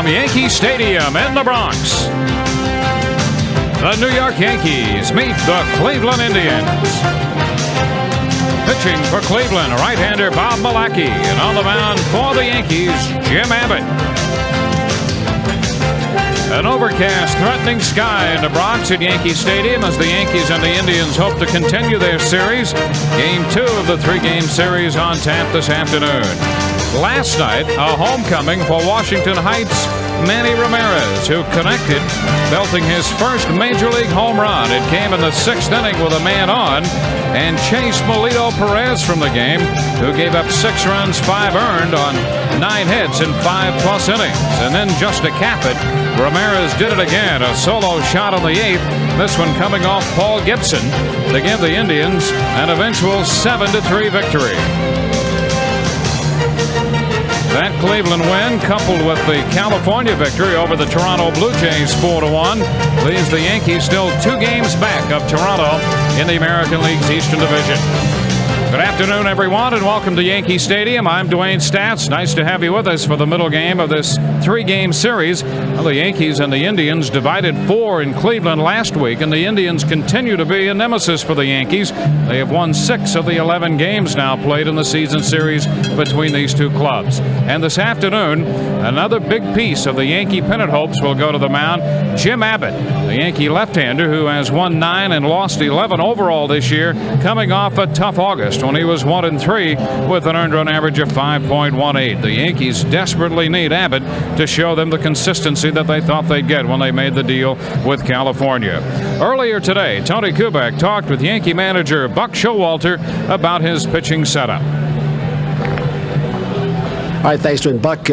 from Yankee Stadium in the Bronx, the New York Yankees meet the Cleveland Indians. Pitching for Cleveland, right-hander Bob Milacki, and on the mound for the Yankees, Jim Abbott. An overcast, threatening sky in the Bronx at Yankee Stadium as the Yankees and the Indians hope to continue their series. Game 2 of the 3-game series on tap this afternoon. Last night, a homecoming for Washington Heights' Manny Ramirez, who connected, belting his first Major League home run. It came in the 6th inning with a man on and chased Melito Perez from the game, who gave up 6 runs, 5 earned on 9 hits in 5+ innings. And then just to cap it, Ramirez did it again, a solo shot on the 8th, this one coming off Paul Gibson to give the Indians an eventual 7-3 victory. That Cleveland win, coupled with the California victory over the Toronto Blue Jays 4-1, leaves the Yankees still 2 games back of Toronto in the American League's Eastern Division. Good afternoon, everyone, and welcome to Yankee Stadium. I'm Dwayne Statz. Nice to have you with us for the middle game of this 3-game series. Well, the Yankees and the Indians divided 4 in Cleveland last week, and the Indians continue to be a nemesis for the Yankees. They have won 6 of the 11 games now played in the season series between these two clubs. And this afternoon, another big piece of the Yankee pennant hopes will go to the mound. Jim Abbott, the Yankee left-hander who has won 9 and lost 11 overall this year, coming off a tough August when he was 1-3 with an earned run average of 5.18. The Yankees desperately need Abbott to show them the consistency that they thought they'd get when they made the deal with California. Earlier today, Tony Kubek talked with Yankee manager Buck Showalter about his pitching setup. All right, thanks, Dwayne. Buck,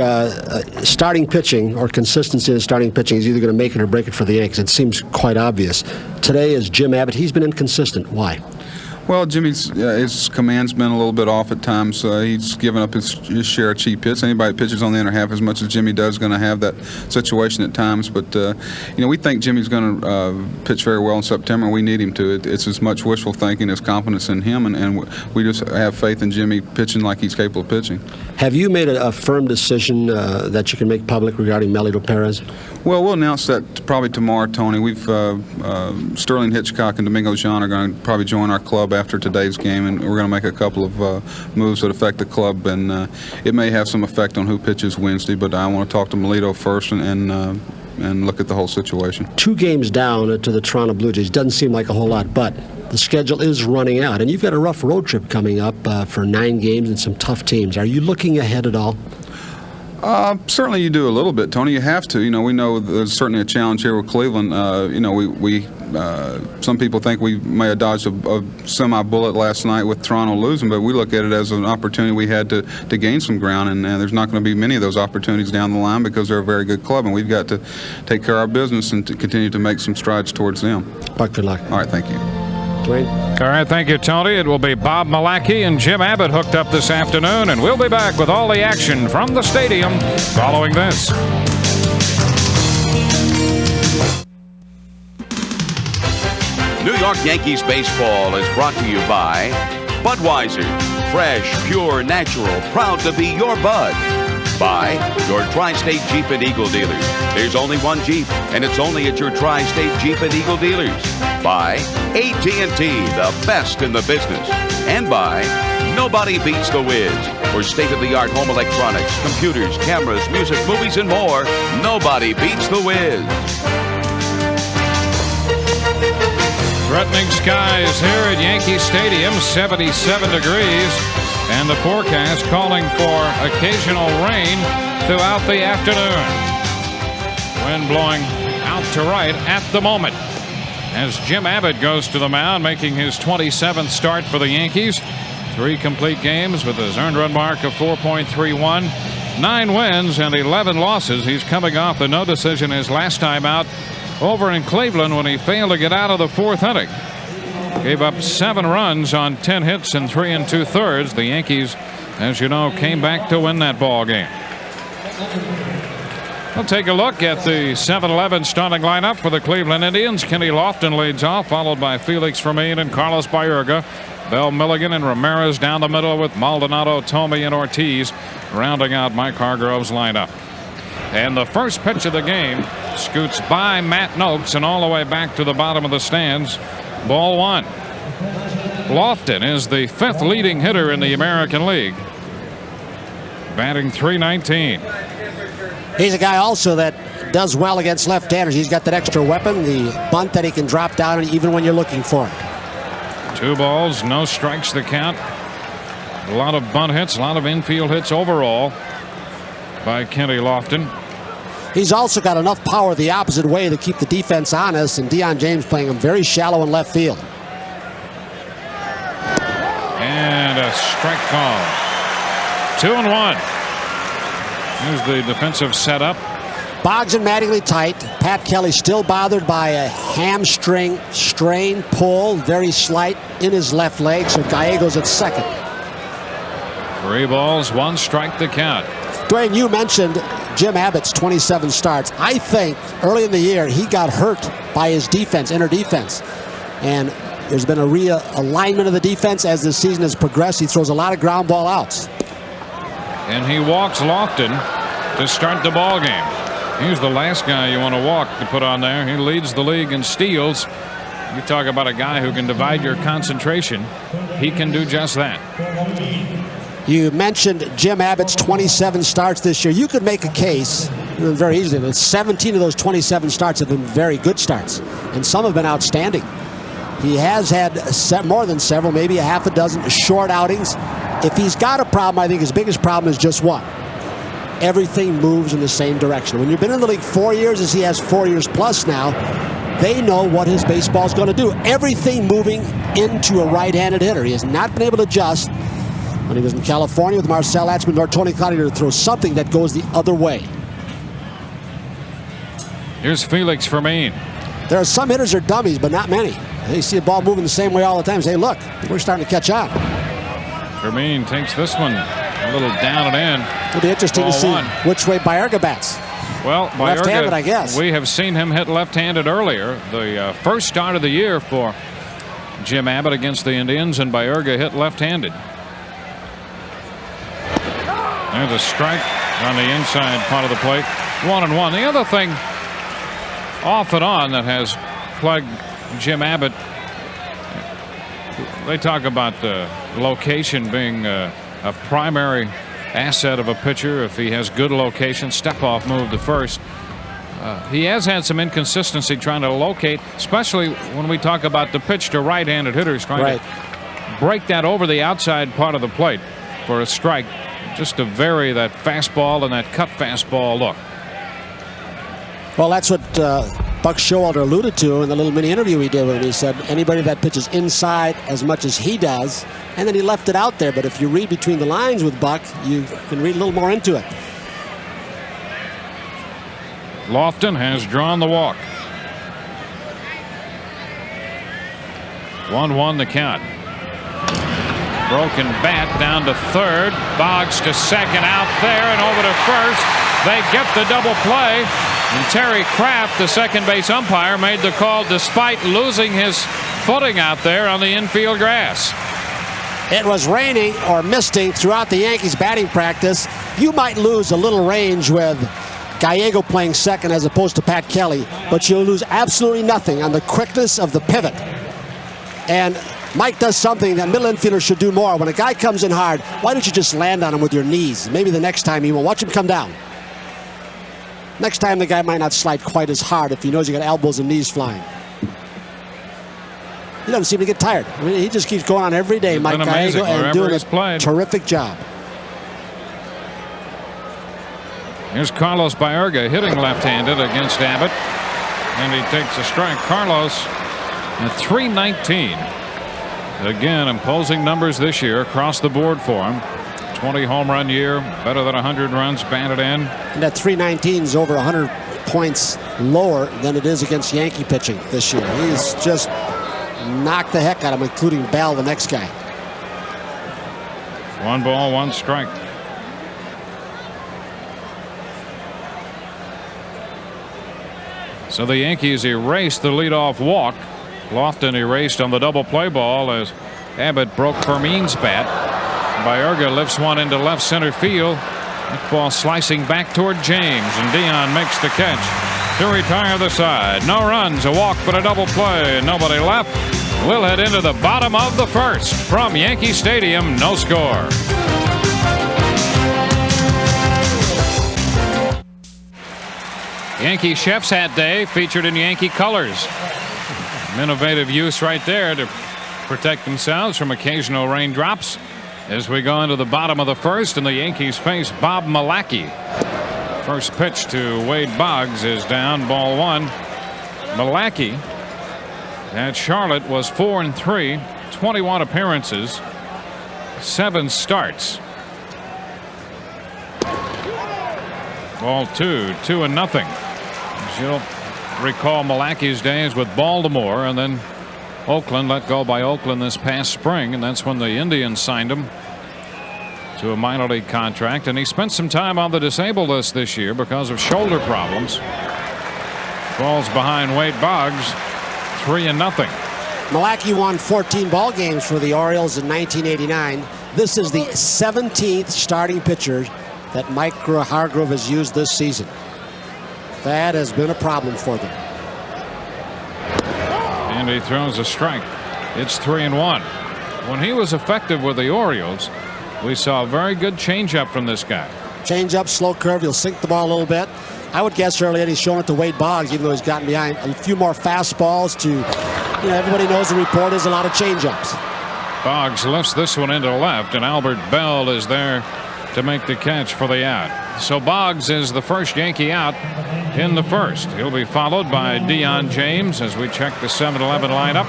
starting pitching or consistency in starting pitching is either going to make it or break it for the Yankees. It seems quite obvious. Today is Jim Abbott. He's been inconsistent. Why? Well, Jimmy's his command's been a little bit off at times. He's given up his share of cheap hits. Anybody that pitches on the inner half as much as Jimmy does is going to have that situation at times. But we think Jimmy's going to pitch very well in September, and we need him to. It's as much wishful thinking as confidence in him, and we just have faith in Jimmy pitching like he's capable of pitching. Have you made a firm decision that you can make public regarding Melito Perez? Well, we'll announce that probably tomorrow, Tony. We've Sterling Hitchcock and Domingo John are going to probably join our club after today's game, and we're going to make a couple of moves that affect the club, and it may have some effect on who pitches Wednesday, but I want to talk to Melito first and look at the whole situation. 2 games down to the Toronto Blue Jays doesn't seem like a whole lot, but the schedule is running out, and you've got a rough road trip coming up for 9 games and some tough teams. Are you looking ahead at all? Certainly you do a little bit, Tony. You have to. We know there's certainly a challenge here with Cleveland. Some people think we may have dodged a semi-bullet last night with Toronto losing, but we look at it as an opportunity we had to gain some ground, and there's not going to be many of those opportunities down the line because they're a very good club, and we've got to take care of our business and to continue to make some strides towards them. Buck, good luck. All right, thank you. Dwayne? All right, thank you, Tony. It will be Bob Milacki and Jim Abbott hooked up this afternoon, and we'll be back with all the action from the stadium following this. New York Yankees baseball is brought to you by Budweiser. Fresh, pure, natural, proud to be your Bud. By your Tri-State Jeep and Eagle dealers. There's only one Jeep, and it's only at your Tri-State Jeep and Eagle dealers. By AT&T, the best in the business. And by Nobody Beats the Wiz. For state-of-the-art home electronics, computers, cameras, music, movies, and more, nobody beats the Wiz. Threatening skies here at Yankee Stadium, 77 degrees, and the forecast calling for occasional rain throughout the afternoon. Wind blowing out to right at the moment as Jim Abbott goes to the mound, making his 27th start for the Yankees. 3 complete games with his earned run mark of 4.31, 9 wins and 11 losses. He's coming off the no decision his last time out over in Cleveland when he failed to get out of the 4th inning. Gave up 7 runs on 10 hits and 3 2/3. The Yankees, as you know, came back to win that ball game. We'll take a look at the 7-11 starting lineup for the Cleveland Indians. Kenny Lofton leads off, followed by Felix Fermin and Carlos Baerga. Bell, Milligan, and Ramirez down the middle with Maldonado, Tomey, and Ortiz rounding out Mike Hargrove's lineup. And the first pitch of the game scoots by Matt Noakes and all the way back to the bottom of the stands. Ball one. Lofton is the 5th leading hitter in the American League, batting .319. He's a guy also that does well against left-handers. He's got that extra weapon, the bunt that he can drop down even when you're looking for it. 2 balls, no strikes the count. A lot of bunt hits, a lot of infield hits overall by Kenny Lofton. He's also got enough power the opposite way to keep the defense honest, and Deion James playing him very shallow in left field. And a strike call. 2-1. Here's the defensive setup. Boggs and Mattingly tight. Pat Kelly still bothered by a hamstring strain pull, very slight in his left leg, so Gallegos at second. 3 balls, 1 strike the count. Dwayne, you mentioned Jim Abbott's 27 starts. I think early in the year he got hurt by his defense, inner defense, and there's been a realignment of the defense as the season has progressed. He throws a lot of ground ball outs. And he walks Lofton to start the ball game. He's the last guy you want to walk to put on there. He leads the league in steals. You talk about a guy who can divide your concentration. He can do just that. You mentioned Jim Abbott's 27 starts this year. You could make a case very easily that 17 of those 27 starts have been very good starts, and some have been outstanding. He has had more than several, maybe a half a dozen short outings. If he's got a problem, I think his biggest problem is just what? Everything moves in the same direction. When you've been in the league 4 years, as he has 4 years plus now, they know what his baseball is going to do. Everything moving into a right-handed hitter. He has not been able to adjust when he was in California with Marcel Atzman or Tony Cloutier to throw something that goes the other way. Here's Felix Fermin. There are some hitters that are dummies, but not many. They see a ball moving the same way all the time. Say, look, we're starting to catch on. Fermin takes this one a little down and in. It'll be interesting to see which way Baerga bats. Well, left-handed, I guess. We have seen him hit left-handed earlier. The first start of the year for Jim Abbott against the Indians, and Baerga hit left-handed. There's a strike on the inside part of the plate. 1-1. The other thing off and on that has plagued Jim Abbott, they talk about location being a primary asset of a pitcher. If he has good location, step-off move to first. He has had some inconsistency trying to locate, especially when we talk about the pitch to right-handed hitters, trying to break that over the outside part of the plate for a strike, just to vary that fastball and that cut fastball look. Well, that's what Buck Showalter alluded to in the little mini interview he did with him. He said anybody that pitches inside as much as he does, and then he left it out there. But if you read between the lines with Buck, you can read a little more into it. Lofton has drawn the walk. 1-1 the count. Broken bat down to third. Boggs to second, out there and over to first. They get the double play. And Terry Kraft, the second base umpire, made the call despite losing his footing out there on the infield grass. It was raining or misting throughout the Yankees batting practice. You might lose a little range with Gallego playing second as opposed to Pat Kelly, but you'll lose absolutely nothing on the quickness of the pivot. And Mike does something that middle infielders should do more. When a guy comes in hard, why don't you just land on him with your knees? Maybe the next time you will watch him come down. Next time the guy might not slide quite as hard if he knows you got elbows and knees flying. He doesn't seem to get tired. I mean, he just keeps going on every day, Mike Gallego, and doing a terrific job. Here's Carlos Baerga hitting left-handed against Abbott, and he takes a strike. Carlos at .319. Again, imposing numbers this year across the board for him. 20 home run year, better than 100 runs batted in. And that .319 is over 100 points lower than it is against Yankee pitching this year. He's just knocked the heck out of him, including Bell, the next guy. 1 ball, 1 strike. So the Yankees erased the leadoff walk. Lofton erased on the double play ball as Abbott broke Fermin's bat. Baerga lifts one into left center field, That ball slicing back toward James, and Dion makes the catch to retire the side. No runs, a walk, but a double play, and nobody left. We'll head into the bottom of the first from Yankee Stadium. No score. Yankee Chef's Hat Day featured in Yankee colors. Innovative use right there to protect themselves from occasional raindrops as we go into the bottom of the first, and the Yankees face Bob Malacky. First pitch to Wade Boggs is down, ball one. Malacky at Charlotte was 4-3, 21 appearances, 7 starts. Ball two, 2-0. As you'll recall, Malacky's days with Baltimore and then Oakland, let go by Oakland this past spring, and that's when the Indians signed him to a minor league contract, and he spent some time on the disabled list this year because of shoulder problems. Falls behind Wade Boggs, 3-0. Malacky won 14 ball games for the Orioles in 1989. This is the 17th starting pitcher that Mike Hargrove has used this season. That has been a problem for them. And he throws a strike. It's 3-1. When he was effective with the Orioles, we saw a very good changeup from this guy. Changeup, slow curve, he'll sink the ball a little bit. I would guess early on he's showing it to Wade Boggs, even though he's gotten behind. A few more fastballs to, everybody knows the report is a lot of changeups. Boggs lifts this one into left, and Albert Bell is there to make the catch for the out. So Boggs is the first Yankee out in the first. He'll be followed by Dion James as we check the 7-11 lineup.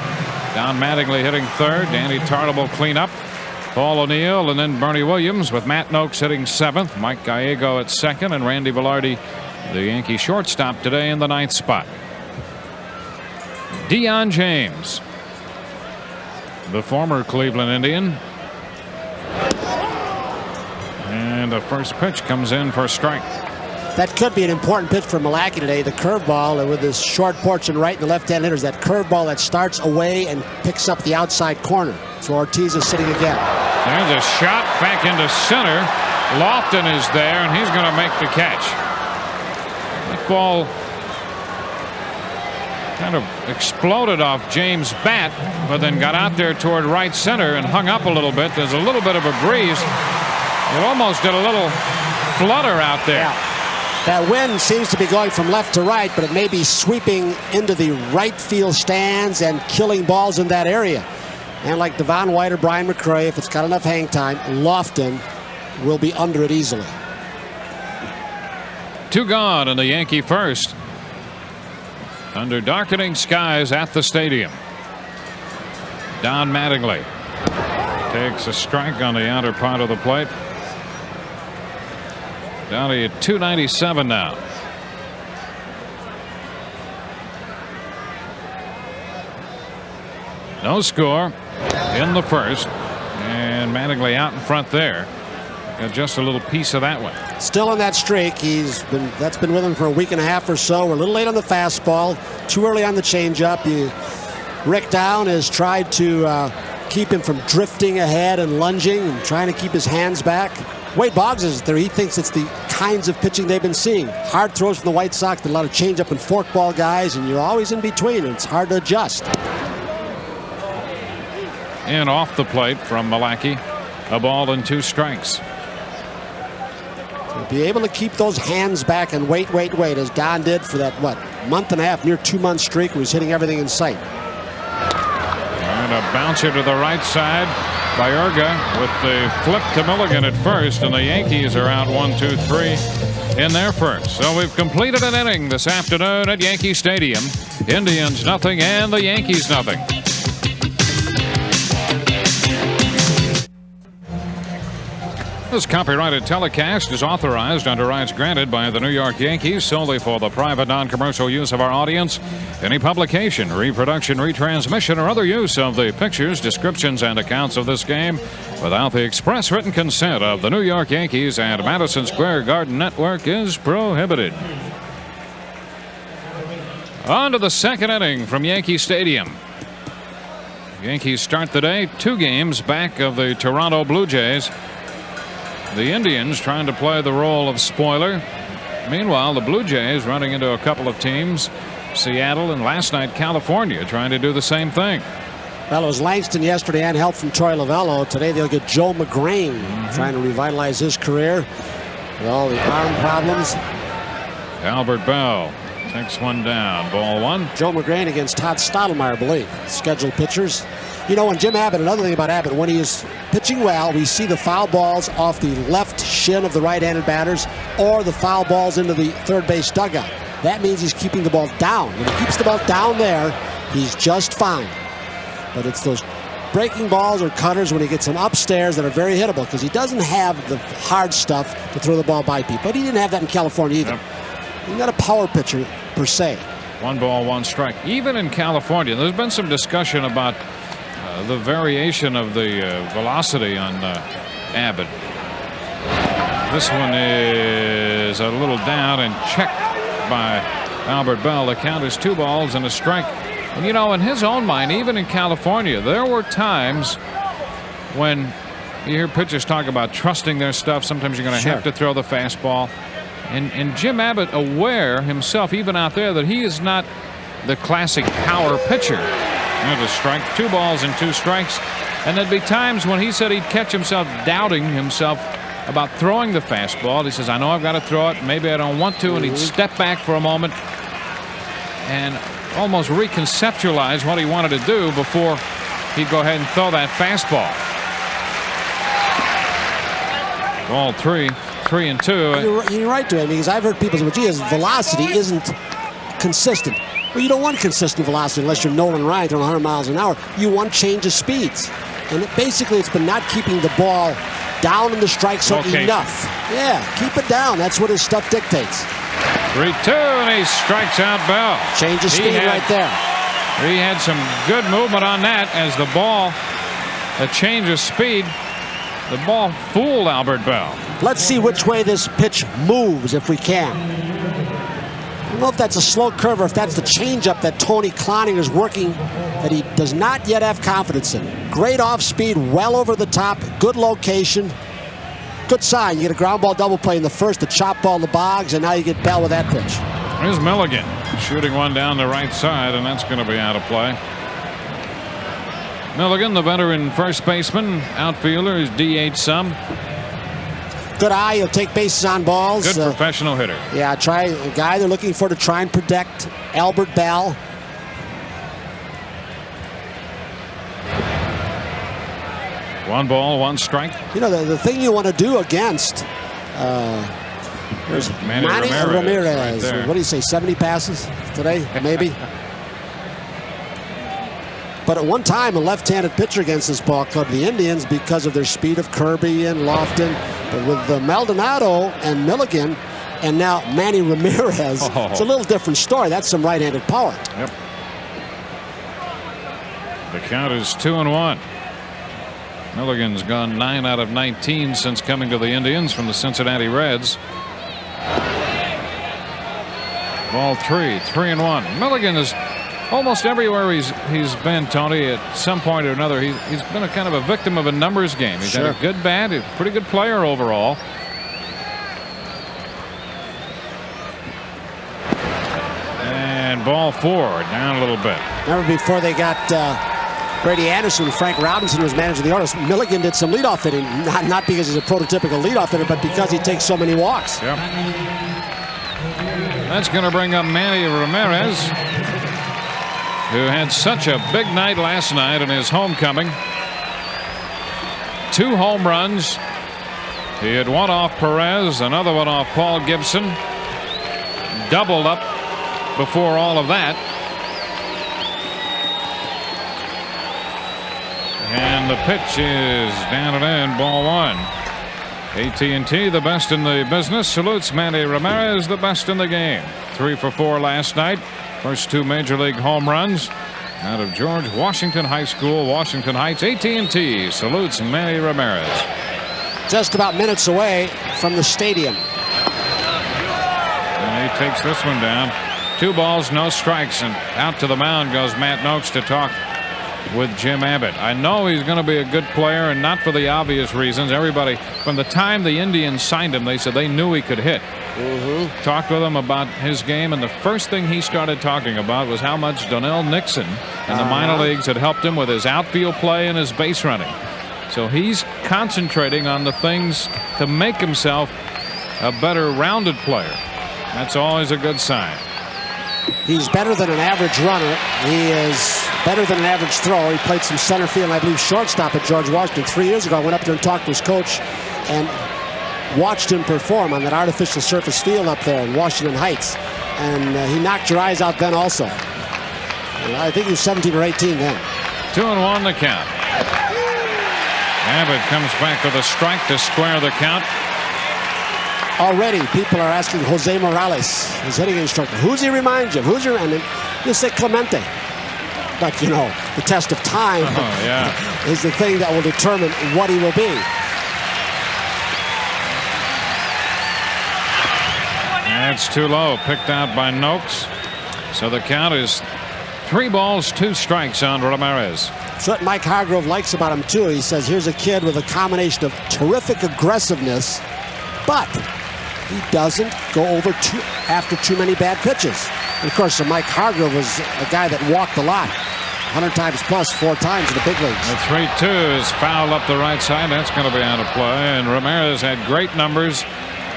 Don Mattingly hitting third, Danny Tartable clean up, Paul O'Neill, and then Bernie Williams with Matt Noakes hitting seventh, Mike Gallego at second, and Randy Velarde, the Yankee shortstop, today in the ninth spot. Dion James, the former Cleveland Indian. And the first pitch comes in for a strike. That could be an important pitch for Malacky today. The curveball with his short porch and right and the left-hand hitters. That curveball that starts away and picks up the outside corner. So Ortiz is sitting again. There's a shot back into center. Lofton is there, and he's going to make the catch. That ball kind of exploded off James' bat, but then got out there toward right center and hung up a little bit. There's a little bit of a breeze. It almost did a little flutter out there. Yeah. That wind seems to be going from left to right, but it may be sweeping into the right field stands and killing balls in that area. And like Devon White or Brian McRae, if it's got enough hang time, Lofton will be under it easily. 2 gone in the Yankee first. Under darkening skies at the stadium. Don Mattingly takes a strike on the outer part of the plate. Down to 297 now. No score in the first, and Mattingly out in front there. Got just a little piece of that one. Still in that streak. That's been with him for a week and a half or so. We're a little late on the fastball, too early on the changeup. Rick Down has tried to keep him from drifting ahead and lunging and trying to keep his hands back. Wade Boggs is there. He thinks it's the kinds of pitching they've been seeing. Hard throws from the White Sox, but a lot of changeup and forkball guys, and you're always in between, and it's hard to adjust. And off the plate from Malacky, a ball and 2 strikes. To be able to keep those hands back and wait, as Don did for that, month and a half, near 2-month streak where he's hitting everything in sight. And a bouncer to the right side by Urga with the flip to Milligan at first, and the Yankees are out 1-2-3 in their first. So we've completed an inning this afternoon at Yankee Stadium. Indians nothing and the Yankees nothing. This copyrighted telecast is authorized under rights granted by the New York Yankees solely for the private non-commercial use of our audience. Any publication, reproduction, retransmission, or other use of the pictures, descriptions, and accounts of this game without the express written consent of the New York Yankees and Madison Square Garden Network is prohibited. On to the second inning from Yankee Stadium. Yankees start the day 2 games back of the Toronto Blue Jays. The Indians trying to play the role of spoiler. Meanwhile, the Blue Jays running into a couple of teams, Seattle and last night California, trying to do the same thing. Well, it was Langston yesterday and help from Troy Lavello. Today they'll get Joe McGrain trying to revitalize his career with all the arm problems. Albert Bell takes one down. Ball one. Joe McGrain against Todd Stottlemyre, I believe. Scheduled pitchers. You know, when Jim Abbott, another thing about Abbott, when he is pitching well, we see the foul balls off the left shin of the right-handed batters or the foul balls into the third base dugout. That means he's keeping the ball down. When he keeps the ball down there, he's just fine. But it's those breaking balls or cutters when he gets them upstairs that are very hittable because he doesn't have the hard stuff to throw the ball by people. But he didn't have that in California either. He's not a power pitcher per se. 1 ball, 1 strike. Even in California, there's been some discussion about the variation of the velocity on Abbott. This one is a little down and checked by Albert Bell. The count is 2 balls and a strike. And you know, in his own mind, even in California, there were times when you hear pitchers talk about trusting their stuff. Sometimes you're going to have to throw the fastball. And Jim Abbott aware himself, even out there, that he is not the classic power pitcher. There's a strike, 2 balls and 2 strikes. And there'd be times when he said he'd catch himself doubting himself about throwing the fastball. He says, I know I've got to throw it. Maybe I don't want to. And he'd step back for a moment and almost reconceptualize what he wanted to do before he'd go ahead and throw that fastball. Ball 3, 3-2. You're right, Dwayne, because I've heard people say, well, gee, his velocity isn't consistent. Well, you don't want consistent velocity unless you're Nolan Ryan throwing 100 miles an hour. You want change of speeds. And basically, it's been not keeping the ball down in the strike zone enough. Yeah, keep it down. That's what his stuff dictates. 3-2, and he strikes out Bell. Change of speed right there. He had some good movement on that as the ball, a change of speed. The ball fooled Albert Bell. Let's see which way this pitch moves if we can. I don't know if that's a slow curve or if that's the changeup that Tony Cloninger is working that he does not yet have confidence in. Great off speed, well over the top, good location. Good sign. You get a ground ball double play in the first, the chop ball to Boggs, and now you get Bell with that pitch. Here's Milligan shooting one down the right side, and that's going to be out of play. Milligan, the veteran first baseman, outfielder, is DH some. Good eye. He'll take bases on balls. Good professional hitter. Yeah, try a guy they're looking for to try and protect Albert Bell. One ball, 1 strike. You know, the thing you want to do against there's Manny Ramirez. Right, what do you say, 70 passes today, maybe? But at one time, a left-handed pitcher against this ball club, the Indians, because of their speed of Kirby and Lofton. But with Maldonado and Milligan, and now Manny Ramirez, it's a little different story. That's some right-handed power. Yep. The count is 2-1. Milligan's gone 9 out of 19 since coming to the Indians from the Cincinnati Reds. Ball 3, 3-1. Milligan is almost everywhere he's been, Tony, at some point or another. He's been a kind of a victim of a numbers game. He's had a good bat, a pretty good player overall. And ball 4, down a little bit. Remember before they got Brady Anderson, Frank Robinson was managing the Orioles. Milligan did some leadoff hitting, not because he's a prototypical leadoff hitter, but because he takes so many walks. Yep. That's going to bring up Manny Ramirez, who had such a big night last night in his homecoming. 2 home runs. He had one off Perez, another one off Paul Gibson. Doubled up before all of that. And the pitch is down and in, ball 1. AT&T, the best in the business, salutes Manny Ramirez, the best in the game. 3 for 4 last night. First 2 major league home runs out of George Washington High School, Washington Heights. AT&T salutes Manny Ramirez. Just about minutes away from the stadium. And he takes this one down. 2 balls, no strikes, and out to the mound goes Matt Noakes to talk with Jim Abbott. I know he's going to be a good player, and not for the obvious reasons. Everybody, from the time the Indians signed him, they said they knew he could hit. Talked with him about his game, and the first thing he started talking about was how much Donnell Nixon and the minor leagues had helped him with his outfield play and his base running. So he's concentrating on the things to make himself a better rounded player. That's always a good sign. He's better than an average runner. He is better than an average thrower. He played some center field and I believe shortstop at George Washington 3 years ago. I went up there and talked to his coach and watched him perform on that artificial surface field up there in Washington Heights. And he knocked your eyes out then also. I think he was 17 or 18 then. 2-1 the count. Abbott comes back with a strike to square the count. Already people are asking Jose Morales, his hitting instructor, who's he remind you of? Who's your, and you say Clemente. But you know, the test of time is the thing that will determine what he will be. That's too low, picked out by Noakes. So the count is 3 balls, 2 strikes on Ramirez. That's what Mike Hargrove likes about him too. He says here's a kid with a combination of terrific aggressiveness, but he doesn't go over after too many bad pitches. And of course, Mike Hargrove was a guy that walked a lot, 100 times plus, 4 times in the big leagues. The 3-2 is fouled up the right side. That's going to be out of play. And Ramirez had great numbers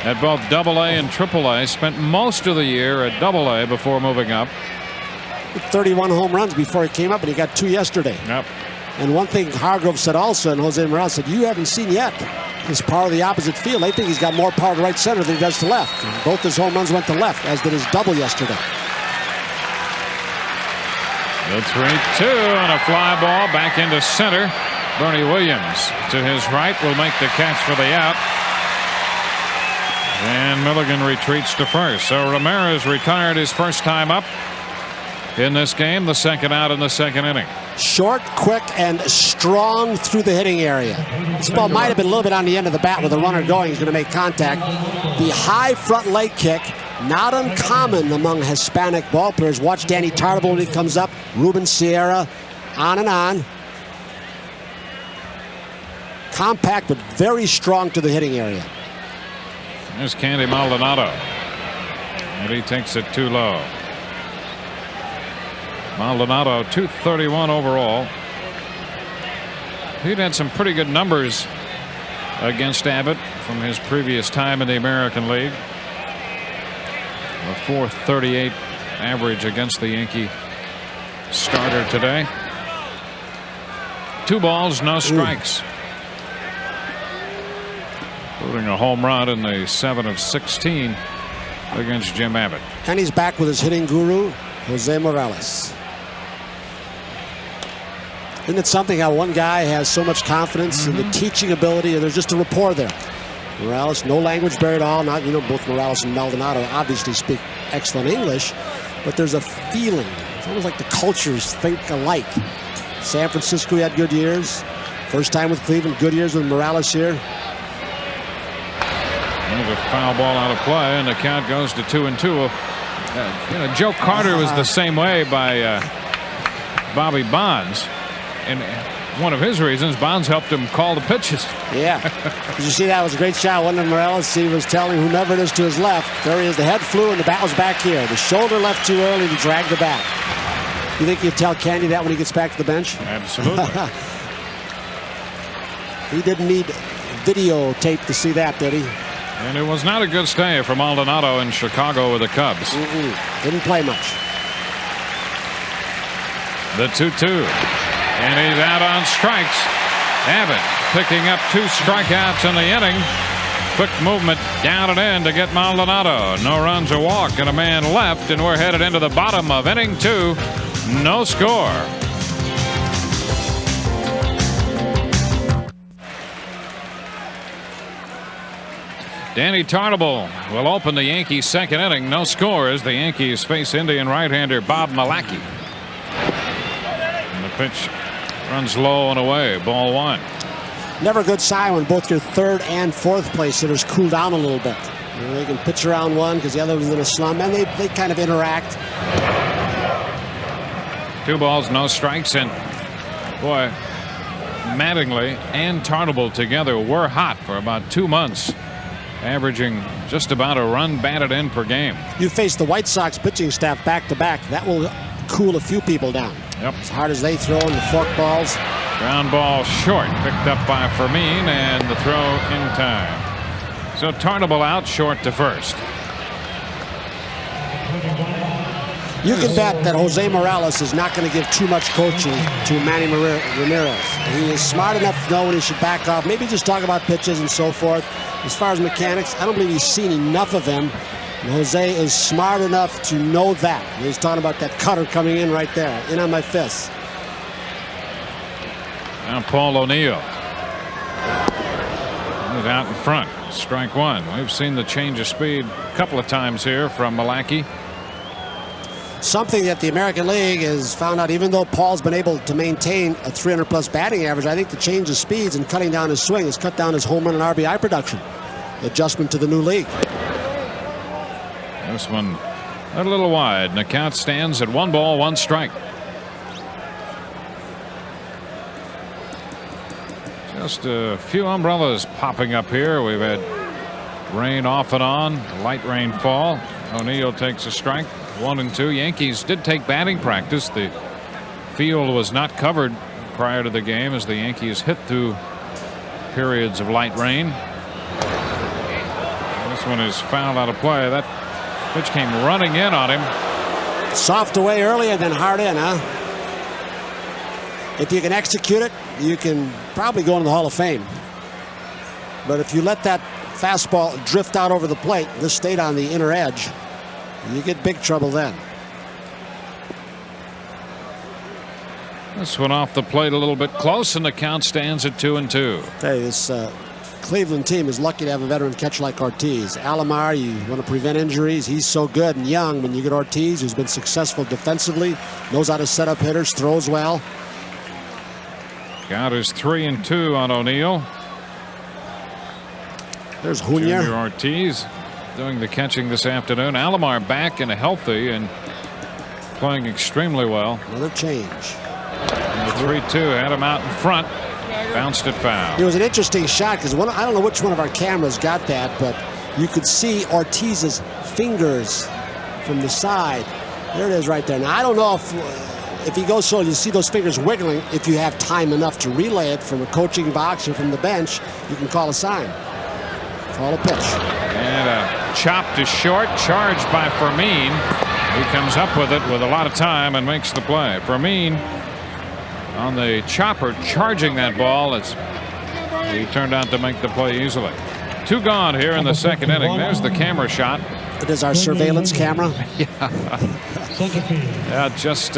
at both AA and AAA. Spent most of the year at AA before moving up. 31 home runs before he came up, and he got 2 yesterday. Yep. And one thing Hargrove said also, and Jose Morales said, you haven't seen yet his power of the opposite field. I think he's got more power to right center than he does to left. And both his home runs went to left, as did his double yesterday. The 3-2 and a fly ball back into center. Bernie Williams to his right will make the catch for the out. And Milligan retreats to first. So Ramirez retired his first time up in this game, the second out in the second inning. Short, quick, and strong through the hitting area. This ball might have been a little bit on the end of the bat with the runner going. He's going to make contact. The high front leg kick, not uncommon among Hispanic ball players. Watch Danny Tartabull when he comes up. Ruben Sierra, on and on. Compact, but very strong to the hitting area. There's Candy Maldonado. And he takes it too low. Maldonado, 231 overall. He'd had some pretty good numbers against Abbott from his previous time in the American League. A .438 average against the Yankee starter today. 2 balls, no strikes. Including a home run in the 7 of 16 against Jim Abbott. And he's back with his hitting guru, Jose Morales. Isn't it something how one guy has so much confidence in the teaching ability, and there's just a rapport there. Morales, no language barrier at all. Not, you know, both Morales and Maldonado obviously speak excellent English, but there's a feeling. It's almost like the cultures think alike. San Francisco, he had good years. First time with Cleveland, good years with Morales here. There's a foul ball out of play, and the count goes to 2-2. You know, Joe Carter was the same way by Bobby Bonds. And one of his reasons, Bonds helped him call the pitches. Yeah. Did you see that? It was a great shot. One of Morales, he was telling whomever it is to his left. There he is. The head flew and the bat was back here. The shoulder left too early to drag the bat. You think you'd tell Candy that when he gets back to the bench? Absolutely. He didn't need videotape to see that, did he? And it was not a good stay for Maldonado in Chicago with the Cubs. Didn't play much. The 2-2. And he's out on strikes. Abbott picking up 2 strikeouts in the inning. Quick movement down and in to get Maldonado. No runs, a walk, and a man left, and we're headed into the bottom of inning 2. No score. Danny Tartabull will open the Yankees' second inning. No score as the Yankees face Indian right-hander Bob Malacky. And the pitch runs low and away. Ball 1. Never a good sign when both your third and fourth place hitters cool down a little bit. You know, they can pitch around one because the other one's in a slump, and they kind of interact. 2 balls, no strikes, and Boy, Mattingly and Tarnable together were hot for about 2 months, averaging just about a run batted in per game. You face the White Sox pitching staff back to back. That will cool a few people down. Yep. As hard as they throw in the fork balls. Ground ball short, picked up by Fermin, and the throw in time. So Tarnable out, short to first. You can bet that Jose Morales is not going to give too much coaching to Manny Ramirez. He is smart enough to know when he should back off, maybe just talk about pitches and so forth. As far as mechanics, I don't believe he's seen enough of him. And Jose is smart enough to know that. He's talking about that cutter coming in right there, in on my fist. Now Paul O'Neill. He's out in front. Strike one. We've seen the change of speed a couple of times here from Milwaukee. Something that the American League has found out, even though Paul's been able to maintain a 300-plus batting average, I think the change of speeds and cutting down his swing has cut down his home run and RBI production. Adjustment to the new league. This one a little wide, and the count stands at 1 ball, 1 strike. Just a few umbrellas popping up here. We've had rain off and on, light rainfall. O'Neill takes a strike. 1 and 2. Yankees did take batting practice. The field was not covered prior to the game as the Yankees hit through periods of light rain. This one is fouled out of play. That pitch came running in on him. Soft away early and then hard in, huh? If you can execute it, you can probably go into the Hall of Fame. But if you let that fastball drift out over the plate, this stayed on the inner edge, you get big trouble then. This one off the plate a little bit close, and the count stands at 2 and 2. Hey, this Cleveland team is lucky to have a veteran catcher like Ortiz. Alomar, you want to prevent injuries. He's so good and young. When you get Ortiz, who's been successful defensively, knows how to set up hitters, throws well. Count is 3 and 2 on O'Neill. There's Junior Ortiz doing the catching this afternoon. Alomar back and healthy and playing extremely well. Another change. And the 3-2 had him out in front. Bounced it foul. It was an interesting shot because I don't know which one of our cameras got that, but you could see Ortiz's fingers from the side. There it is right there. Now, I don't know if he goes so you see those fingers wiggling. If you have time enough to relay it from a coaching box or from the bench, you can call a sign. Call a pitch. And a chop to short, charged by Fermin. He comes up with it with a lot of time and makes the play. Fermin on the chopper, charging that ball. He turned out to make the play easily. 2 gone here in the second inning. There's the camera shot. It is our surveillance camera. Yeah, just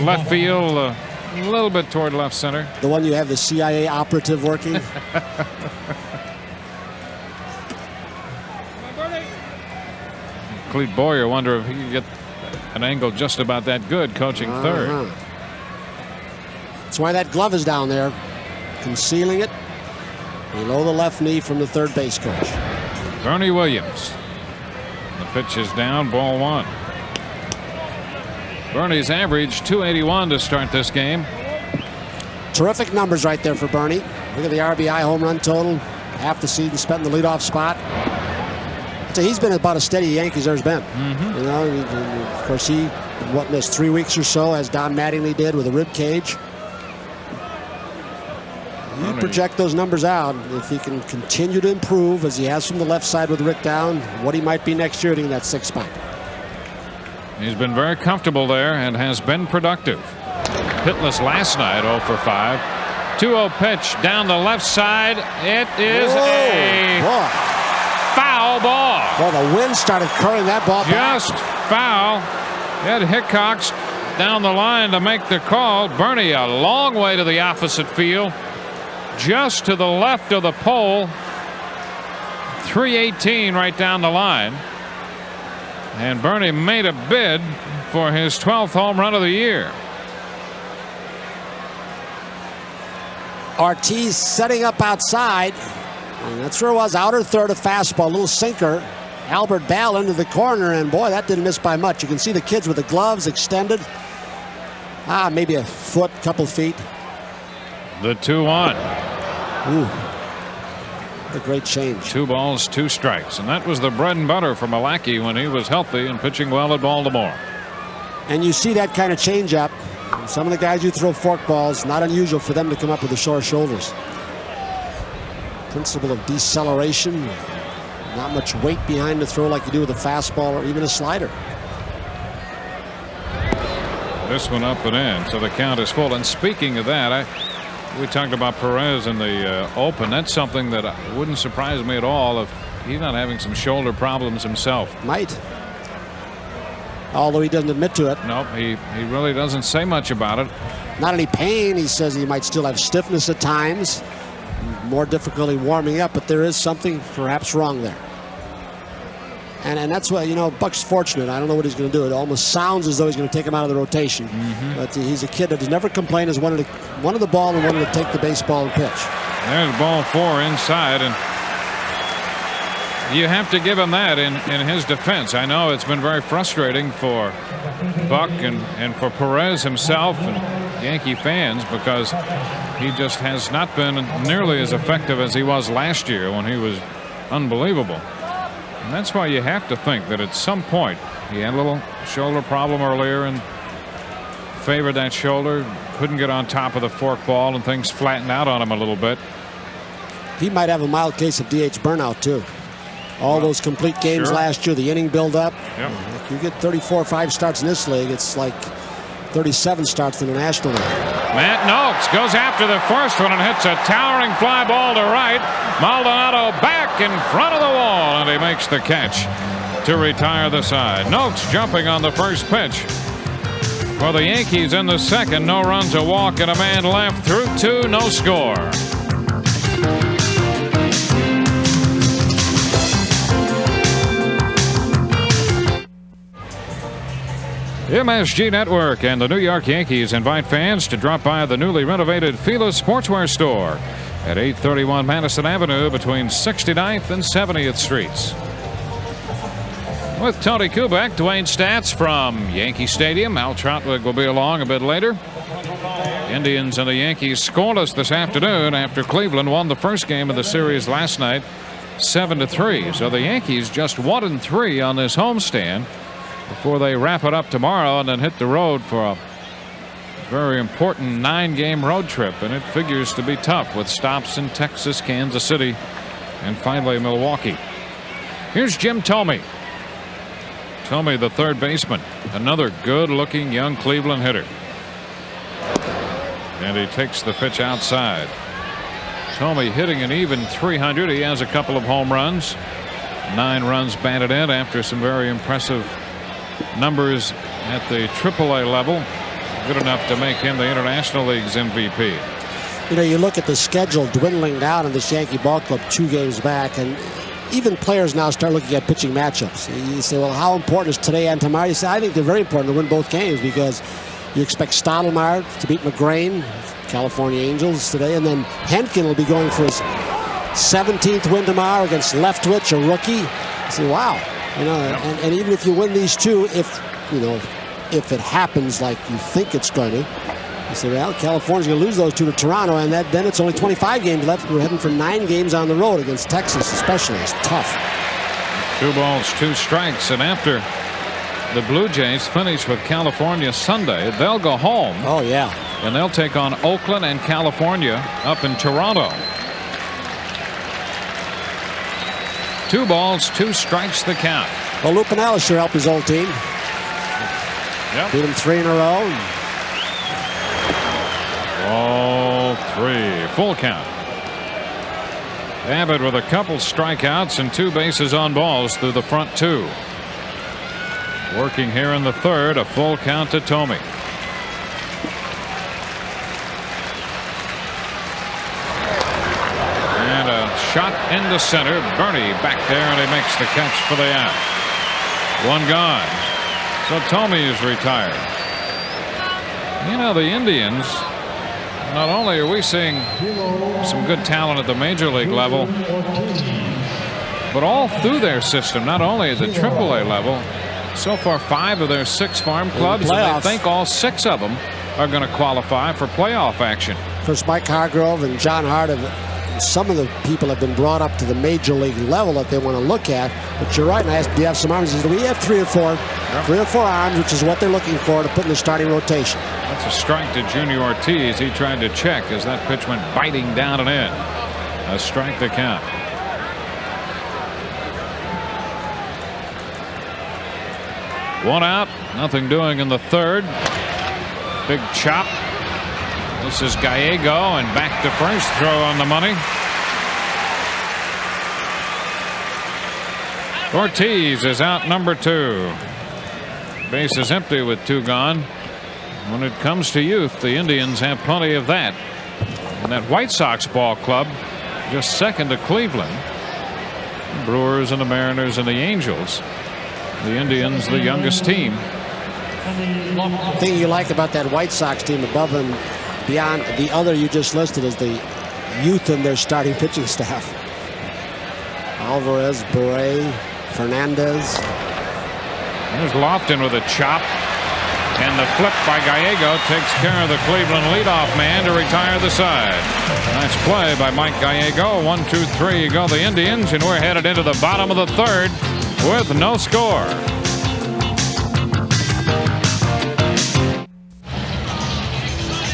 left field, a little bit toward left center. The one you have the CIA operative working. Clete Boyer wonder if he could get an angle just about that good coaching third. That's why that glove is down there, concealing it below the left knee from the third base coach. Bernie Williams. The pitch is down, ball 1. Bernie's averaged .281 to start this game. Terrific numbers right there for Bernie. Look at the RBI home run total. Half the season spent in the leadoff spot. So he's been about as steady a Yankee as there's been. You know, of course, he missed 3 weeks or so, as Don Mattingly did with a rib cage. You project those numbers out. If he can continue to improve as he has from the left side with Rick down, what he might be next year in that 6th spot. He's been very comfortable there and has been productive. Hitless last night, 0 for 5. 2-0 pitch down the left side. It is a foul ball. Well, the wind started curling that ball back. Just foul. Ed Hickox down the line to make the call. Bernie a long way to the opposite field. Just to the left of the pole. 318 right down the line. And Bernie made a bid for his 12th home run of the year. Ortiz setting up outside. And that's where it was. Outer third, a fastball, a little sinker. Albert Bell into the corner, and boy, that didn't miss by much. You can see the kids with the gloves extended. Maybe a foot, couple feet. The 2-1. Ooh. A great change. 2 balls, 2 strikes. And that was the bread and butter for Milwaukee when he was healthy and pitching well at Baltimore. And you see that kind of changeup. Some of the guys who throw forkballs, not unusual for them to come up with the short shoulders. Principle of deceleration. Not much weight behind the throw like you do with a fastball or even a slider. This one up and in, so the count is full. And speaking of that, we talked about Perez in the open. That's something that wouldn't surprise me at all if he's not having some shoulder problems himself. Might. Although he doesn't admit to it. Nope, he really doesn't say much about it. Not any pain. He says he might still have stiffness at times. More difficulty warming up, but there is something perhaps wrong there. And that's why, Buck's fortunate. I don't know what he's going to do. It almost sounds as though he's going to take him out of the rotation. But he's a kid that has never complained, has wanted the ball and wanted to take the baseball and pitch. There's ball 4 inside, and you have to give him that in his defense. I know it's been very frustrating for Buck and for Perez himself and Yankee fans because he just has not been nearly as effective as he was last year when he was unbelievable. And that's why you have to think that at some point he had a little shoulder problem earlier and favored that shoulder, couldn't get on top of the forkball, and things flattened out on him a little bit. He might have a mild case of DH burnout too. All those complete games last year, the inning build-up. Yep. If you get 34 5 starts in this league, it's like 37 starts in the National League. Matt Noakes goes after the first one and hits a towering fly ball to right. Maldonado back in front of the wall, and he makes the catch to retire the side. Noakes jumping on the first pitch. For the Yankees in the second, no runs, a walk, and a man left through 2, no score. MSG Network and the New York Yankees invite fans to drop by the newly renovated Fila Sportswear store at 831 Madison Avenue between 69th and 70th Streets. With Tony Kubek, Dwayne Stats from Yankee Stadium. Al Trotwood will be along a bit later. Indians and the Yankees scoreless this afternoon after Cleveland won the first game of the series last night 7-3. So the Yankees just 1-3 on this homestand before they wrap it up tomorrow and then hit the road for a very important 9-game road trip, and it figures to be tough with stops in Texas, Kansas City, and finally Milwaukee. Here's Jim Thome. Thome, the third baseman, another good-looking young Cleveland hitter, and he takes the pitch outside. Thome hitting an even 300. He has a couple of home runs, 9 runs batted in after some very impressive numbers at the AAA level. Good enough to make him the International League's MVP. You look at the schedule dwindling down in this Yankee ball club 2 games back, and even players now start looking at pitching matchups. You say, well, how important is today and tomorrow? You say, I think they're very important to win both games because you expect Stottlemyre to beat McGrain, California Angels today, and then Henkin will be going for his 17th win tomorrow against Leftwich, a rookie. You say, wow. And even if you win these 2, if it happens like you think it's going to, you say, well, California's going to lose those 2 to Toronto, and then it's only 25 games left. We're heading for 9 games on the road against Texas, especially. It's tough. 2 balls, 2 strikes, and after the Blue Jays finish with California Sunday, they'll go home. Oh, yeah. And they'll take on Oakland and California up in Toronto. 2 balls, 2 strikes the count. Well, Lupinella sure helped his old team. Yep. Beat him 3 in a row. All 3. Full count. Abbott with a couple strikeouts and 2 bases on balls through the front 2. Working here in the third, a full count to Thome. And a shot into center. Bernie back there, and he makes the catch for the out. 1 gone. So Thome is retired. The Indians, not only are we seeing some good talent at the major league level, but all through their system, not only at the AAA level. So far, 5 of their 6 farm clubs, and I think all 6 of them are going to qualify for playoff action. Of course, Mike Hargrove and John Hart some of the people have been brought up to the major league level that they want to look at. But you're right, and I asked, do you have some arms? He said, we have three or four arms, which is what they're looking for to put in the starting rotation. That's a strike to Junior Ortiz. He tried to check as that pitch went biting down and in. A strike to count. One out, nothing doing in the third. Big chop. This is Gallego, and back to first. Throw on the money. Ortiz is out, number 2. Base is empty with 2 gone. When it comes to youth, the Indians have plenty of that. And that White Sox ball club, just second to Cleveland. The Brewers and the Mariners and the Angels. The Indians, the youngest team. The thing you like about that White Sox team above and beyond the other you just listed is the youth in their starting pitching staff. Alvarez, Beret, Fernandez. There's Lofton with a chop. And the flip by Gallego takes care of the Cleveland leadoff man to retire the side. Nice play by Mike Gallego. 1, 2, 3 go the Indians, and we're headed into the bottom of the third with no score.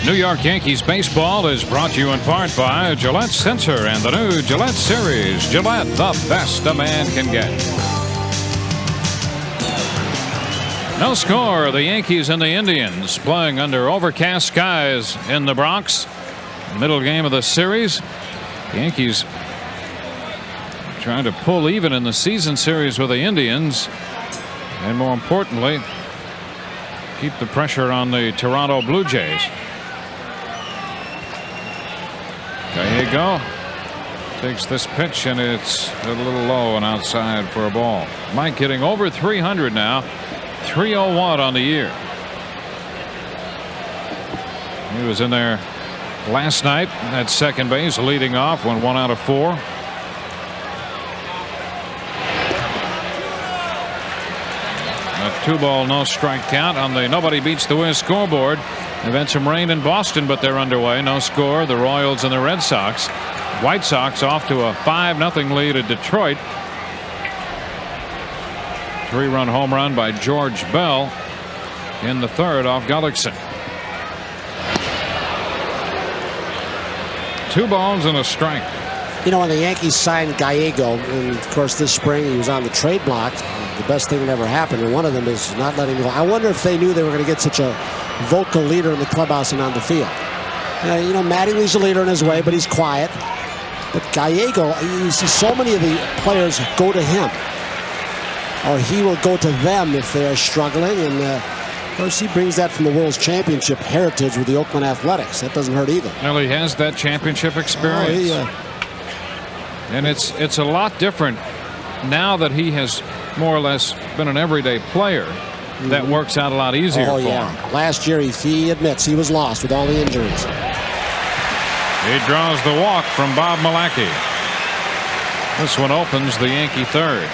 New York Yankees baseball is brought to you in part by Gillette Sensor and the new Gillette Series. Gillette, the best a man can get. No score. The Yankees and the Indians playing under overcast skies in the Bronx. Middle game of the series. The Yankees trying to pull even in the season series with the Indians, and more importantly, keep the pressure on the Toronto Blue Jays. Gallego takes this pitch, and it's a little low and outside for a ball. Mike hitting over 300 now. 301 on the year. He was in there last night at second base, leading off when 1 out of 4. A 2-ball, no strike count on the Nobody Beats the Wiz scoreboard. They've had some rain in Boston, but they're underway. No score. The Royals and the Red Sox. White Sox off to a 5-0 lead at Detroit. 3-run home run by George Bell in the third off Gullickson. 2 balls and a strike. You know, when the Yankees signed Gallego, and of course this spring he was on the trade block, the best thing that ever happened, and one of them is not letting go. I wonder if they knew they were going to get such a vocal leader in the clubhouse and on the field. You know, Mattingly's a leader in his way, but he's quiet. But Gallego, you see so many of the players go to him, or he will go to them if they are struggling. And of course, he brings that from the World's Championship heritage with the Oakland Athletics. That doesn't hurt either. Well, he has that championship experience. And it's a lot different now that he has more or less been an everyday player. That works out a lot easier for him. Last year, he admits he was lost with all the injuries. He draws the walk from Bob Malacky. This one opens the Yankee third.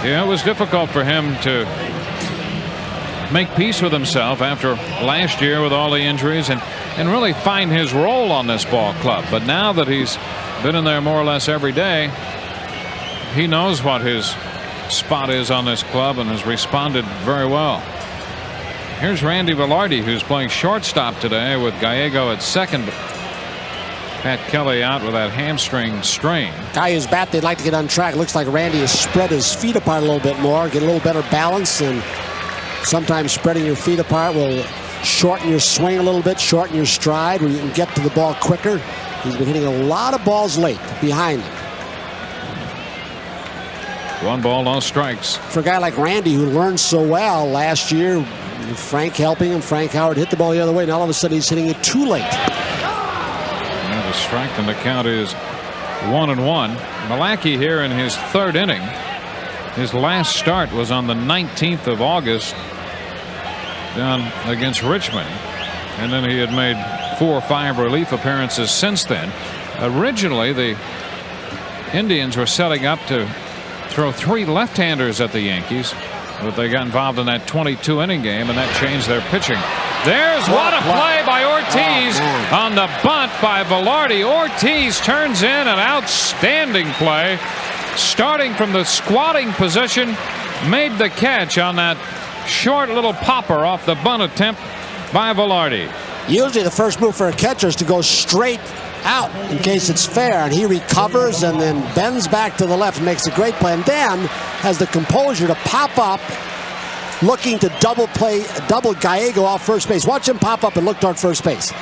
Yeah, it was difficult for him to make peace with himself after last year with all the injuries and really find his role on this ball club. But now that he's been in there more or less every day, he knows what his spot is on this club and has responded very well. Here's Randy Velarde, who's playing shortstop today with Gallego at second. Pat Kelly out with that hamstring strain. Guy whose bat they'd like to get on track. Looks like Randy has spread his feet apart a little bit more, get a little better balance, and sometimes spreading your feet apart will shorten your swing a little bit, shorten your stride, where you can get to the ball quicker. He's been hitting a lot of balls late behind him. 1 ball, no strikes. For a guy like Randy, who learned so well last year, Frank helping him, Frank Howard hit the ball the other way, and all of a sudden he's hitting it too late. And the strike, and the count is 1-1. Malacky here in his third inning. His last start was on the 19th of August down against Richmond, and then he had made 4 or 5 relief appearances since then. Originally, the Indians were setting up to throw 3 left-handers at the Yankees, but they got involved in that 22-inning game, and that changed their pitching. There's what a play by Ortiz on the bunt by Velarde. Ortiz turns in an outstanding play. Starting from the squatting position, made the catch on that short little popper off the bunt attempt by Velarde. Usually the first move for a catcher is to go straight out in case it's fair, and he recovers and then bends back to the left and makes a great play, and then has the composure to pop up looking to double Gallego off first base. Watch him pop up and look toward first base.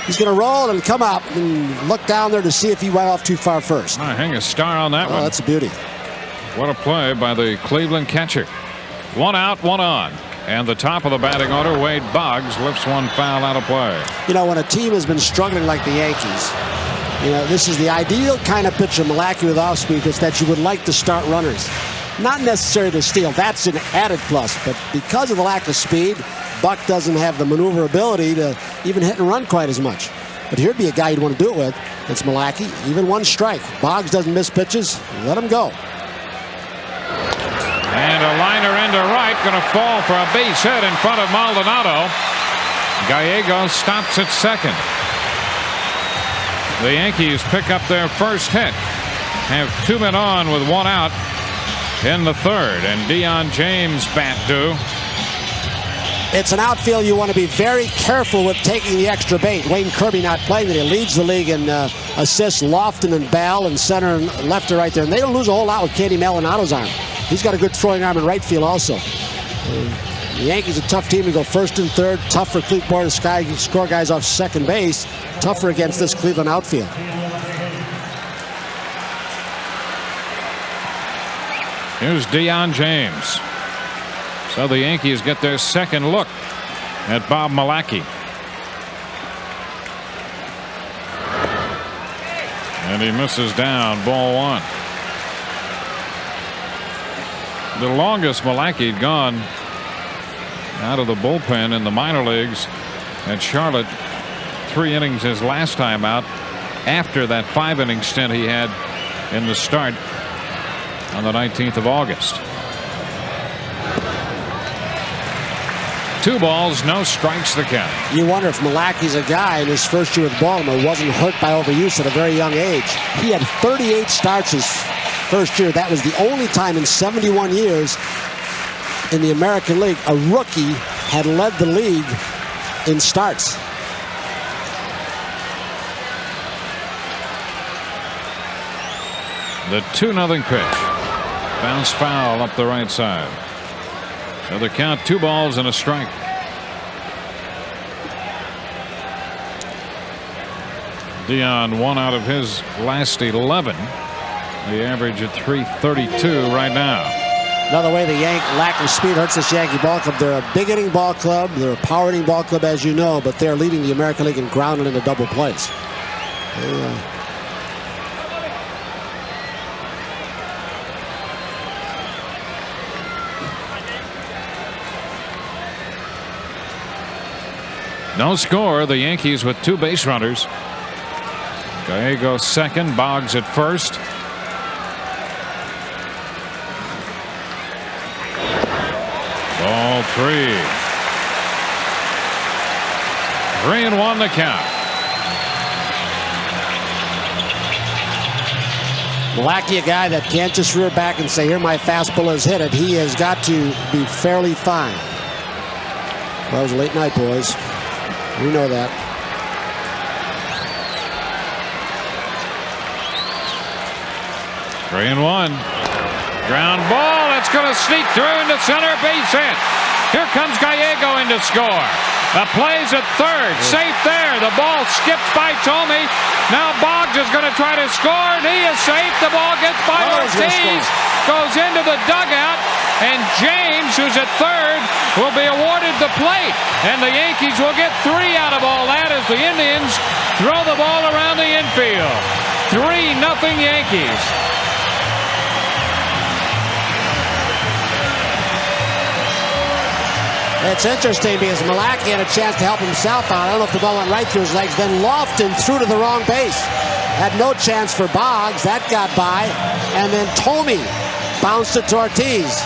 He's going to roll and come up and look down there to see if he went off too far first. I hang a star on that one. That's a beauty. What a play by the Cleveland catcher. 1 out, 1 on. And the top of the batting order, Wade Boggs, lifts one foul out of play. You know, when a team has been struggling like the Yankees, you know, this is the ideal kind of pitcher, Malachi with off speed, is that you would like to start runners. Not necessarily to steal. That's an added plus. But because of the lack of speed, Buck doesn't have the maneuverability to even hit and run quite as much. But here'd be a guy you'd want to do it with. It's Malachi. Even one strike. Boggs doesn't miss pitches. Let him go. And a liner into right, going to fall for a base hit in front of Maldonado. Gallego stops at second. The Yankees pick up their first hit. Have 2 men on with 1 out in the third, and Deion James bat due. It's an outfield you want to be very careful with taking the extra bait. Wayne Kirby not playing it. He leads the league in assists. Lofton and Bell and center and left to right there. And they don't lose a whole lot with Candy Maldonado's arm. He's got a good throwing arm in right field also. The Yankees a tough team to go first and third. Tough for Cleveland to score guys off second base. Tougher against this Cleveland outfield. Here's Deion James. So the Yankees get their second look at Bob Malachi. And he misses down, ball 1. The longest Malachi had gone out of the bullpen in the minor leagues at Charlotte. 3 innings his last time out after that 5-inning stint he had in the start on the 19th of August. 2 balls, no strikes, the count. You wonder if Malachi's a guy in his first year with Baltimore wasn't hurt by overuse at a very young age. He had 38 starts his first year. That was the only time in 71 years in the American League a rookie had led the league in starts. The 2-0 pitch. Bounce foul up the right side. So the count, 2 balls and a strike. Deion 1 out of his last 11. The average at .332 right now. Another way the lack of speed hurts this Yankee ball club. They're a big inning ball club. They're a power inning ball club, as you know, but they're leading the American League in grounded into double plays. No score. The Yankees with 2 base runners. Gallego second, Boggs at first. Ball 3. 3-1 the count. Malachi, a guy that can't just rear back and say, here my fastball is hit it. He has got to be fairly fine. Well, it was a late night, boys. We know that. Three and 1. Ground ball. That's going to sneak through into center, base hit. Here comes Gallego in to score. The play's at third. Safe there. The ball skips by Thome. Now Boggs is going to try to score, and he is safe. The ball gets by Ortiz. Goes into the dugout. And James, who's at third, will be awarded the plate. And the Yankees will get 3 out of all that as the Indians throw the ball around the infield. 3-0 Yankees. It's interesting because Malachi had a chance to help himself out. I don't know if the ball went right through his legs. Then Lofton threw to the wrong base. Had no chance for Boggs. That got by. And then Thome bounced it to Ortiz.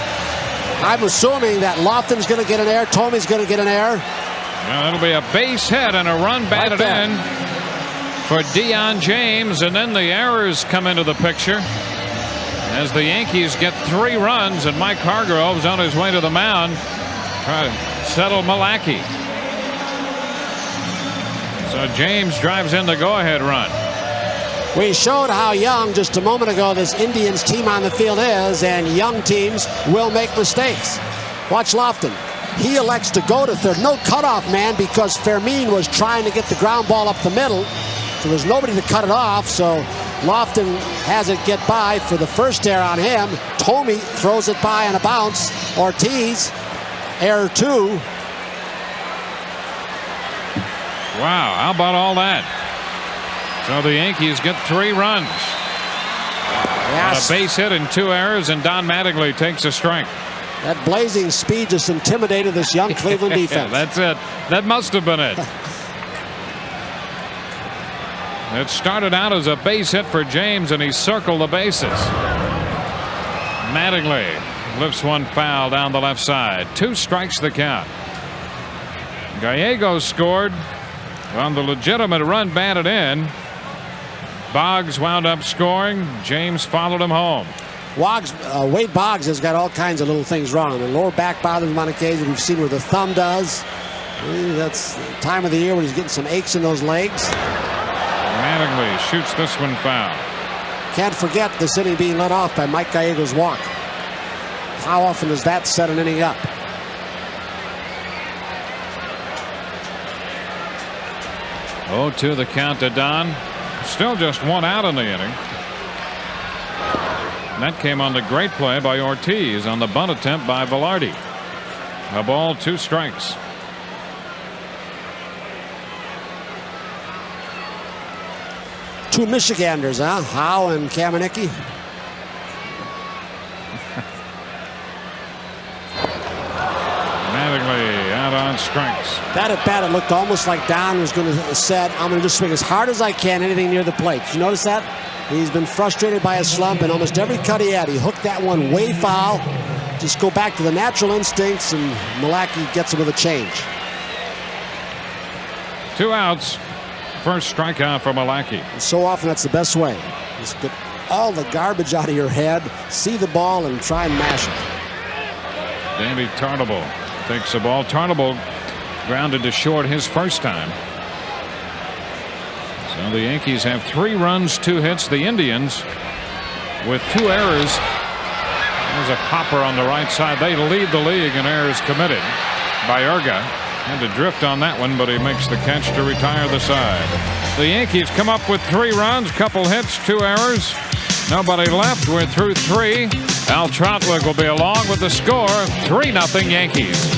I'm assuming that Lofton's going to get an error. Thome's going to get an error. Well, it'll be a base hit and a run batted in for Deion James, and then the errors come into the picture as the Yankees get 3 runs, and Mike Hargrove's on his way to the mound try to settle Malachi. So James drives in the go-ahead run. We showed how young just a moment ago this Indians team on the field is, and young teams will make mistakes. Watch Lofton. He elects to go to third. No cutoff man because Fermin was trying to get the ground ball up the middle. So there's nobody to cut it off. So Lofton has it get by for the first error on him. Tomey throws it by on a bounce. Ortiz, error 2. Wow, how about all that? So the Yankees get 3 runs. Yes. A base hit and 2 errors, and Don Mattingly takes a strike. That blazing speed just intimidated this young Cleveland defense. That's it. That must have been it. It started out as a base hit for James, and he circled the bases. Mattingly lifts one foul down the left side. 2 strikes the count. Gallegos scored on the legitimate run batted in. Boggs wound up scoring. James followed him home. Wade Boggs has got all kinds of little things wrong. The lower back bothers him on occasion. We've seen where the thumb does. That's the time of the year when he's getting some aches in those legs. Mattingly shoots this one foul. Can't forget this inning being led off by Mike Gallegos' walk. How often does that set an inning up? Oh, to the count to Don. Still just 1 out in the inning. And that came on the great play by Ortiz on the bunt attempt by Velarde. A ball, 2 strikes. Two Michiganders, huh? Howe and Kamenicki. Mattingly out on strikes. That at bat, it looked almost like Don was going to said, I'm going to just swing as hard as I can, anything near the plate. Did you notice that? He's been frustrated by a slump, and almost every cut he had, he hooked that one way foul. Just go back to the natural instincts, and Malachi gets him with a change. 2 outs. First strikeout for Malachi. And so often that's the best way. Just get all the garbage out of your head, see the ball, and try and mash it. Danny Tarnable takes the ball. Tarnable grounded to short his first time. So the Yankees have 3 runs, 2 hits. The Indians with 2 errors. There's a popper on the right side. They lead the league in errors committed by Urga. Had to drift on that one, but he makes the catch to retire the side. The Yankees come up with 3 runs, couple hits, 2 errors. Nobody left. We're through 3. Al Trotwick will be along with the score. 3-0 Yankees.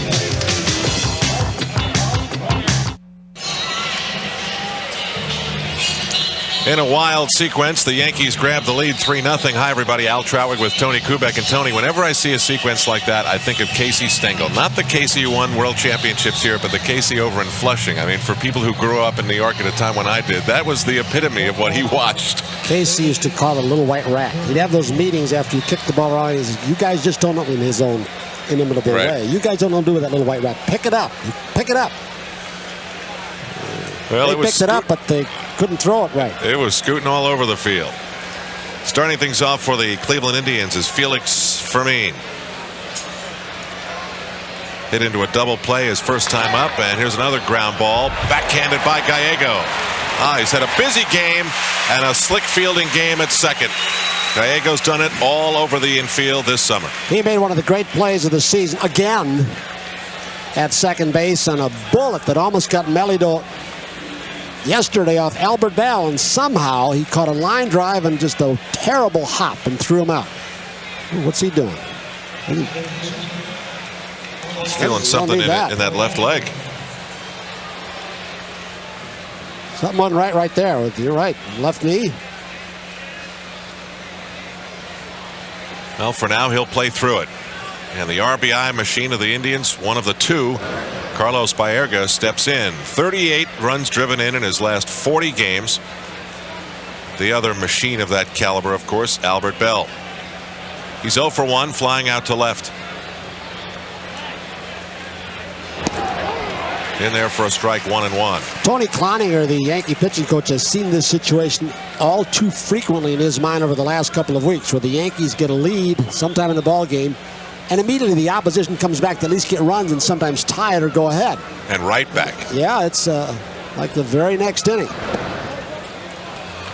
In a wild sequence, the Yankees grab the lead 3-0. Hi, everybody. Al Trotwick with Tony Kubek. And Tony, whenever I see a sequence like that, I think of Casey Stengel. Not the Casey who won world championships here, but the Casey over in Flushing. I mean, for people who grew up in New York at a time when I did, that was the epitome of what he watched. Casey used to call it a little white rat. He'd have those meetings after you kick the ball around. He says, you guys just don't know, in his own inimitable way. You guys don't know what to do with that little white rat. Pick it up. Pick it up. Well, they picked it up, but they couldn't throw it right. It was scooting all over the field. Starting things off for the Cleveland Indians is Felix Fermin. Hit into a double play his first time up, and here's another ground ball, backhanded by Gallego. He's had a busy game and a slick fielding game at second. Gallego's done it all over the infield this summer. He made one of the great plays of the season again at second base on a bullet that almost got Melido yesterday off Albert Bell, and somehow he caught a line drive and just a terrible hop and threw him out. What's he doing? He's feeling something in that left leg. Something went right there. You're right. Left knee. Well, for now, he'll play through it. And the RBI machine of the Indians, one of the 2, Carlos Baerga, steps in. 38 runs driven in his last 40 games. The other machine of that caliber, of course, Albert Bell. He's 0 for 1, flying out to left. in there for a strike, 1-1. Tony Cloninger, the Yankee pitching coach, has seen this situation all too frequently in his mind over the last couple of weeks, where the Yankees get a lead sometime in the ball game, and immediately the opposition comes back to at least get runs and sometimes tie it or go ahead. And right back. Yeah, it's like the very next inning.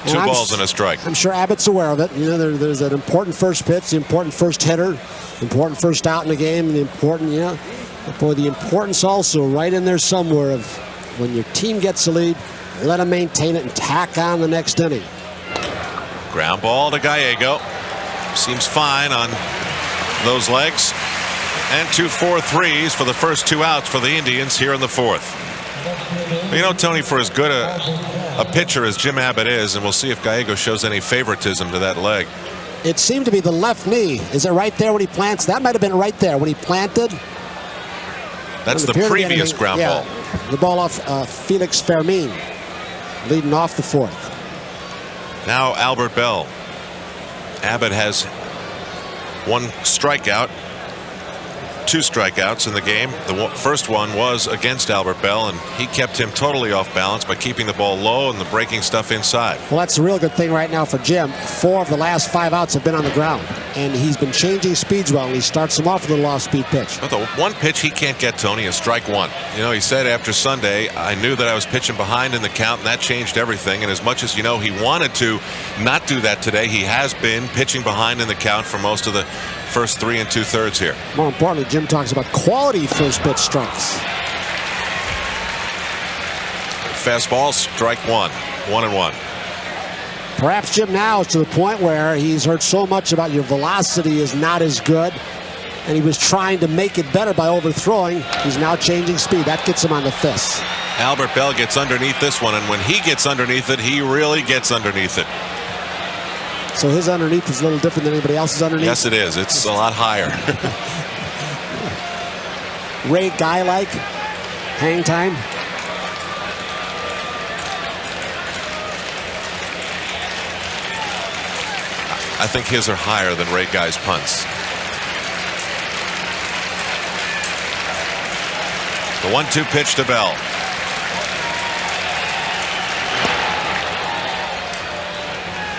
Two balls and a strike. I'm sure Abbott's aware of it. You know, there's an important first pitch, the important first hitter, important first out in the game, the important, boy, the importance also right in there somewhere of when your team gets the lead, let them maintain it and tack on the next inning. Ground ball to Gallego. Seems fine on those legs. And 2 4-3s for the first 2 outs for the Indians here in the 4th. You know, Tony, for as good a pitcher as Jim Abbott is, and we'll see if Gallego shows any favoritism to that leg. It seemed to be the left knee. Is it right there when he plants? That might have been right there when he planted. That's the previous ground ball. The ball off Felix Fermin, leading off the 4th. Now Albert Bell. Abbott has 1 strikeout. 2 strikeouts in the game. The first one was against Albert Bell, and he kept him totally off balance by keeping the ball low and the breaking stuff inside. Well, that's a real good thing right now for Jim. 4 of the last 5 outs have been on the ground, and he's been changing speeds well, and he starts them off with a little off-speed pitch. But the one pitch he can't get, Tony, is strike 1. You know, he said after Sunday, I knew that I was pitching behind in the count, and that changed everything. And as much as, he wanted to not do that today, he has been pitching behind in the count for most of the first 3 2/3 here. More importantly, Jim talks about quality first pitch strikes. Fastball, strike 1, 1-1. Perhaps Jim now is to the point where he's heard so much about your velocity is not as good, and he was trying to make it better by overthrowing. He's now changing speed. That gets him on the fists. Albert Bell gets underneath this one, and when he gets underneath it, he really gets underneath it. So his underneath is a little different than anybody else's underneath? Yes, it is. It's a lot higher. Ray Guy-like hang time. I think his are higher than Ray Guy's punts. The 1-2 pitch to Bell.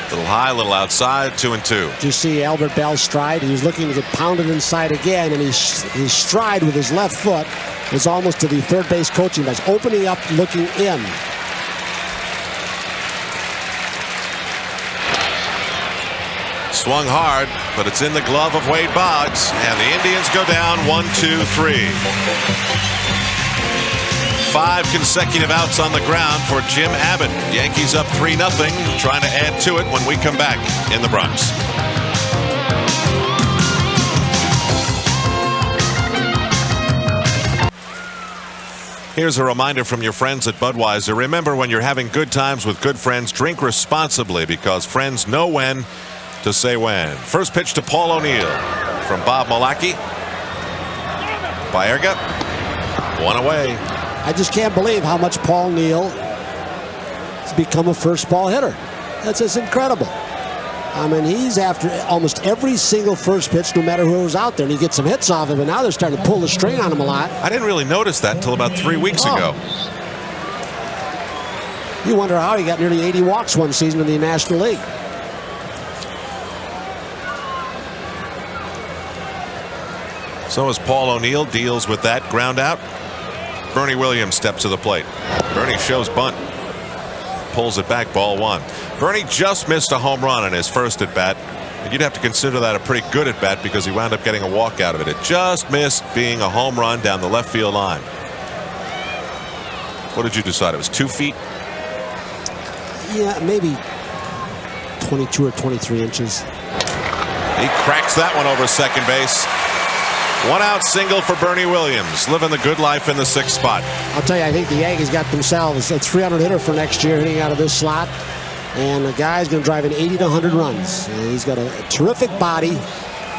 Little high, little outside, 2-2. Did you see Albert Bell's stride? He was looking to get pounded inside again, and his stride with his left foot was almost to the third base coaching bench, opening up, looking in. Swung hard, but it's in the glove of Wade Boggs, and the Indians go down 1-2-3. 5 consecutive outs on the ground for Jim Abbott. Yankees up 3-0, trying to add to it when we come back in the Bronx. Here's a reminder from your friends at Budweiser. Remember, when you're having good times with good friends, drink responsibly, because friends know when to say when. First pitch to Paul O'Neill from Bob Malachy. Baerga, 1 away. I just can't believe how much Paul O'Neill has become a first ball hitter. That's just incredible. I mean, he's after almost every single first pitch, no matter who was out there, and he gets some hits off of it. Now they're starting to pull the string on him a lot. I didn't really notice that until about 3 weeks ago. You wonder how he got nearly 80 walks one season in the National League. So as Paul O'Neill deals with that ground out, Bernie Williams steps to the plate. Bernie shows bunt. Pulls it back, ball 1. Bernie just missed a home run in his first at bat. And you'd have to consider that a pretty good at bat, because he wound up getting a walk out of it. It just missed being a home run down the left field line. What did you decide? It was 2 feet? Yeah, maybe 22 or 23 inches. He cracks that one over second base. 1 out single for Bernie Williams, living the good life in the 6th spot. I'll tell you, I think the Yankees got themselves a 300 hitter for next year hitting out of this slot. And the guy's going to drive in 80 to 100 runs. And he's got a terrific body.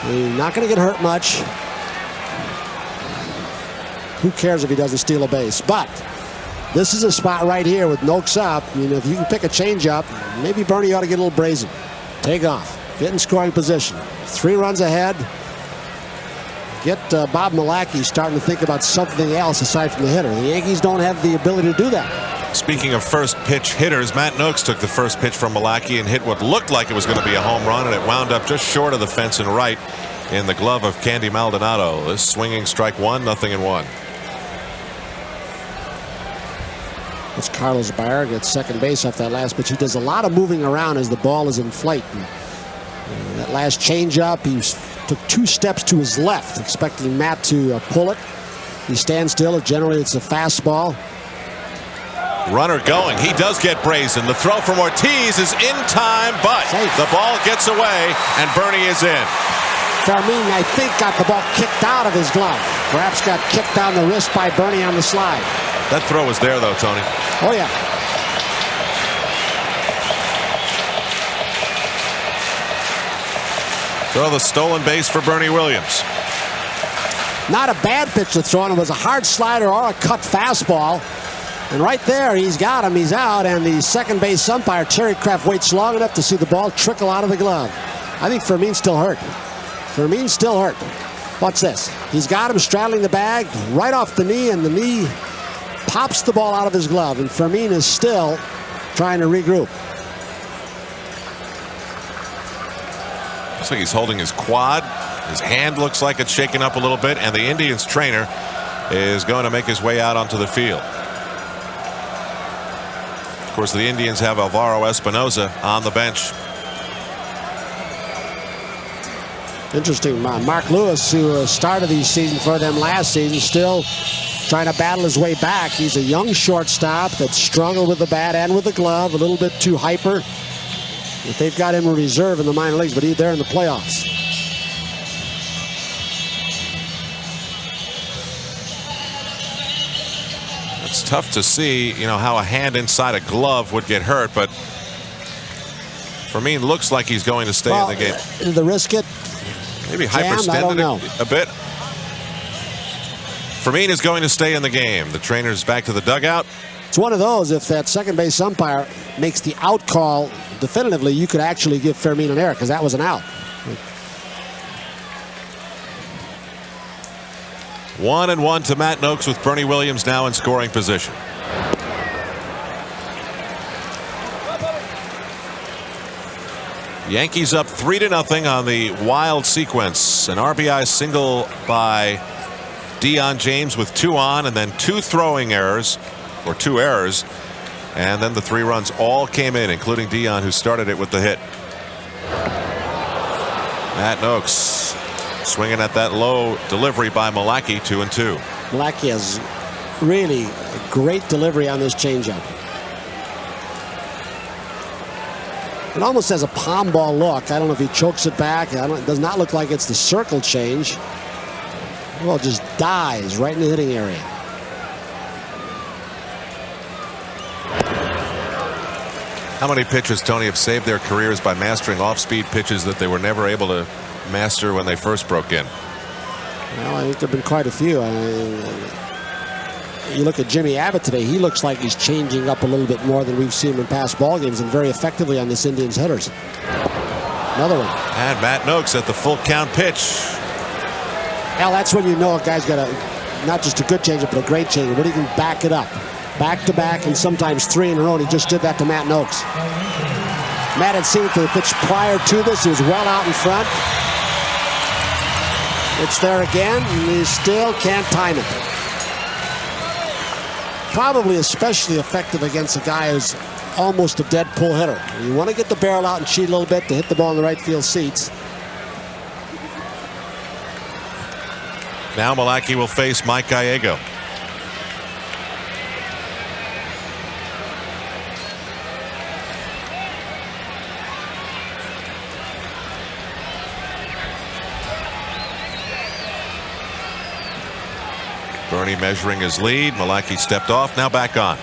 He's not going to get hurt much. Who cares if he doesn't steal a base? But this is a spot right here with Noakes up. I mean, if you can pick a changeup, maybe Bernie ought to get a little brazen. Take off. Get in scoring position. 3 runs ahead. get Bob Milacki starting to think about something else aside from the hitter. The Yankees don't have the ability to do that. Speaking of first pitch hitters, Matt Noakes took the first pitch from Milacki and hit what looked like it was going to be a home run, and it wound up just short of the fence and right in the glove of Candy Maldonado. This swinging strike one, 0-1. It's Carlos Baerga at second base off that last pitch. He does a lot of moving around as the ball is in flight. And that last changeup, he took 2 steps to his left, expecting Matt to pull it. He stands still. Generally, it's a fastball. Runner going. He does get brazen. The throw from Ortiz is in time, but Safe. The ball gets away, and Bernie is in. Fermin, I think, got the ball kicked out of his glove. Perhaps got kicked on the wrist by Bernie on the slide. That throw was there, though, Tony. Oh, yeah. Throw the stolen base for Bernie Williams. Not a bad pitch to throw, and it was a hard slider or a cut fastball. And right there, he's got him. He's out, and the second base umpire, Terry Kraft, waits long enough to see the ball trickle out of the glove. I think Fermin's still hurt. Fermin's still hurt. Watch this. He's got him straddling the bag right off the knee, and the knee pops the ball out of his glove, and Fermin is still trying to regroup. Looks like he's holding his quad. His hand looks like it's shaken up a little bit, and the Indians trainer is going to make his way out onto the field. Of course, the Indians have Alvaro Espinoza on the bench. Interesting. Mark Lewis, who started the season for them last season, still trying to battle his way back. He's a young shortstop that struggled with the bat and with the glove, a little bit too hyper. But they've got him in reserve in the minor leagues, but he's there in the playoffs. It's tough to see, how a hand inside a glove would get hurt, but Fermin looks like he's going to stay in the game. The risk it. Maybe Jammed, I don't know. hyperextended a bit. Fermin is going to stay in the game. The trainer's back to the dugout. It's one of those, if that second base umpire makes the out call definitively, you could actually give Fermin an error, because that was an out. 1-1 to Matt Noakes, with Bernie Williams now in scoring position. Yankees up 3-0 on the wild sequence. An RBI single by Deion James with 2 on, and then 2 throwing errors, or 2 errors, and then the 3 runs all came in, including Deion, who started it with the hit. Matt Noakes swinging at that low delivery by Milacki, 2-2. Milacki has really a great delivery on this changeup. It almost has a palm ball look. I don't know if he chokes it back. It does not look like it's the circle change. Well, it just dies right in the hitting area. How many pitchers, Tony, have saved their careers by mastering off-speed pitches that they were never able to master when they first broke in? Well, I think there have been quite a few. You look at Jimmy Abbott today, he looks like he's changing up a little bit more than we've seen him in past ball games, and very effectively on this Indians hitters. Another one. And Matt Noakes at the full count pitch. Hell, that's when you know a guy's got not just a good changeup, but a great changeup, but he can back it up. Back to back, and sometimes 3 in a row, and he just did that to Matt Noakes. Matt had seen it for the pitch prior to this. He was well out in front. It's there again, and he still can't time it. Probably especially effective against a guy who's almost a dead pull hitter. You want to get the barrel out and cheat a little bit to hit the ball in the right field seats. Now Milacki will face Mike Gallego. Bernie measuring his lead. Milacki stepped off, now back on.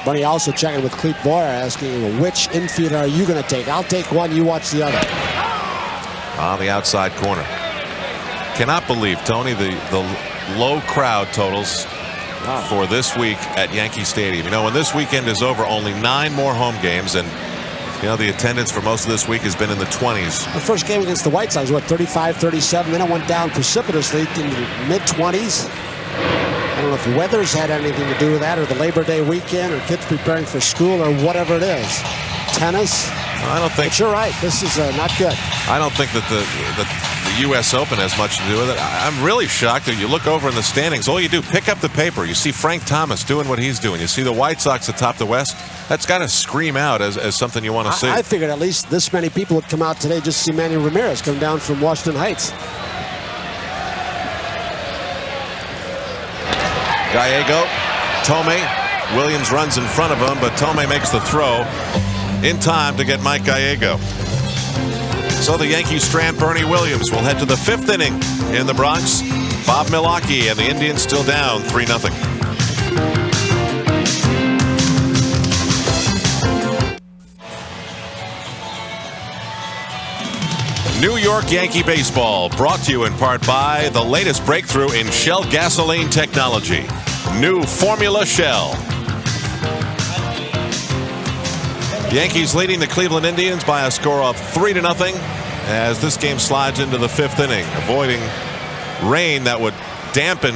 Bernie also checking with Clete Boyer, asking him, which infielder are you going to take? I'll take one, you watch the other. On the outside corner. Cannot believe, Tony, the low crowd totals for this week at Yankee Stadium. When this weekend is over, only 9 more home games, and You know, the attendance for most of this week has been in the 20s. The first game against the White Sox, what, 35, 37? Then it went down precipitously in the mid-20s. I don't know if weather's had anything to do with that, or the Labor Day weekend, or kids preparing for school, or whatever it is. Tennis. I don't think. But you're right. This is not good. I don't think that the U.S. Open has much to do with it. I'm really shocked that you look over in the standings. All you do, pick up the paper. You see Frank Thomas doing what he's doing. You see the White Sox atop the West. That's got to scream out as something you want to see. I figured at least this many people would come out today just to see Manny Ramirez come down from Washington Heights. Gallego, Tomei, Williams runs in front of him, but Tomei makes the throw in time to get Mike Gallego. So the Yankees strand Bernie Williams. Will head to the 5th inning in the Bronx. Bob Milwaukee and the Indians still down 3-0. New York Yankee baseball, brought to you in part by the latest breakthrough in Shell gasoline technology. New Formula Shell. Yankees leading the Cleveland Indians by a score of 3-0 as this game slides into the 5th inning, avoiding rain that would dampen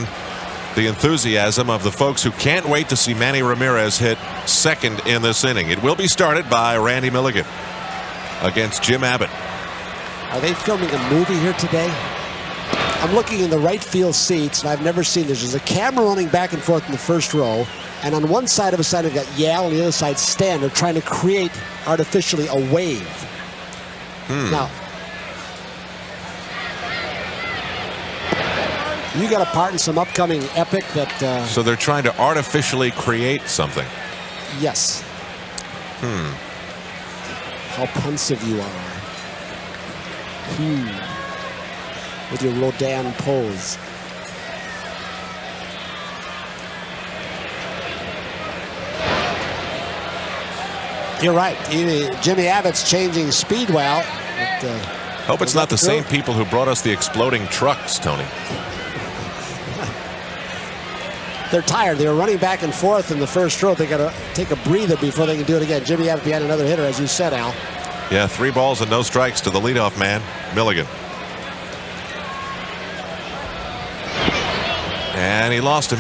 the enthusiasm of the folks who can't wait to see Manny Ramirez hit second in this inning. It will be started by Randy Milligan against Jim Abbott. Are they filming a movie here today? I'm looking in the right field seats, and I've never seen this. There's a camera running back and forth in the first row, and on one side of a side, they've got Yale, on the other side, Stan. They're trying to create artificially a wave. Now, you got a part in some upcoming epic that... So they're trying to artificially create something. Yes. How pensive you are. With your Rodin pose. You're right. Jimmy Abbott's changing speed well. Hope it's not the same people who brought us the exploding trucks, Tony. They're tired. They were running back and forth in the first row. They got to take a breather before they can do it again. Jimmy Abbott behind another hitter, as you said, Al. Yeah, 3 balls and no strikes to the leadoff man, Milligan. And he lost him.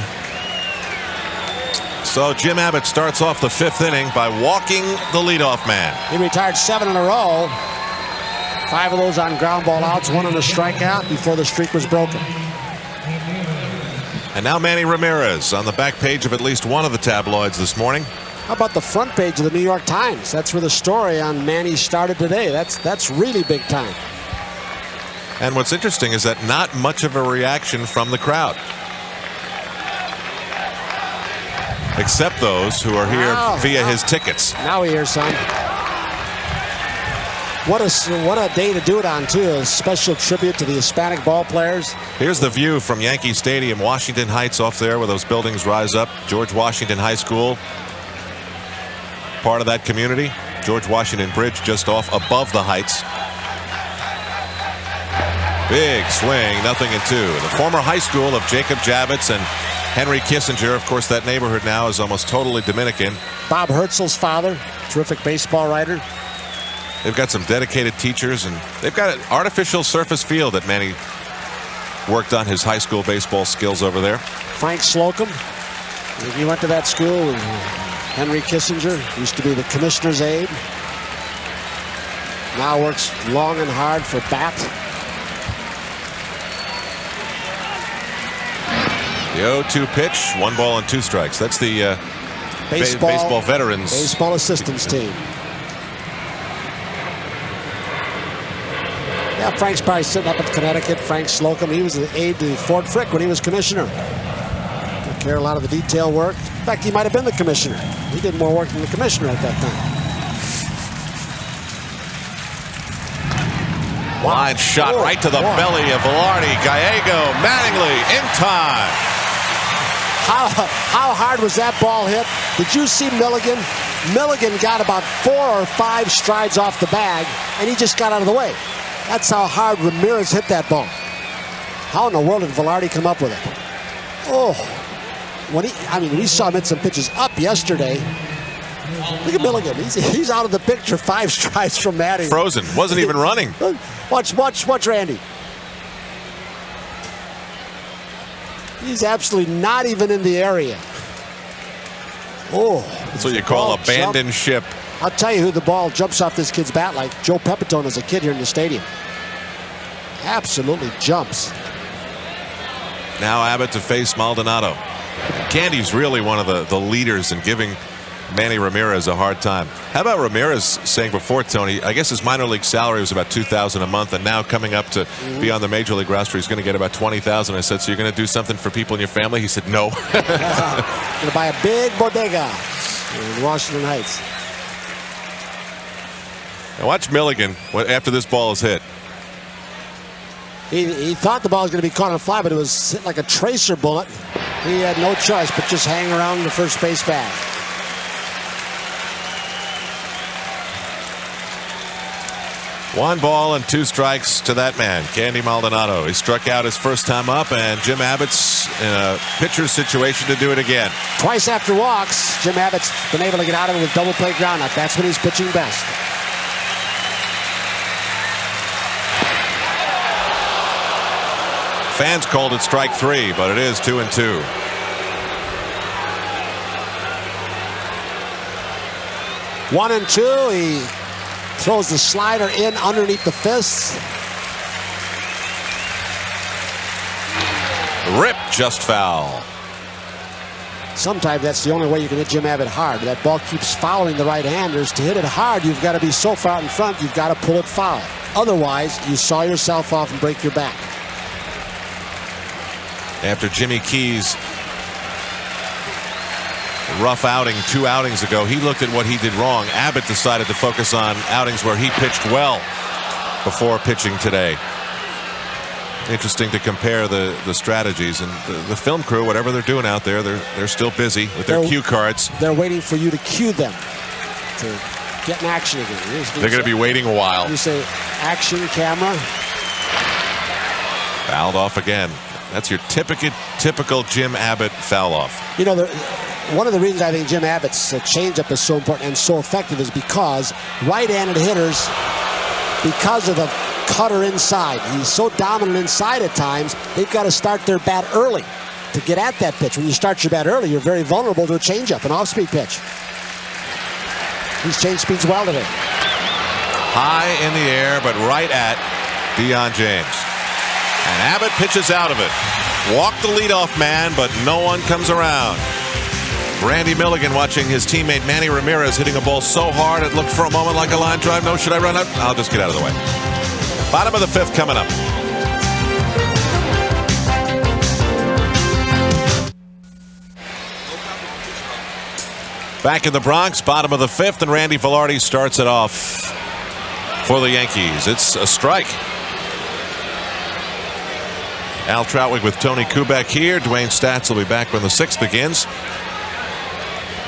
So Jim Abbott starts off the 5th inning by walking the leadoff man. He retired 7 in a row. 5 of those on ground ball outs, 1 on a strikeout before the streak was broken. And now Manny Ramirez on the back page of at least one of the tabloids this morning. How about the front page of the New York Times? That's where the story on Manny started today. That's really big time. And what's interesting is that not much of a reaction from the crowd. Except those who are here via his tickets. Now we hear some. What a day to do it on, too. A special tribute to the Hispanic ball players. Here's the view from Yankee Stadium, Washington Heights off there where those buildings rise up. George Washington High School, part of that community. George Washington Bridge just off above the Heights. Big swing, 0-2. The former high school of Jacob Javits and Henry Kissinger. Of course, that neighborhood now is almost totally Dominican. Bob Herzl's father, terrific baseball writer. They've got some dedicated teachers, and they've got an artificial surface field that Manny worked on his high school baseball skills over there. Frank Slocum, he went to that school with Henry Kissinger, used to be the commissioner's aide. Now works long and hard for Bat. The 0-2 pitch, 1 ball and 2 strikes. That's the baseball veterans. Baseball assistance team. Yeah, Frank's probably sitting up at Connecticut. Frank Slocum, he was the aide to Fort Frick when he was commissioner. Took care of a lot of the detail work. In fact, he might have been the commissioner. He did more work than the commissioner at that time. Line shot right to the belly of Velarde. Gallego, Mattingly in time. How hard was that ball hit? Did you see Milligan? Milligan got about 4 or 5 strides off the bag, and he just got out of the way. That's how hard Ramirez hit that ball. How in the world did Velarde come up with it? Oh, we saw him hit some pitches up yesterday. Look at Milligan. He's out of the picture 5 strides from Matting. Frozen. Wasn't even running. Watch Randy. He's absolutely not even in the area. Oh. That's what you call abandoned ship. I'll tell you who the ball jumps off this kid's bat like. Joe Pepitone as a kid here in the stadium. Absolutely jumps. Now Abbott to face Maldonado. Candy's really one of the leaders in giving Manny Ramirez a hard time. How about Ramirez saying before, Tony, I guess his minor league salary was about $2,000 a month, and now coming up to be on the major league roster, he's going to get about $20,000. I said, so you're going to do something for people in your family? He said, no. Going to buy a big bodega in Washington Heights. Now watch Milligan after this ball is hit. He thought the ball was going to be caught on a fly, but it was hit like a tracer bullet. He had no choice but just hang around the first base bag. One ball and 2 strikes to that man, Candy Maldonado. He struck out his first time up, and Jim Abbott's in a pitcher's situation to do it again. Twice after walks, Jim Abbott's been able to get out of it with double play ground out. That's when he's pitching best. Fans called it strike 3, but it is 2-2. One and 2. He throws the slider in underneath the fists. Rip just foul. Sometimes that's the only way you can hit Jim Abbott hard. That ball keeps fouling the right-handers. To hit it hard, you've got to be so far out in front, you've got to pull it foul. Otherwise, you saw yourself off and break your back. After Jimmy Key's rough outing 2 outings ago, he looked at what he did wrong. Abbott decided to focus on outings where he pitched well before pitching today. Interesting to compare the strategies, and the film crew, whatever they're doing out there, they're still busy with their cue cards. They're waiting for you to cue them to get in action again. They're going to be waiting a while. You say action, camera. Fouled off again. That's your typical Jim Abbott foul off. You know, one of the reasons I think Jim Abbott's changeup is so important and so effective is because right-handed hitters, because of the cutter inside, he's so dominant inside at times, they've got to start their bat early to get at that pitch. When you start your bat early, you're very vulnerable to a changeup, an off-speed pitch. He's changed speeds well today. High in the air, but right at Deion James. And Abbott pitches out of it. Walk the leadoff man, but no one comes around. Randy Milligan watching his teammate Manny Ramirez hitting a ball so hard it looked for a moment like a line drive. No, should I run up? I'll just get out of the way. Bottom of the 5th coming up. Back in the Bronx, bottom of the 5th, and Randy Velarde starts it off for the Yankees. It's a strike. Al Troutwig with Tony Kubek here. Dwayne Statz will be back when the 6th begins.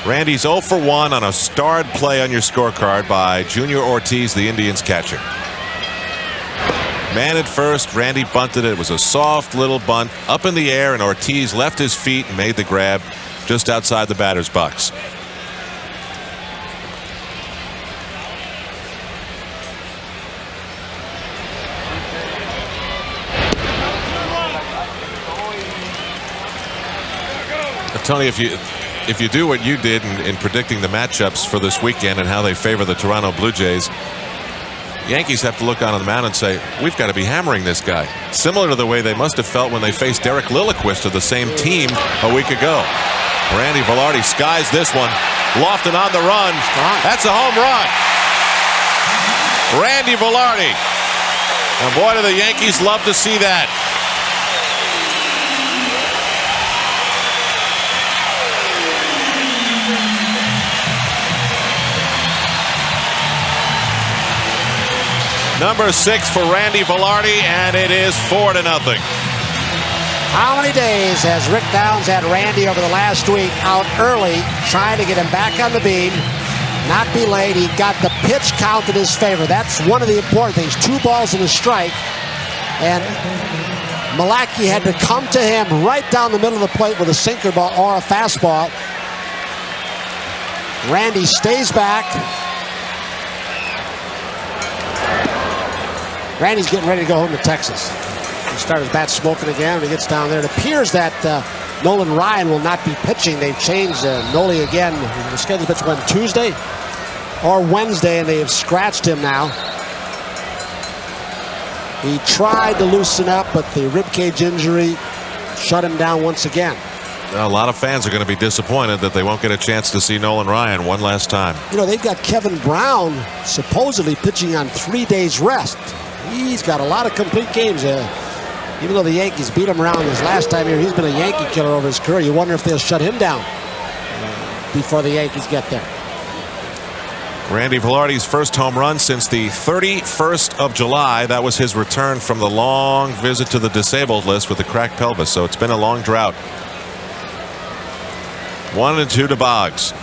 Randy's 0 for 1 on a starred play on your scorecard by Junior Ortiz, the Indians catcher. Man at first, Randy bunted it. It was a soft little bunt up in the air, and Ortiz left his feet and made the grab just outside the batter's box. Tony, if you do what you did in predicting the matchups for this weekend and how they favor the Toronto Blue Jays, Yankees have to look out on the mound and say, we've got to be hammering this guy. Similar to the way they must have felt when they faced Derek Lilliquist of the same team a week ago. Randy Velarde skies this one. Lofton on the run. That's a home run. Randy Velarde. And boy, do the Yankees love to see that. Number 6 for Randy Velarde, and it is 4-0. How many days has Rick Downs had Randy over the last week out early, trying to get him back on the beam, not be late? He got the pitch count in his favor. That's one of the important things. 2 balls and a strike, and Malachi had to come to him right down the middle of the plate with a sinker ball or a fastball. Randy stays back. Randy's getting ready to go home to Texas. He started his bat smoking again when he gets down there. It appears that Nolan Ryan will not be pitching. They've changed Noli again. The scheduled pitch went Tuesday or Wednesday, and they have scratched him now. He tried to loosen up, but the ribcage injury shut him down once again. A lot of fans are going to be disappointed that they won't get a chance to see Nolan Ryan one last time. You know, they've got Kevin Brown supposedly pitching on 3 days rest. He's got a lot of complete games. Even though the Yankees beat him around his last time here, he's been a Yankee killer over his career. You wonder if they'll shut him down before the Yankees get there. Randy Velarde's first home run since the 31st of July. That was his return from the long visit to the disabled list with the cracked pelvis. So it's been a long drought. 1-2 to Boggs.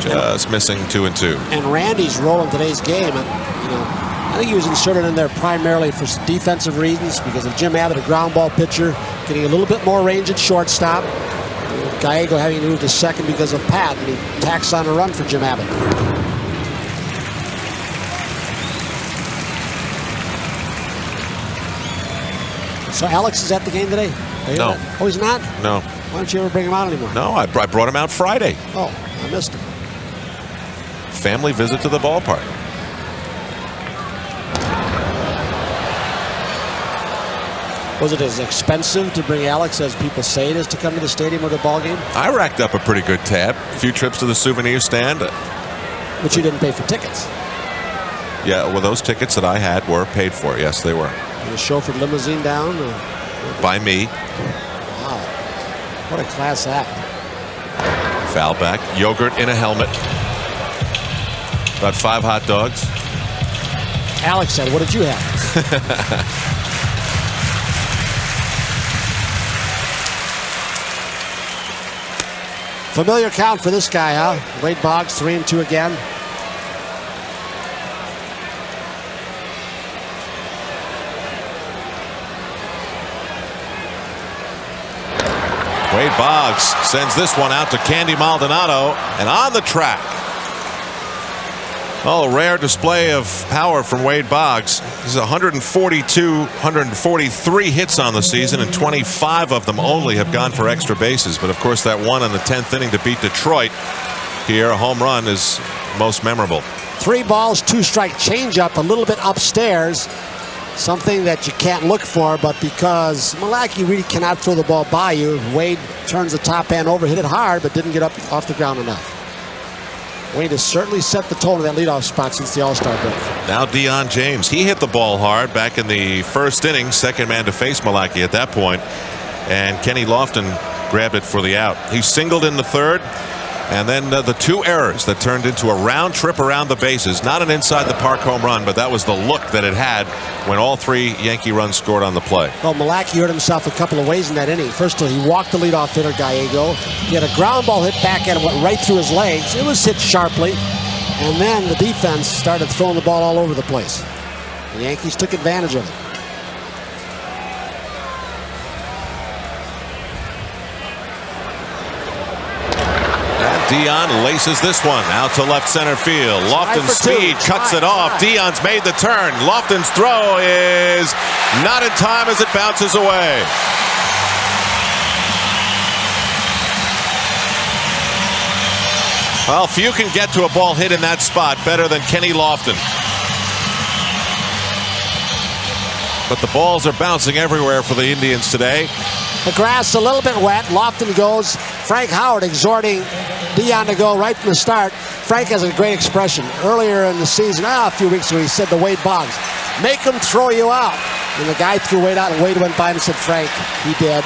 Just missing 2-2. And Randy's role in today's game, I think he was inserted in there primarily for defensive reasons because of Jim Abbott, a ground ball pitcher, getting a little bit more range at shortstop. Gallego having to move to second because of Pat, and he tacks on a run for Jim Abbott. So Alex is at the game today? No. Oh, he's not? No. Why don't you ever bring him out anymore? No, I brought him out Friday. Oh, I missed him. Family visit to the ballpark. Was it as expensive to bring Alex as people say it is to come to the stadium or the ball game? I racked up a pretty good tab. A few trips to the souvenir stand. But you didn't pay for tickets. Yeah, well, those tickets that I had were paid for. Yes, they were. And the chauffeured limousine down? By me. Wow. What a class act. Foul back. Yogurt in a helmet. About 5 hot dogs. Alex said, what did you have? Familiar count for this guy, huh? Wade Boggs, 3-2 again. Wade Boggs sends this one out to Candy Maldonado, and on the track. Oh, a rare display of power from Wade Boggs. He's 143 hits on the season, and 25 of them only have gone for extra bases. But of course, that one in the 10th inning to beat Detroit here, a home run, is most memorable. 3 balls, 2 strike changeup, a little bit upstairs. Something that you can't look for, but because Milwaukee really cannot throw the ball by you, Wade turns the top end over, hit it hard, but didn't get up off the ground enough. Wade has certainly set the tone of that leadoff spot since the All-Star break. Now Deion James. He hit the ball hard back in the first inning, second man to face Milwaukee at that point, and Kenny Lofton grabbed it for the out. He singled in the third, and then the 2 errors that turned into a round trip around the bases. Not an inside the park home run, but that was the look that it had when all 3 Yankee runs scored on the play. Well, Milwaukee hurt himself a couple of ways in that inning. First of all, he walked the leadoff hitter, Gallego. He had a ground ball hit back at him, went right through his legs. It was hit sharply. And then the defense started throwing the ball all over the place. The Yankees took advantage of it. Deion laces this one out to left center field. Lofton's speed cuts it off. Deion's made the turn. Lofton's throw is not in time as it bounces away. Well, few can get to a ball hit in that spot better than Kenny Lofton. But the balls are bouncing everywhere for the Indians today. The grass a little bit wet. Lofton goes. Frank Howard exhorting Deion to go right from the start. Frank has a great expression. Earlier in the season, a few weeks ago, he said to Wade Boggs, make him throw you out. And the guy threw Wade out, and Wade went by him and said, Frank, he did.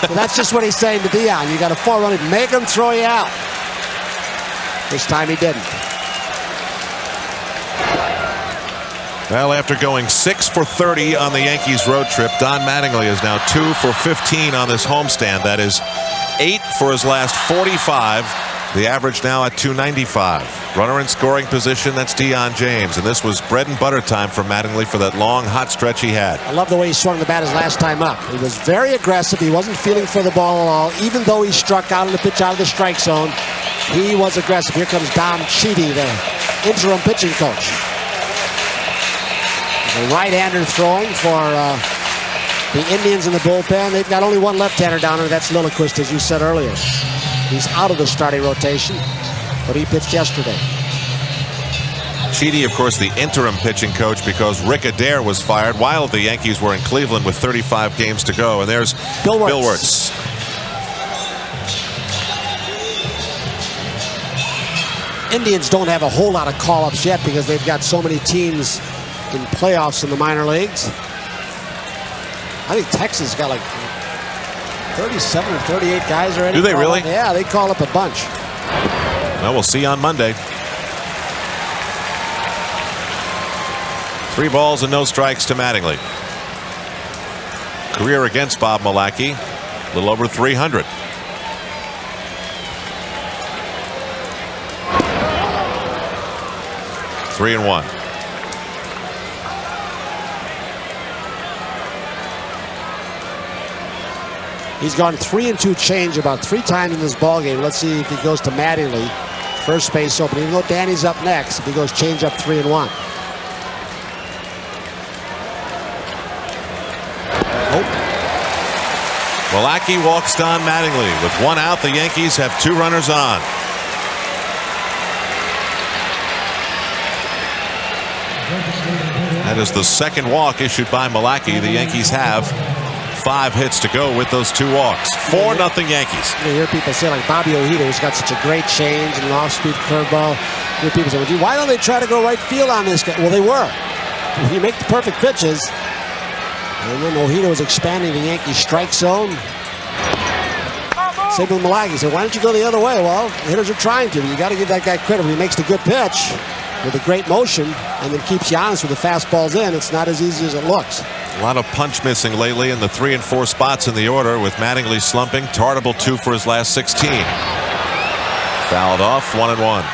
So that's just what he's saying to Deion. You got a 4-run, make him throw you out. This time he didn't. Well, after going 6 for 30 on the Yankees road trip, Don Mattingly is now 2 for 15 on this homestand. That is 8 for his last 45 The average now at 295. Runner in scoring position, that's Deion James. And this was bread and butter time for Mattingly for that long, hot stretch he had. I love the way he swung the bat his last time up. He was very aggressive. He wasn't feeling for the ball at all. Even though he struck out of the pitch out of the strike zone, he was aggressive. Here comes Don Cheedy, the interim pitching coach. The right-hander throwing for the Indians in the bullpen. They've got only one left-hander down there. That's Lilliquist, as you said earlier. He's out of the starting rotation, but he pitched yesterday. Cheedy, of course, the interim pitching coach because Rick Adair was fired while the Yankees were in Cleveland with 35 games to go. And there's Bill Wirtz. Indians don't have a whole lot of call-ups yet because they've got so many teams in playoffs in the minor leagues. I think Texas got like 37 or 38 guys already. Do they really? Yeah, they call up a bunch. Well, we'll see on Monday. 3 balls and no strikes to Mattingly. Career against Bob Milacki, a little over 300. Three and one. He's gone 3-2 change about 3 times in this ballgame. Let's see if he goes to Mattingly. First base open. Even though Danny's up next, if he goes change up 3-1. Milacki walks Don Mattingly. With 1 out, the Yankees have 2 runners on. That is the second walk issued by Milacki. The Yankees have 5 hits to go with those 2 walks. 4-0 Yankees. You hear people say, like Bobby Ojeda, who's got such a great change and an off-speed curveball. You hear people say, well, why don't they try to go right field on this guy? Well, they were. When you make the perfect pitches. And then Ojeda was expanding the Yankee strike zone. Same with Milacki. He said, why don't you go the other way? Well, the hitters are trying to. You got to give that guy credit. When he makes the good pitch with a great motion and then keeps you honest with the fastballs in, it's not as easy as it looks. A lot of punch missing lately in the 3 and 4 spots in the order, with Mattingly slumping. Tartable 2 for his last 16. Fouled off. 1-1.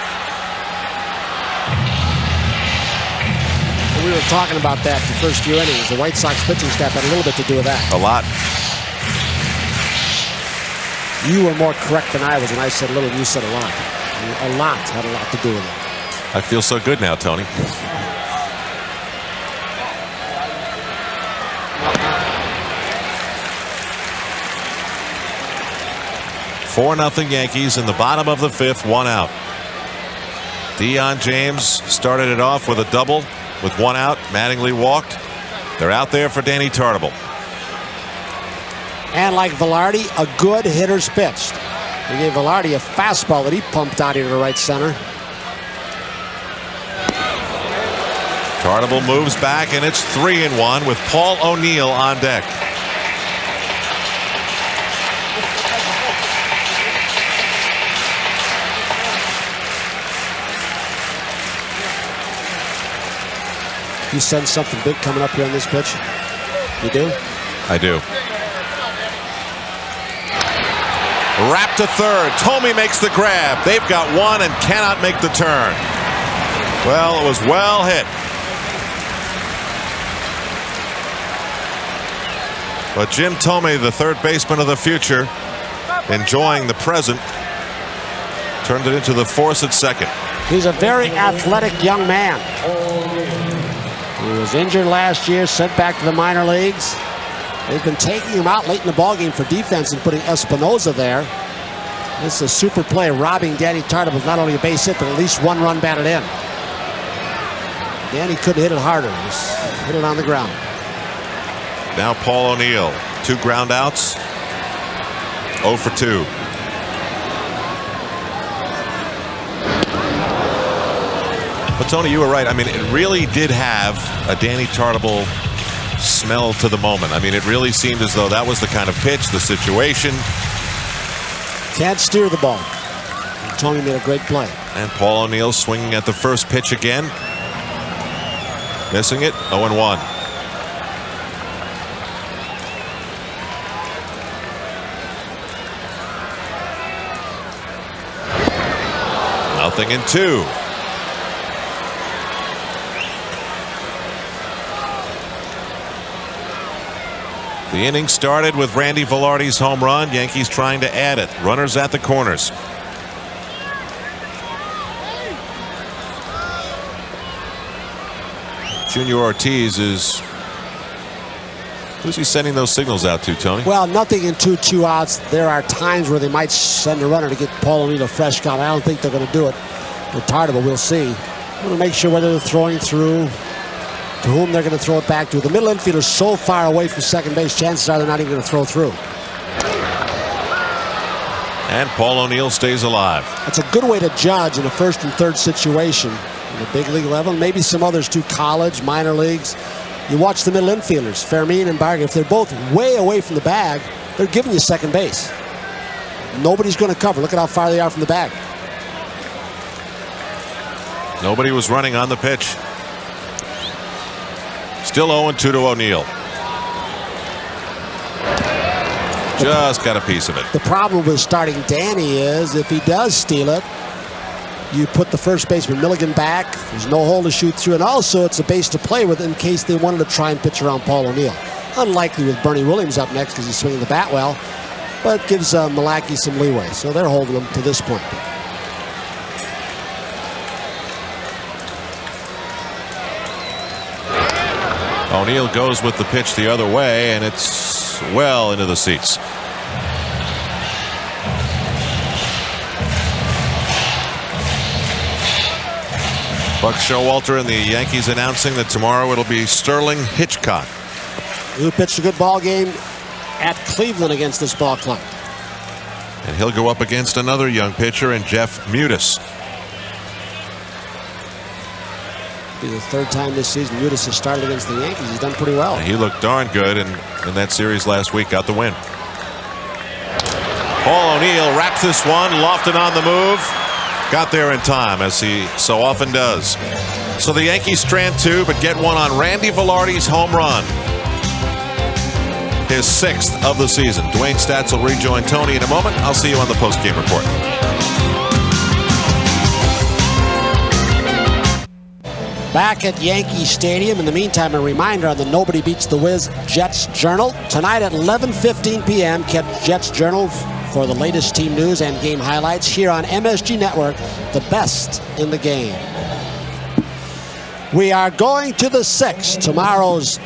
We were talking about that the first few innings. The White Sox pitching staff had a little bit to do with that. A lot. You were more correct than I was when I said a little and you said a lot. A lot had a lot to do with it. I feel so good now, Tony. Four nothing Yankees in the bottom of the 5th, 1 out. Deion James started it off with a double with 1 out. Mattingly walked. They're out there for Danny Tartable. And like Velarde, a good hitter's pitched. He gave Velarde a fastball that he pumped out here to right center. Tartable moves back, and it's 3-1 with Paul O'Neill on deck. You sense something big coming up here on this pitch? You do? I do. Wrap to third. Thome makes the grab. They've got 1 and cannot make the turn. Well, it was well hit. But Jim Thome, the third baseman of the future, enjoying the present, turned it into the force at second. He's a very athletic young man. He was injured last year, sent back to the minor leagues. They've been taking him out late in the ballgame for defense and putting Espinoza there. This is a super play, robbing Danny Tartable with not only a base hit, but at least 1 run batted in. Danny couldn't hit it harder. Just hit it on the ground. Now Paul O'Neill, 2 ground outs, 0 for 2. But Tony, you were right. I mean, it really did have a Danny Tartable smell to the moment. I mean, it really seemed as though that was the kind of pitch, the situation. Can't steer the ball. Tony made a great play. And Paul O'Neill swinging at the first pitch again. Missing it, 0-1. 0-2. The inning started with Randy Velarde's home run. Yankees trying to add it. Runners at the corners. Junior Ortiz is. Who's he sending those signals out to, Tony? Well, nothing in 2 outs. There are times where they might send a runner to get Paul O'Neill a fresh count. I don't think they're going to do it. They're tired of it. We'll see. We'll make sure whether they're throwing through, to whom they're going to throw it back to. The middle infielder is so far away from second base, chances are they're not even going to throw through. And Paul O'Neill stays alive. That's a good way to judge in a first and third situation in the big league level. Maybe some others too, college, minor leagues. You watch the middle infielders, Fermin and Barger. If they're both way away from the bag, they're giving you second base. Nobody's going to cover. Look at how far they are from the bag. Nobody was running on the pitch. Still 0-2 to O'Neill. Just got a piece of it. The problem with starting Danny is if he does steal it, you put the first baseman Milligan back. There's no hole to shoot through, and also it's a base to play with in case they wanted to try and pitch around Paul O'Neill. Unlikely with Bernie Williams up next because he's swinging the bat well, but gives Milwaukee some leeway. So they're holding him to this point. O'Neill goes with the pitch the other way, and it's well into the seats. Buck Showalter and the Yankees announcing that tomorrow it'll be Sterling Hitchcock. Who pitched a good ball game at Cleveland against this ball club. And he'll go up against another young pitcher in Jeff Mutis. Be the third time this season Mutis has started against the Yankees. He's done pretty well. And he looked darn good in that series last week. Got the win. Paul O'Neill wrapped this one, lofted on the move. Got there in time, as he so often does. So the Yankees strand two, but get one on Randy Velarde's home run. His 6th of the season. Dwayne Statz will rejoin Tony in a moment. I'll see you on the post-game report. Back at Yankee Stadium. In the meantime, a reminder on the Nobody Beats the Wiz Jets Journal. Tonight at 11:15 p.m. Catch Jets Journal for the latest team news and game highlights here on MSG Network, the best in the game. We are going to the 6th. Tomorrow's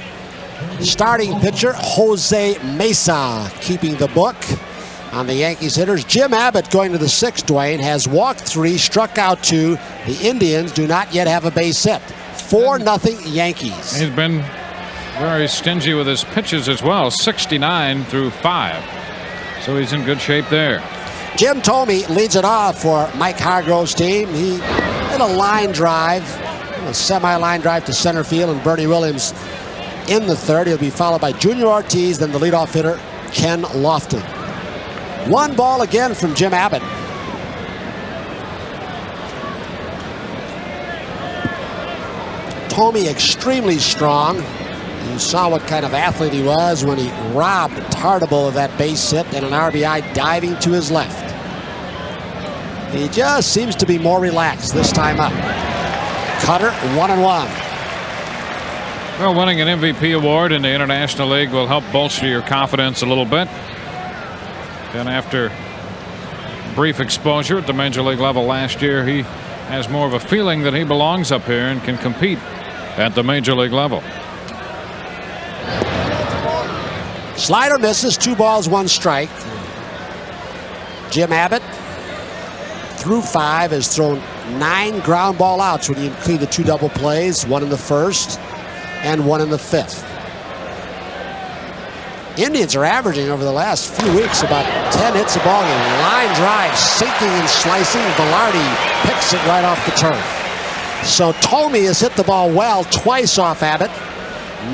starting pitcher, Jose Mesa, keeping the book on the Yankees hitters. Jim Abbott going to the 6th, Dwayne, has walked 3, struck out 2. The Indians do not yet have a base hit. 4-0 Yankees. He's been very stingy with his pitches as well. 69 through 5. So he's in good shape there. Jim Thome leads it off for Mike Hargrove's team. He hit a line drive, a semi-line drive to center field, and Bernie Williams in the 3rd. He'll be followed by Junior Ortiz, then the leadoff hitter, Ken Lofton. 1 ball again from Jim Abbott. Thome extremely strong. You saw what kind of athlete he was when he robbed Tartable of that base hit and an RBI diving to his left. He just seems to be more relaxed this time up. Cutter, 1-1. Well, winning an MVP award in the International League will help bolster your confidence a little bit. Then after brief exposure at the Major League level last year, he has more of a feeling that he belongs up here and can compete at the Major League level. Slider misses. 2 balls, 1 strike. Jim Abbott, through 5, has thrown 9 ground ball outs when you include the 2 double plays, 1 in the 1st and 1 in the 5th. Indians are averaging over the last few weeks about 10 hits a ball game. Line drive, sinking and slicing. Velarde picks it right off the turf. So Thome has hit the ball well twice off Abbott.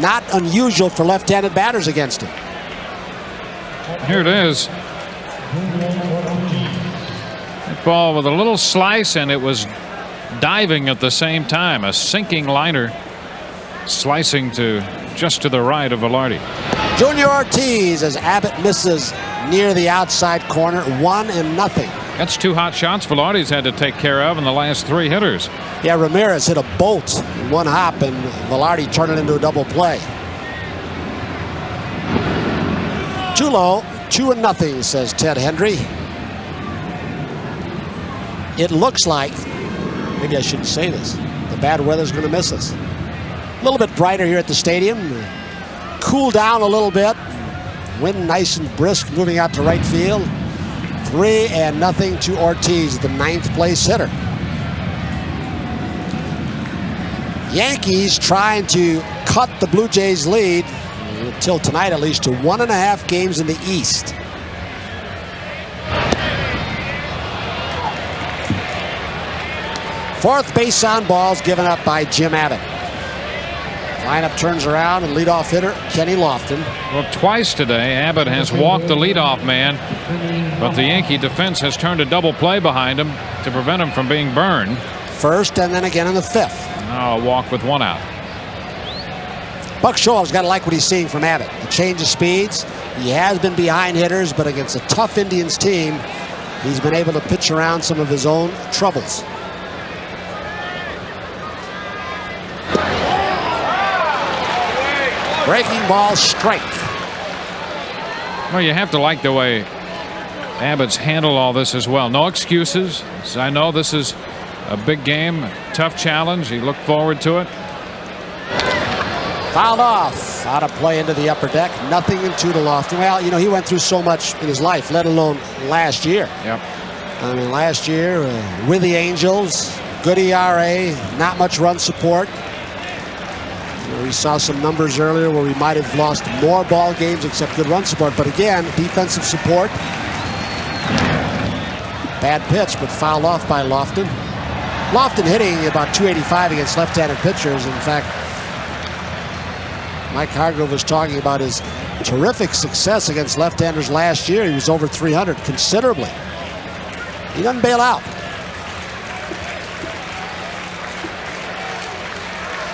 Not unusual for left-handed batters against him. Here it is. That ball with a little slice, and it was diving at the same time. A sinking liner slicing to just to the right of Velarde. Junior Ortiz as Abbott misses near the outside corner. 1-0. That's 2 hot shots Velarde's had to take care of in the last 3 hitters. Yeah, Ramirez hit a bolt in 1 hop, and Velarde turned it into a double play. Too low, 2-0, says Ted Hendry. It looks like, maybe I shouldn't say this, the bad weather's going to miss us. A little bit brighter here at the stadium. Cool down a little bit. Wind nice and brisk, moving out to right field. 3-0 to Ortiz, the 9th place hitter. Yankees trying to cut the Blue Jays lead, until tonight at least, to 1.5 games in the East. Fourth base on balls given up by Jim Abbott. Lineup turns around, and leadoff hitter Kenny Lofton. Well, twice today, Abbott has walked the leadoff man, but the Yankee defense has turned a double play behind him to prevent him from being burned. First and then again in the 5th. Now a walk with 1 out. Buck Showalter's got to like what he's seeing from Abbott. The change of speeds. He has been behind hitters, but against a tough Indians team, he's been able to pitch around some of his own troubles. Breaking ball, strike. Well, you have to like the way Abbott's handled all this as well. No excuses. I know this is a big game, a tough challenge. He looked forward to it. Fouled off. Out of play into the upper deck. 0-2 to Lofton. Well, you know, he went through so much in his life, let alone last year. Yep. I mean, last year with the Angels, good ERA, not much run support. We saw some numbers earlier where we might have lost more ball games except good run support. But again, defensive support. Bad pitch, but fouled off by Lofton. Lofton hitting about 285 against left-handed pitchers. In fact, Mike Hargrove was talking about his terrific success against left-handers last year. He was over 300 considerably. He doesn't bail out.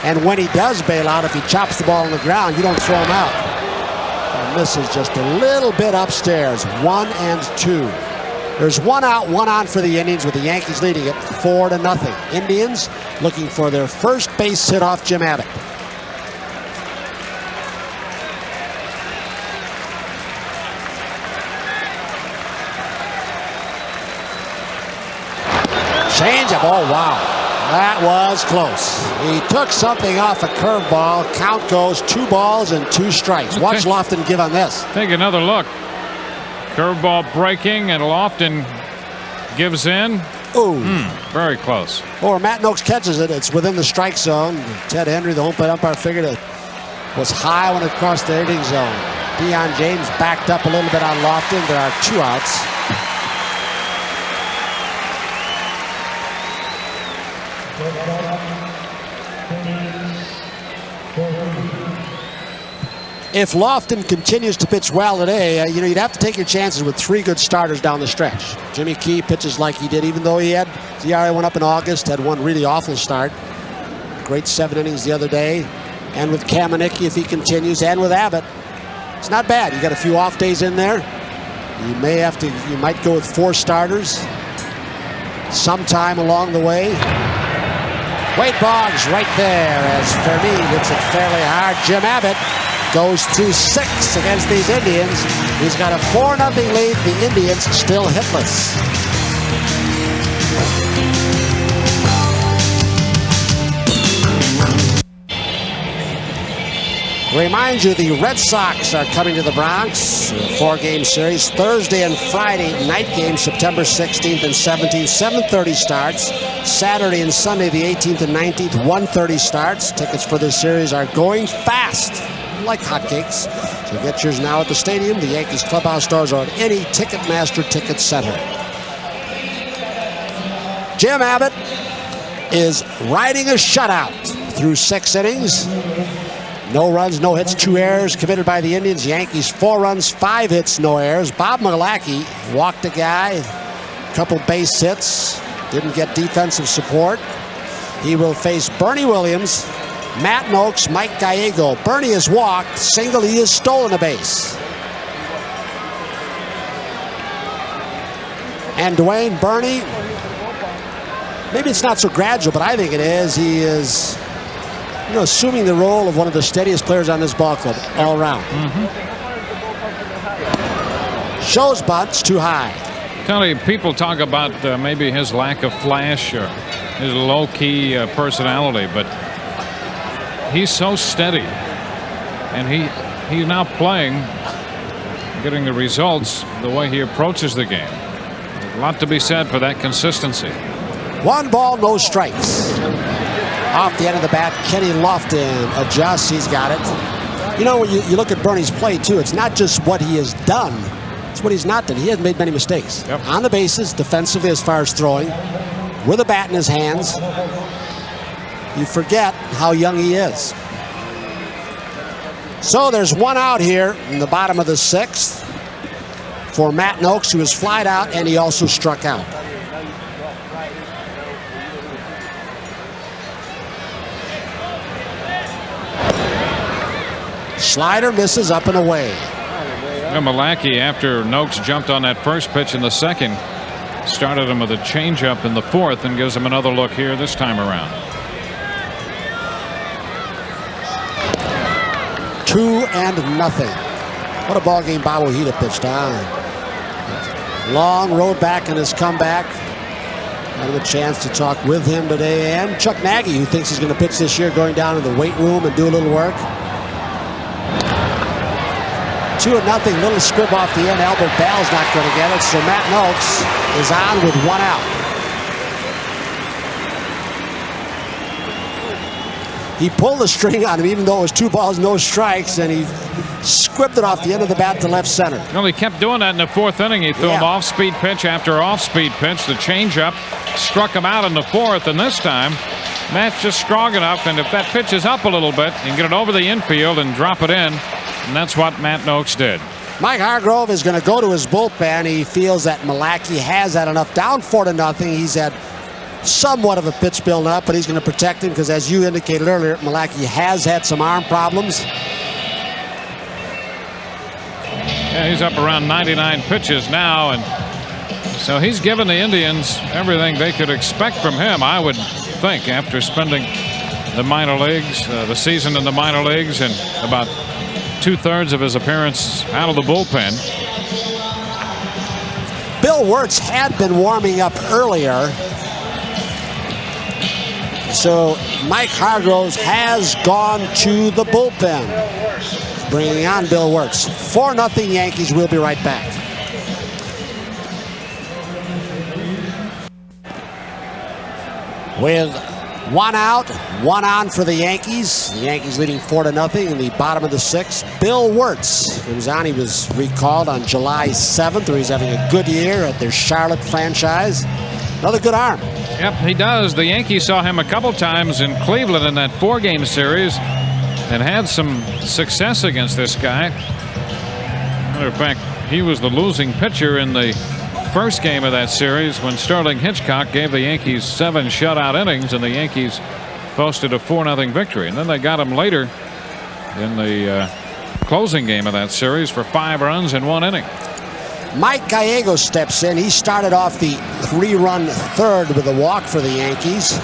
And when he does bail out, if he chops the ball on the ground, you don't throw him out. And this is just a little bit upstairs. 1-2. There's 1 out, 1 on for the Indians, with the Yankees leading it 4-0. Indians looking for their first base hit off Jim Abbott. Changeup. Oh, wow. That was close. He took something off a curveball. Count goes 2 balls and 2 strikes. Watch Lofton give on this. Take another look. Curveball breaking, and Lofton gives in. Ooh. Very close. Or Matt Noakes catches it. It's within the strike zone. Ted Hendry, the home plate umpire, figured it was high when it crossed the hitting zone. Deion James backed up a little bit on Lofton. There are 2 outs. If Lofton continues to pitch well today, you know, you'd have to take your chances with 3 good starters down the stretch. Jimmy Key pitches like he did, even though he had his ERA went up in August, had 1 really awful start. Great 7 innings the other day. And with Kamenicki, if he continues, and with Abbott, it's not bad. You got a few off days in there. You might go with 4 starters sometime along the way. Wade Boggs right there as Fermin hits it fairly hard. Jim Abbott goes to 6 against these Indians. He's got a 4-0 lead. The Indians still hitless. Remind you, the Red Sox are coming to the Bronx. 4-game series. Thursday and Friday night games, September 16th and 17th, 7:30 starts. Saturday and Sunday, the 18th and 19th, 1:30 starts. Tickets for this series are going fast, like hotcakes. So get yours now at the stadium. The Yankees clubhouse doors are at any Ticketmaster ticket center. Jim Abbott is riding a shutout through 6 innings. No runs, no hits, 2 errors committed by the Indians. Yankees 4 runs, 5 hits, no errors. Bob Milacki walked a guy, couple base hits, didn't get defensive support. He will face Bernie Williams, Matt Noakes, Mike Gallego. Bernie has walked, single, he has stolen a base. And Dwayne Burney, maybe it's not so gradual, but I think it is. He is, assuming the role of one of the steadiest players on this ball club all around. Shows bunts too high. Tony, people talk about maybe his lack of flash or his low-key personality, but he's so steady, and he's now playing, getting the results the way he approaches the game. A lot to be said for that consistency. 1 ball, no strikes. Off the end of the bat, Kenny Lofton adjusts. He's got it. When you look at Bernie's play, too, it's not just what he has done. It's what he's not done. He hasn't made many mistakes. Yep. On the bases, defensively as far as throwing, with a bat in his hands. You forget how young he is. So there's 1 out here in the bottom of the 6th for Matt Noakes, who was flied out, and he also struck out. Slider misses, up and away. Milwaukee, after Noakes jumped on that first pitch in the 2nd, started him with a changeup in the 4th and gives him another look here this time around. 2-0. What a ball game Bob Ojeda pitched on. Long road back in his comeback. Had a chance to talk with him today, and Chuck Nagy, who thinks he's going to pitch this year, going down to the weight room and do a little work. 2-0, little squib off the end. Albert Bell's not going to get it, so Matt Noakes is on with 1 out. He pulled the string on him, even though it was 2 balls, no strikes, and he squibbed it off the end of the bat to left center. Well, he kept doing that in the 4th inning. He threw him off-speed pitch after off-speed pitch. The changeup struck him out in the 4th, and this time, Matt's just strong enough, and if that pitch is up a little bit, he can get it over the infield and drop it in. And that's what Matt Noakes did. Mike Hargrove is going to go to his bullpen. He feels that Milwaukee has had enough. Down 4-0. He's had somewhat of a pitch build up, but he's going to protect him because, as you indicated earlier, Milwaukee has had some arm problems. Yeah, he's up around 99 pitches now, and so he's given the Indians everything they could expect from him, I would think, after spending the minor leagues, the season in the minor leagues, and about 2/3 of his appearance out of the bullpen. Bill Wirtz had been warming up earlier, so Mike Hargrove has gone to the bullpen, bringing on Bill Wirtz. 4-0 Yankees. We'll be right back. With 1 out, 1 on for the Yankees. The Yankees leading 4-0 in the bottom of the 6th. Bill Wirtz comes on. He was recalled on July 7th, where he's having a good year at their Charlotte franchise. Another good arm. Yep, he does. The Yankees saw him a couple times in Cleveland in that 4-game series and had some success against this guy. Matter of fact, he was the losing pitcher in the first game of that series when Sterling Hitchcock gave the Yankees 7 shutout innings, and the Yankees posted a 4-0 victory. And then they got him later in the closing game of that series for 5 runs in 1 inning. Mike Gallego steps in. He started off the 3-run 3rd with a walk for the Yankees.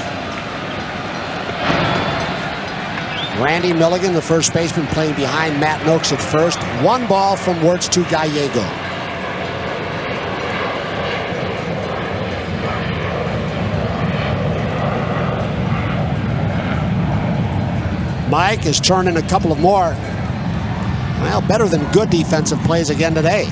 Randy Milligan, the first baseman, playing behind Matt Noakes at first. 1 ball from Wirtz to Gallego. Mike has turned in a couple of more, well, better than good defensive plays again today.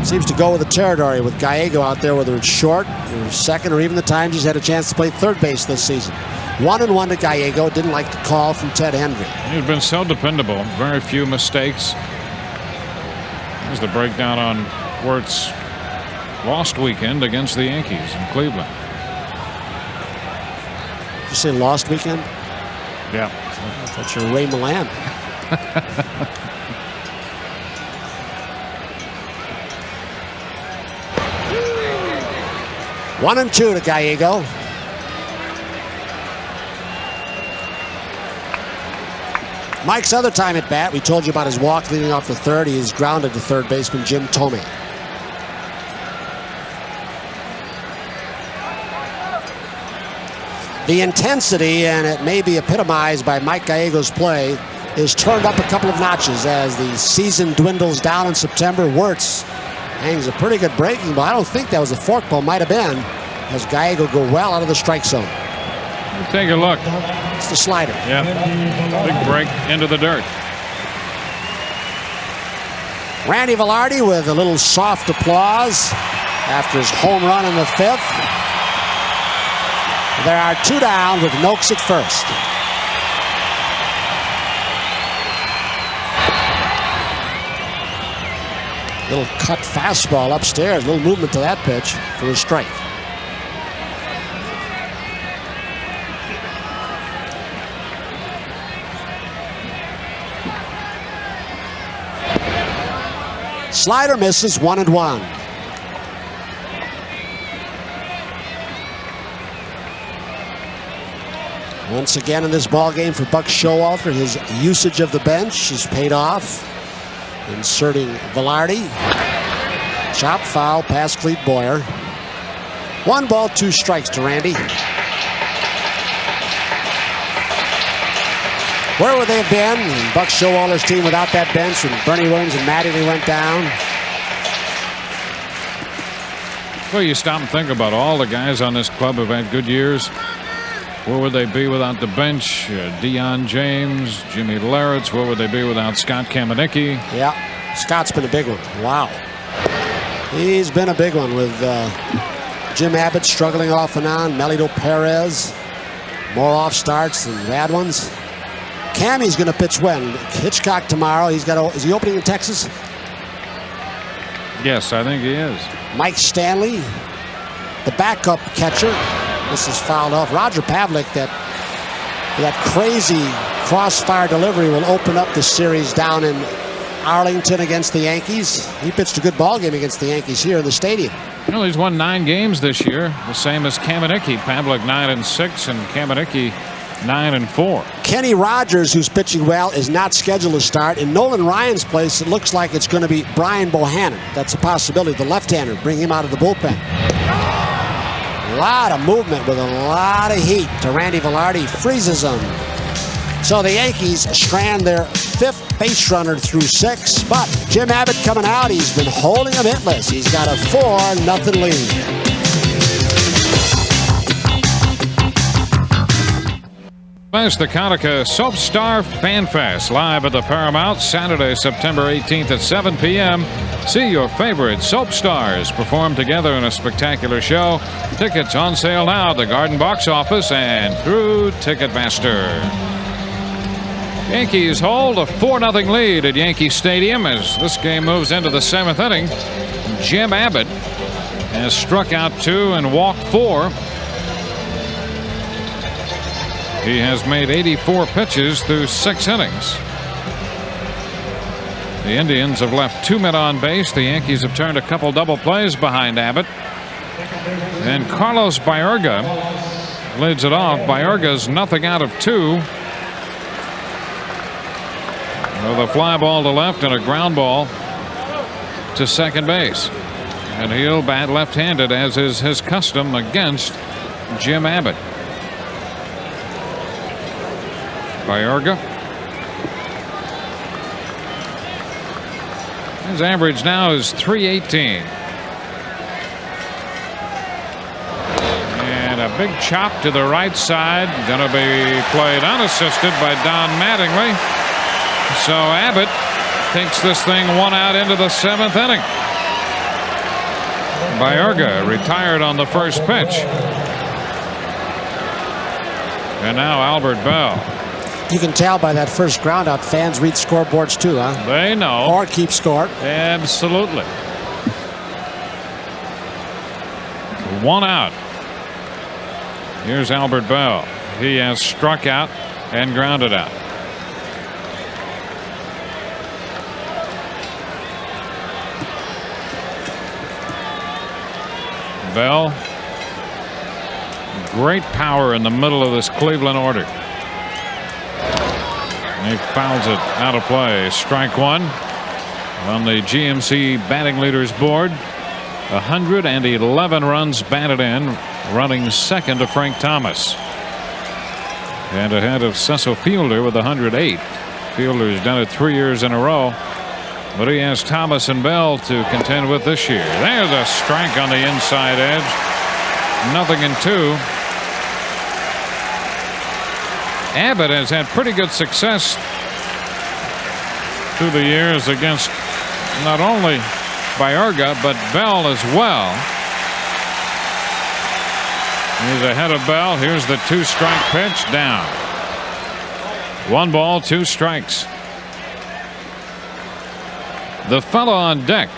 Seems to go with the territory with Gallego out there, whether it's short or second, or even the times he's had a chance to play third base this season. 1-1 to Gallego. Didn't like the call from Ted Hendry. He's been so dependable. Very few mistakes. Here's the breakdown on Wirtz lost weekend against the Yankees in Cleveland. Did you say lost weekend? Yeah. That's your Ray Milan. 1-2 to Gallego. Mike's other time at bat, we told you about his walk leading off the 3rd. He is grounded to third baseman Jim Thome. The intensity, and it may be epitomized by Mike Gallego's play, is turned up a couple of notches as the season dwindles down in September. Wirtz hangs a pretty good breaking ball. I don't think that was a fork ball. Might have been, as Gallego go well out of the strike zone. Take a look. It's the slider. Yeah, big break into the dirt. Randy Velarde with a little soft applause after his home run in the 5th. There are 2 down with Noakes at first. Little cut fastball upstairs, little movement to that pitch for a strike. Slider misses, 1-1. Once again in this ball game for Buck Showalter, his usage of the bench has paid off. Inserting Velarde. Chop foul past Clete Boyer. 1 ball, 2 strikes to Randy. Where would they have been? Buck Showalter's team without that bench when Bernie Williams and Mattingly went down. Well, you stop and think about all the guys on this club who've had good years. Where would they be without the bench? Deion James, Jimmy Lawrence. Where would they be without Scott Kamenicki? Yeah, Scott's been a big one. Wow. He's been a big one with Jim Abbott struggling off and on. Melito Perez, more off starts than bad ones. Cammy's going to pitch when? Hitchcock tomorrow. Is he opening in Texas? Yes, I think he is. Mike Stanley, the backup catcher. This is fouled off. Roger Pavlik, that crazy crossfire delivery will open up the series down in Arlington against the Yankees. He pitched a good ball game against the Yankees here in the stadium. Well, he's won 9 games this year, the same as Kamenicki. Pavlik 9-6 and Kamenicki 9-4. Kenny Rogers, who's pitching well, is not scheduled to start. In Nolan Ryan's place, it looks like it's going to be Brian Bohannon. That's a possibility. The left-hander, bring him out of the bullpen. A lot of movement with a lot of heat to Randy Velarde. Freezes him. So the Yankees strand their 5th base runner through 6. But Jim Abbott coming out. He's been holding them hitless. He's got a 4-0 lead. It's the Konica Soap Star Fan Fest live at the Paramount Saturday, September 18th at 7 p.m. See your favorite soap stars perform together in a spectacular show. Tickets on sale now at the Garden Box office and through Ticketmaster. Yankees hold a 4-0 lead at Yankee Stadium as this game moves into the 7th inning. Jim Abbott has struck out 2 and walked 4. He has made 84 pitches through 6 innings. The Indians have left 2 men on base. The Yankees have turned a couple double plays behind Abbott. And Carlos Baerga leads it off. Baerga's nothing out of 2. With a fly ball to left and a ground ball to second base. And he'll bat left-handed, as is his custom against Jim Abbott. Baerga. His average now is .318. And a big chop to the right side. Going to be played unassisted by Don Mattingly. So Abbott takes this thing 1 out into the 7th inning. Baerga retired on the first pitch. And now Albert Bell. You can tell by that first groundout, fans read scoreboards too, huh? They know. Or keep score. Absolutely. 1 out. Here's Albert Bell. He has struck out and grounded out. Bell. Great power in the middle of this Cleveland order. He fouls it out of play. Strike 1 on the GMC batting leaders board. 111 runs batted in, running second to Frank Thomas. and ahead of Cecil Fielder with 108. Fielder's done it 3 years in a row, but he has Thomas and Bell to contend with this year. There's a strike on the inside edge. 0-2. Abbott has had pretty good success through the years against not only Baerga but Bell as well. He's ahead of Bell. Here's the 2-strike pitch, down. 1 ball, 2 strikes. The fellow on deck,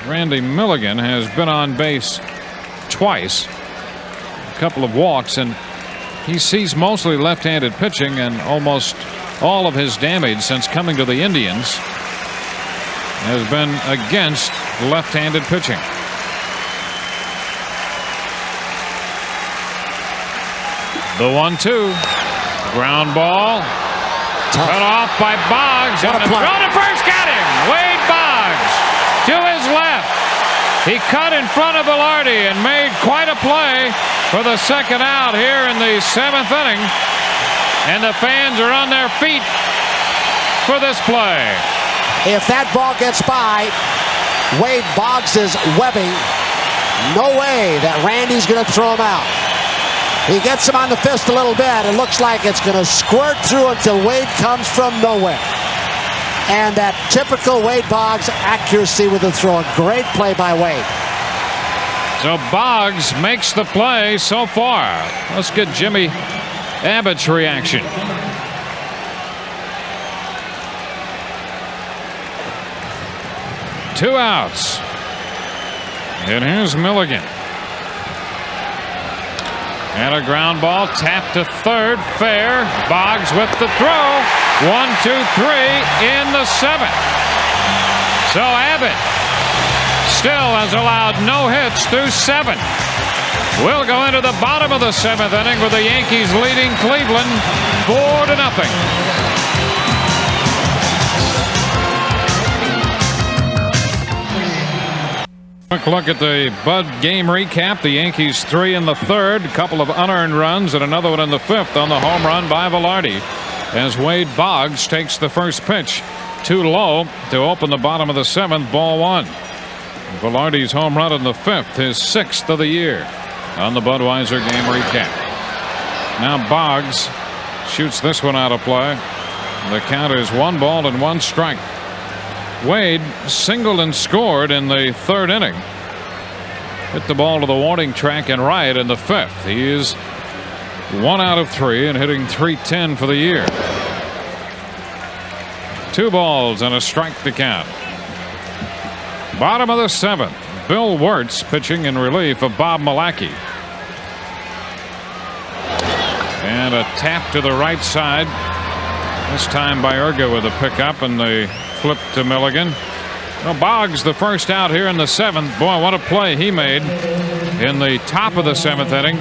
Randy Milligan, has been on base twice, a couple of walks, and he sees mostly left-handed pitching, and almost all of his damage since coming to the Indians has been against left-handed pitching. The 1-2, ground ball, cut off by Boggs, and the throw to first, got him. Wade Boggs to his left. He cut in front of Velarde and made quite a play for the second out here in the 7th inning. And the fans are on their feet for this play. If that ball gets by Wade Boggs' webbing, no way that Randy's going to throw him out. He gets him on the fist a little bit. It looks like it's going to squirt through until Wade comes from nowhere. And that typical Wade Boggs accuracy with the throw. Great play by Wade. So Boggs makes the play so far. Let's get Jimmy Abbott's reaction. Two outs. And here's Milligan. And a ground ball tapped to third, fair. Boggs with the throw. 1, 2, 3 in the 7th. So Abbott still has allowed no hits through 7. We'll go into the bottom of the 7th inning with the Yankees leading Cleveland 4-0. Quick look at the Bud game recap. The Yankees 3 in the 3rd, a couple of unearned runs, and another one in the 5th on the home run by Velarde. As Wade Boggs takes the first pitch too low to open the bottom of the 7th, ball 1. Velarde's home run in the 5th, his 6th of the year on the Budweiser game recap. Now Boggs shoots this one out of play. The count is 1 ball and 1 strike. Wade singled and scored in the 3rd inning. Hit the ball to the warning track and right in the 5th. He is 1 out of 3 and hitting .310 for the year. 2 balls and a strike to count. Bottom of the 7th. Bill Wirtz pitching in relief of Bob Malacky. And a tap to the right side. This time Baerga with a pickup, and the flip to Milligan. Well, Boggs the first out here in the 7th. Boy, what a play he made in the top of the 7th inning.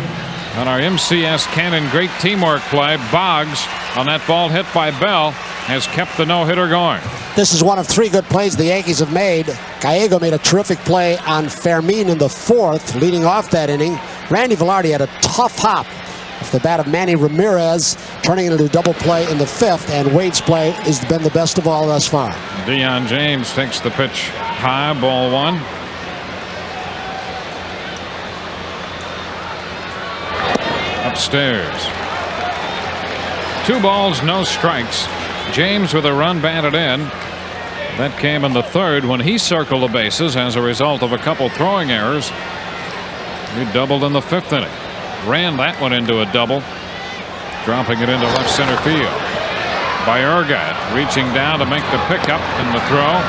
On our MCS Cannon great teamwork play, Boggs on that ball hit by Bell has kept the no-hitter going. This is one of 3 good plays the Yankees have made. Gallego made a terrific play on Fermin in the 4th, leading off that inning. Randy Velarde had a tough hop off the bat of Manny Ramirez, turning it into a double play in the 5th, and Wade's play has been the best of all thus far. Deion James takes the pitch high, ball 1. Upstairs. 2 balls, no strikes. James with a run batted in. That came in the 3rd when he circled the bases as a result of a couple throwing errors. He doubled in the 5th inning. Ran that one into a double, dropping it into left center field. Baerga reaching down to make the pickup in the throw.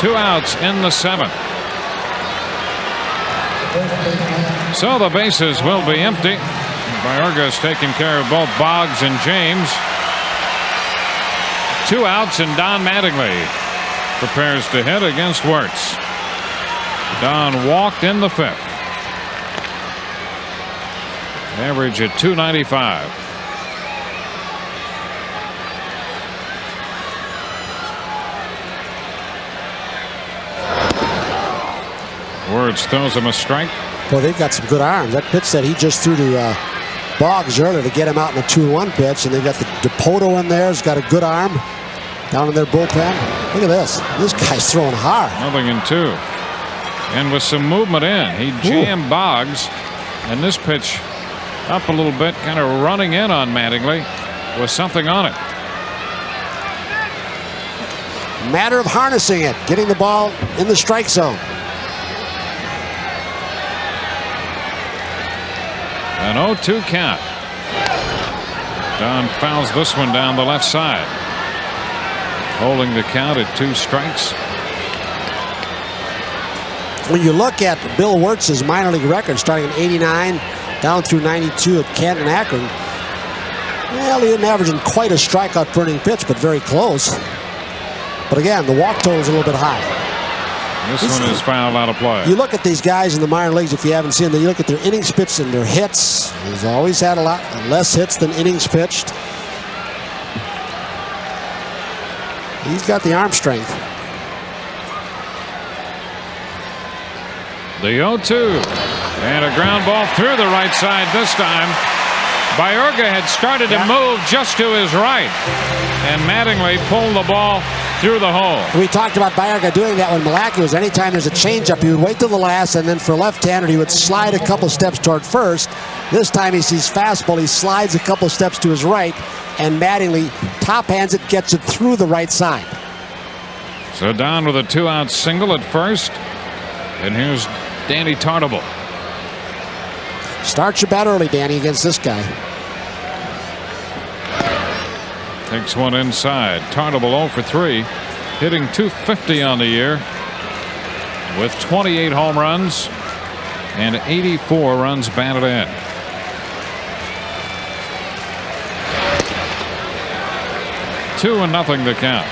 2 outs in the 7th. So the bases will be empty. Baerga's taking care of both Boggs and James. 2 outs, and Don Mattingly prepares to hit against Wirtz. Don walked in the 5th. Average at .295. Wirtz throws him a strike. Well, they've got some good arms. That pitch that he just threw to Boggs earlier to get him out in a 2-1 pitch, and they've got the DePoto in there. He's got a good arm down in their bullpen. Look at this. This guy's throwing hard. 0-2. And with some movement in, he jammed Boggs, and this pitch up a little bit, kind of running in on Mattingly with something on it. Matter of harnessing it, getting the ball in the strike zone. An 0-2 count. Don fouls this one down the left side, holding the count at 2 strikes. When you look at Bill Wirtz's minor league record, starting in '89 down through '92 at Kent and Akron, well, he didn't average in quite a strikeout per inning pitch, but very close. But again, the walk total is a little bit high. This one is fouled out of play. You look at these guys in the minor leagues, if you haven't seen them, you look at their innings pitched and their hits. He's always had a lot less hits than innings pitched. He's got the arm strength. The 0-2. And a ground ball through the right side this time. Baerga had started to move just to his right, and Mattingly pulled the ball through the hole. We talked about Baerga doing that when Milwaukee was. Anytime there's a changeup, he would wait till the last, and then for left-hander, he would slide a couple steps toward first. This time he sees fastball, he slides a couple steps to his right, and Mattingly top hands it, gets it through the right side. So down with a 2-out single at first, and here's Danny Tartable. Start your bat early, Danny, against this guy. Takes one inside. Tartable 0 for 3, hitting .250 on the year with 28 home runs and 84 runs batted in. Two and nothing to count.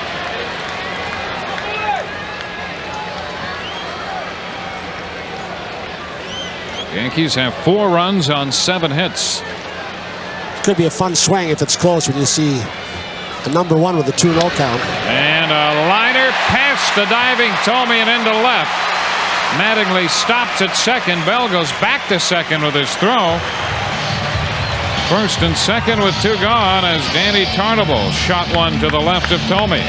Yankees have 4 runs on 7 hits. Could be a fun swing if it's close when you see the number 1 with the 2-0 count. And a liner past the diving Thome and into left. Mattingly stops at second. Bell goes back to second with his throw. First and second with 2 gone as Danny Tartable shot one to the left of Thome.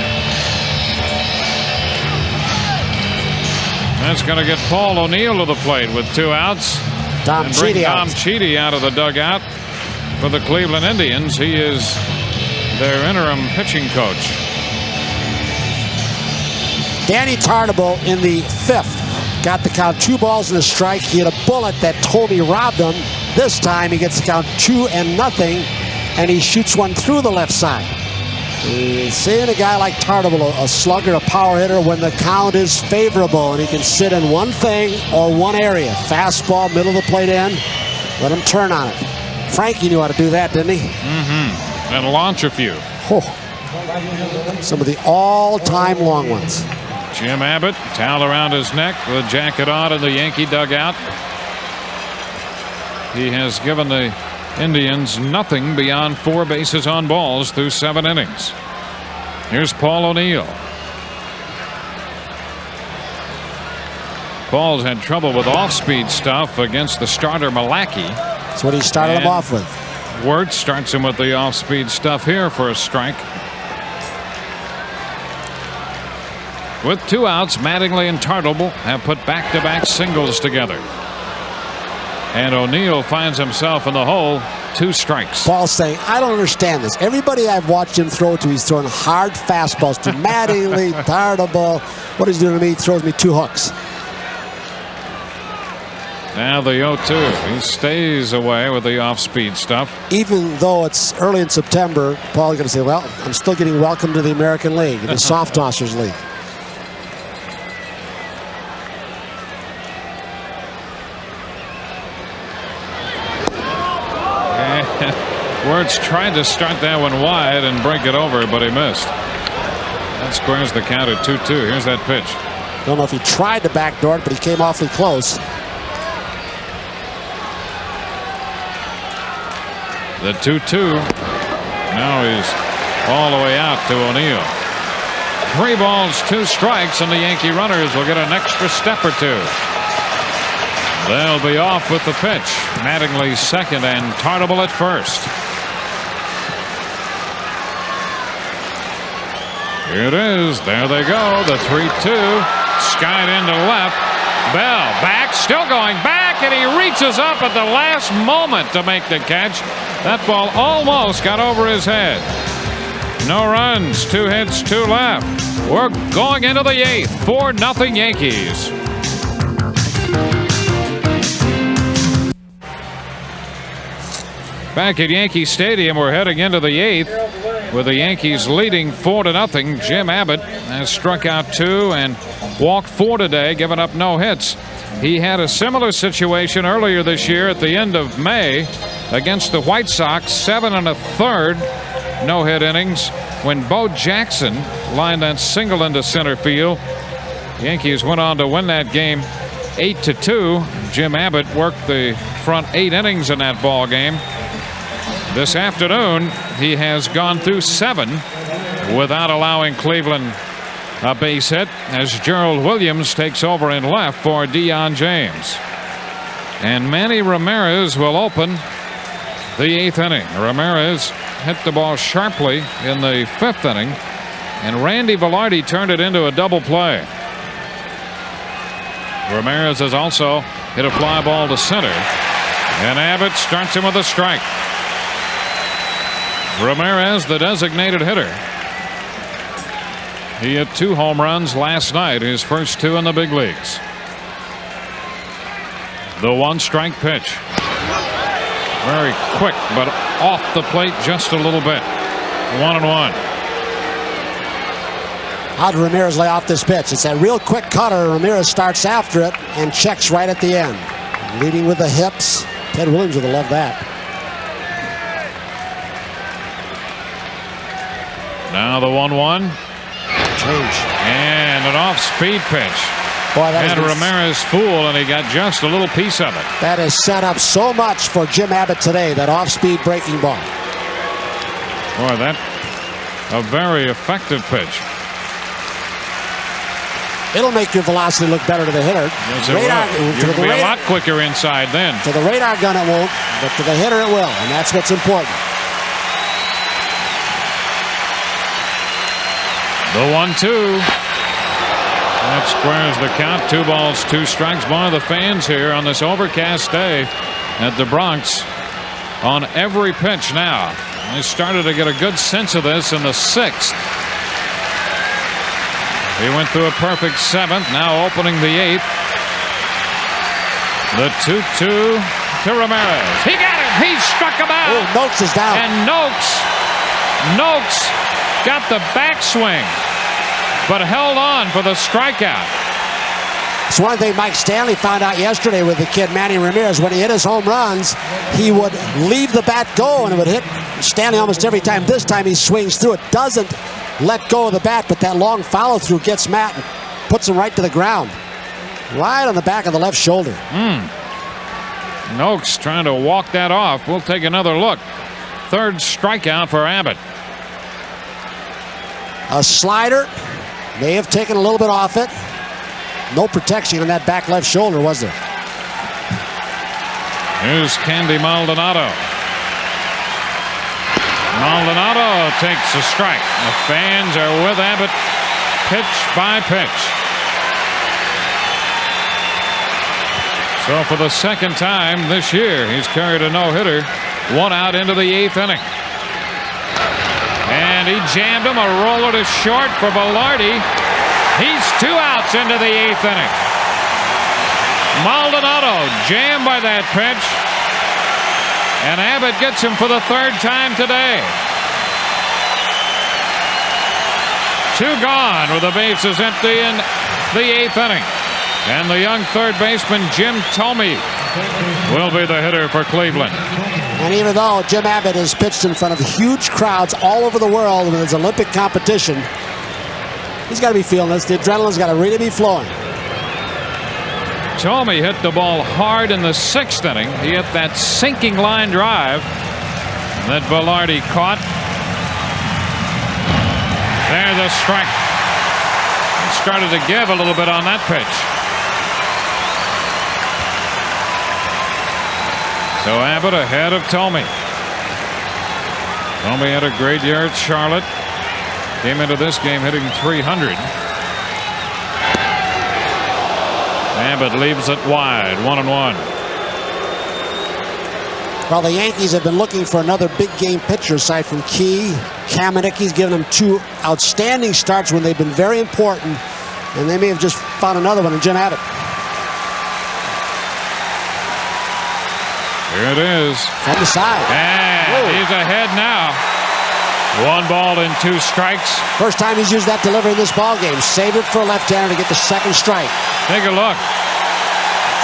That's going to get Paul O'Neill to the plate with 2 outs. Tom Cheedy out of the dugout for the Cleveland Indians. He is their interim pitching coach. Danny Tartable in the 5th got the count 2 balls and a strike. He had a bullet that Thome robbed him. This time he gets the count 2-0, and he shoots one through the left side. Seeing a guy like Tartable, a slugger, a power hitter, when the count is favorable and he can sit in one thing or one area. Fastball, middle of the plate end, let him turn on it. Frankie knew how to do that, didn't he? Mm-hmm. And launch a few. Oh. Some of the all-time long ones. Jim Abbott, towel around his neck, the jacket on in the Yankee dugout. He has given the Indians nothing beyond 4 bases on balls through 7 innings. Here's Paul O'Neill. Paul's had trouble with off-speed stuff against the starter Milwaukee. That's what he started him off with. Wirtz starts him with the off-speed stuff here for a strike. With 2 outs, Mattingly and Tartable have put back-to-back singles together. And O'Neill finds himself in the hole, 2 strikes. Paul's saying, I don't understand this. Everybody I've watched him throw to, he's throwing hard fastballs to Mattingly, Tartable. What he's doing to me, he throws me 2 hooks. Now the 0-2. He stays away with the off-speed stuff. Even though it's early in September, Paul's going to say, well, I'm still getting welcome to the American League, the Soft Tossers League. Wirtz tried to start that one wide and break it over, but he missed. That squares the count at 2-2. Here's that pitch. Don't know if he tried to backdoor it, but he came awfully close. The 2-2. Now he's all the way out to O'Neill. 3 balls, 2 strikes, and the Yankee runners will get an extra step or 2. They'll be off with the pitch. Mattingly second and Tartable at first. Here it is. There they go. The 3-2. Skied into left. Bell back. Still going back. And he reaches up at the last moment to make the catch. That ball almost got over his head. No runs. 2 hits, 2 left. We're going into the 8th. 4-0 Yankees. Back at Yankee Stadium, we're heading into the 8th with the Yankees leading 4-0. Jim Abbott has struck out 2 and walked 4 today, giving up no hits. He had a similar situation earlier this year at the end of May against the White Sox, 7 1/3 no-hit innings when Bo Jackson lined that single into center field. The Yankees went on to win that game 8-2. Jim Abbott worked the front 8 innings in that ball game. This afternoon, he has gone through 7 without allowing Cleveland a base hit as Gerald Williams takes over in left for Deion James. And Manny Ramirez will open the 8th inning. Ramirez hit the ball sharply in the 5th inning, and Randy Velarde turned it into a double play. Ramirez has also hit a fly ball to center, and Abbott starts him with a strike. Ramirez, the designated hitter. He hit 2 home runs last night, his first 2 in the big leagues. The 1-strike pitch. Very quick, but off the plate just a little bit. 1-1. How did Ramirez lay off this pitch? It's a real quick cutter. Ramirez starts after it and checks right at the end. Leading with the hips. Ted Williams would have loved that. Now the 1-1. Change. And an off-speed pitch. Boy, that had Ramirez fooled, and he got just a little piece of it. That is set up so much for Jim Abbott today, that off-speed breaking ball. Boy, that a very effective pitch. It'll make your velocity look better to the hitter. Yes, it will. You'll be a lot quicker inside then. To the radar gun it won't, but to the hitter it will, and that's what's important. The 1-2. That squares the count. 2 balls, 2 strikes. One of the fans here on this overcast day at the Bronx on every pitch now. They started to get a good sense of this in the 6th. He went through a perfect 7th, now opening the 8th. The 2-2 to Ramirez. He got it. He struck him out. Oh, Noakes is down. And Noakes got the backswing, but held on for the strikeout. It's one thing Mike Stanley found out yesterday with the kid Manny Ramirez. When he hit his home runs, he would leave the bat go, and it would hit Stanley almost every time. This time he swings through it, doesn't let go of the bat, but that long follow-through gets Matt and puts him right to the ground. Right on the back of the left shoulder. Noakes trying to walk that off. We'll take another look. 3rd strikeout for Abbott. A slider. May have taken a little bit off it. No protection on that back left shoulder, was there? Here's Candy Maldonado. Maldonado takes a strike. The fans are with Abbott pitch by pitch. So for the 2nd time this year, he's carried a no-hitter. 1 out into the 8th inning. And he jammed him, a roller to short for Velarde. He's 2 outs into the 8th inning. Maldonado jammed by that pitch. And Abbott gets him for the 3rd time today. 2 gone with the bases empty in the 8th inning. And the young 3rd baseman Jim Thome will be the hitter for Cleveland. And even though Jim Abbott has pitched in front of huge crowds all over the world in his Olympic competition, he's got to be feeling this. The adrenaline's got to really be flowing. Thome hit the ball hard in the 6th inning. He hit that sinking line drive that Velarde caught. There's the strike. He started to give a little bit on that pitch. So Abbott ahead of Tomey. Tomey had a great year at Charlotte. Came into this game hitting .300. Abbott leaves it wide, 1-1. Well, the Yankees have been looking for another big game pitcher aside from Key. Kamenicki's given them 2 outstanding starts when they've been very important, and they may have just found another one in Jim Abbott. Here it is. From the side. And he's ahead now. 1 ball and 2 strikes. First time he's used that delivery in this ball game. Saved it for a left-hander to get the second strike. Take a look.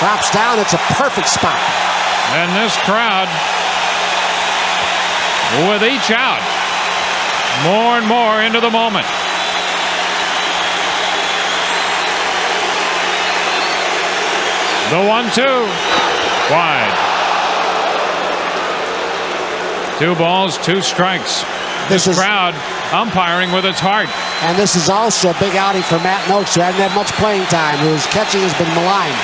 Drops down. It's a perfect spot. And this crowd, with each out, more and more into the moment. The 1-2. Wide. 2 balls, 2 strikes. This crowd umpiring with its heart. And this is also a big outing for Matt Noakes, who hasn't had much playing time, whose catching has been maligned.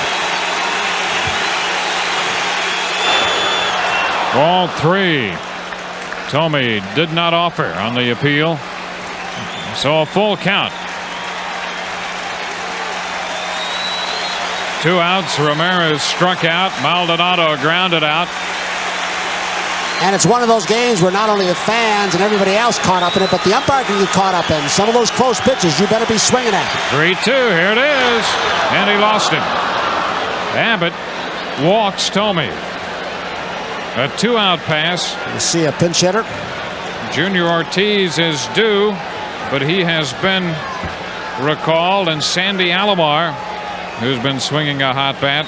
Ball 3. Tomey did not offer on the appeal. So a full count. 2 outs. Ramirez struck out. Maldonado grounded out. And it's one of those games where not only the fans and everybody else caught up in it, but the umpire can get caught up in. Some of those close pitches you better be swinging at. 3-2. Here it is. And he lost him. Abbott walks Tomey. A 2-out pass. You see a pinch hitter. Junior Ortiz is due, but he has been recalled. And Sandy Alomar, who's been swinging a hot bat,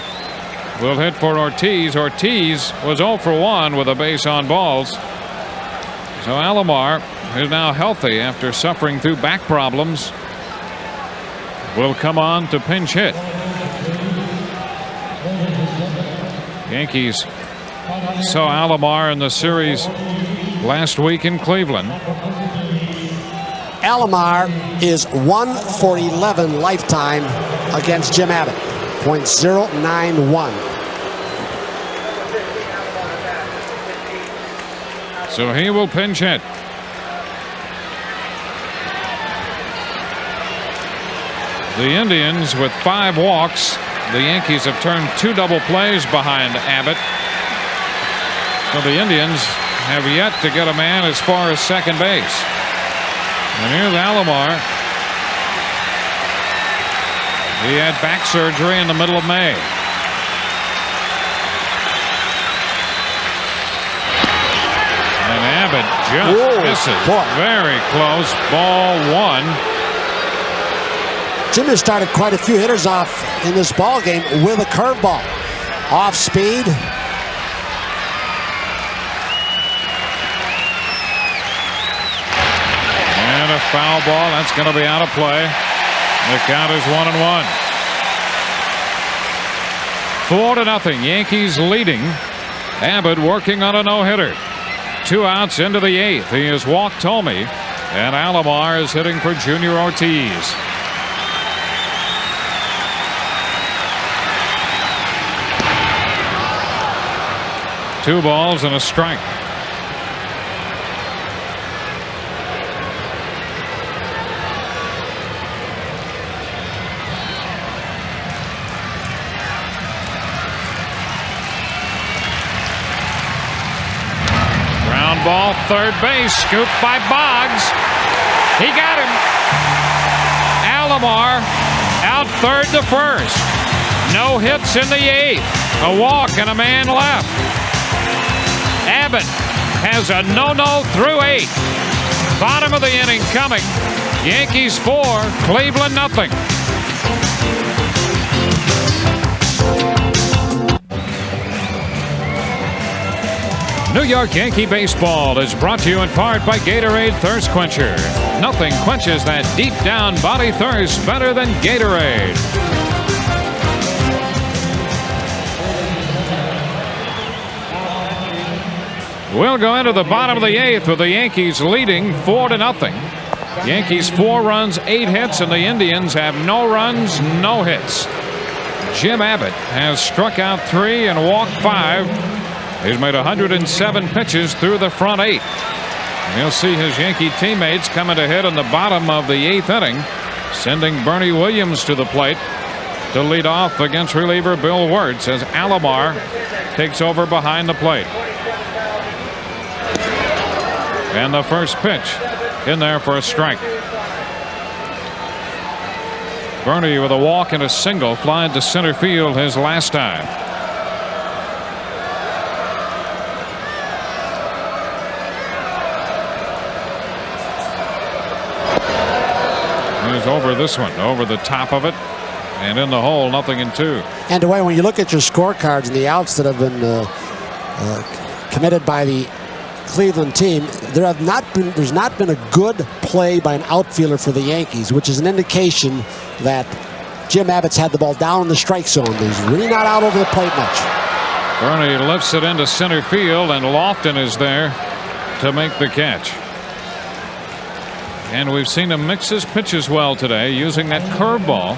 will hit for Ortiz. Ortiz was 0 for 1 with a base on balls. So Alomar, who's now healthy after suffering through back problems, will come on to pinch hit. Yankees saw Alomar in the series last week in Cleveland. Alomar is 1 for 11 lifetime against Jim Abbott. .091. So he will pinch hit. The Indians with 5 walks. The Yankees have turned 2 double plays behind Abbott. So the Indians have yet to get a man as far as second base. And here's Alomar. He had back surgery in the middle of May. And Abbott just misses. Very close. Ball 1. Jim has started quite a few hitters off in this ball game with a curveball. Off speed. And a foul ball. That's going to be out of play. The count is 1-1. 4-0. Yankees leading. Abbott working on a no-hitter. 2 outs into the 8th. He has walked Tomey, and Alomar is hitting for Junior Ortiz. Two balls and a strike. Ball, third base, scooped by Boggs. He got him. Alomar out third to first. No hits in the 8th. A walk and a man left. Abbott has a no-no through 8. Bottom of the inning coming. Yankees 4, Cleveland nothing. New York Yankee baseball is brought to you in part by Gatorade Thirst Quencher. Nothing quenches that deep down body thirst better than Gatorade. We'll go into the bottom of the 8th with the Yankees leading 4-0. Yankees 4 runs, 8 hits, and the Indians have no runs, no hits. Jim Abbott has struck out 3 and walked 5. He's made 107 pitches through the front 8. And he'll see his Yankee teammates coming to hit in the bottom of the 8th inning, sending Bernie Williams to the plate to lead off against reliever Bill Wirtz as Alomar takes over behind the plate. And the first pitch in there for a strike. Bernie with a walk and a single flying to center field his last time. He's over this one, over the top of it, and in the hole, 0-2. And Dwayne, when you look at your scorecards and the outs that have been committed by the Cleveland team, there's not been a good play by an outfielder for the Yankees, which is an indication that Jim Abbott's had the ball down in the strike zone. He's really not out over the plate much. Bernie lifts it into center field, and Lofton is there to make the catch. And we've seen him mix his pitches well today, using that curveball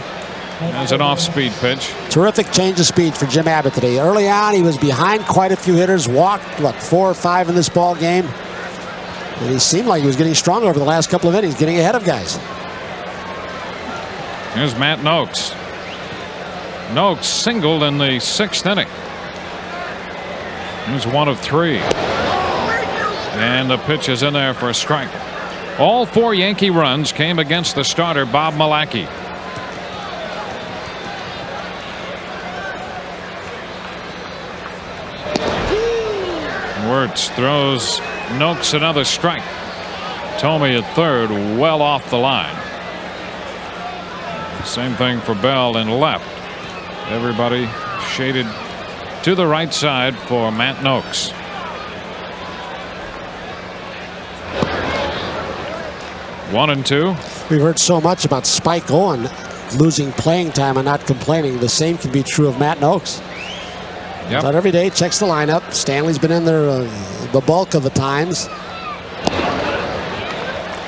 as an off-speed pitch. Terrific change of speed for Jim Abbott today. Early on, he was behind quite a few hitters, walked, 4 or 5 in this ball game. And he seemed like he was getting stronger over the last couple of innings, getting ahead of guys. Here's Matt Noakes. Noakes singled in the 6th inning. He's 1 of 3. And the pitch is in there for a strike. All 4 Yankee runs came against the starter, Bob Malacky. Wirtz throws Noakes another strike. Tomey at third, well off the line. Same thing for Bell in left. Everybody shaded to the right side for Matt Noakes. One and two. We've heard so much about Spike Owen losing playing time and not complaining. The same can be true of Matt Noakes. Yep. But every day checks the lineup. Stanley's been in there the bulk of the times.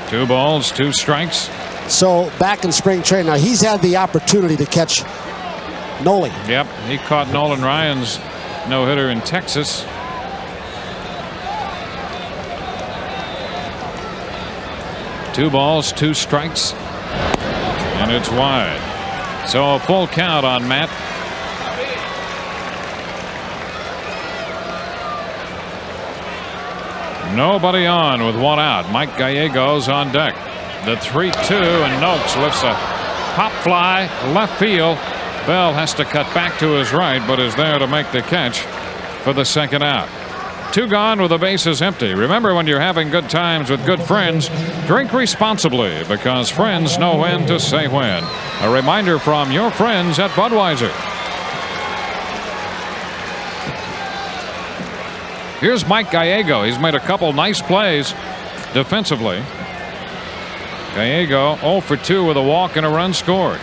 2 balls, 2 strikes. So back in spring training, now he's had the opportunity to catch Nolan. Yep, he caught Nolan Ryan's no-hitter in Texas. Two balls, 2 strikes, and it's wide. So a full count on Matt. Nobody on with 1 out. Mike Gallegos on deck. The 3-2, and Noakes lifts a pop fly left field. Bell has to cut back to his right, but is there to make the catch for the 2nd out. 2 gone with the bases empty. Remember, when you're having good times with good friends, drink responsibly, because friends know when to say when. A reminder from your friends at Budweiser. Here's Mike Gallego. He's made a couple nice plays defensively. Gallego 0 for 2 with a walk and a run scored.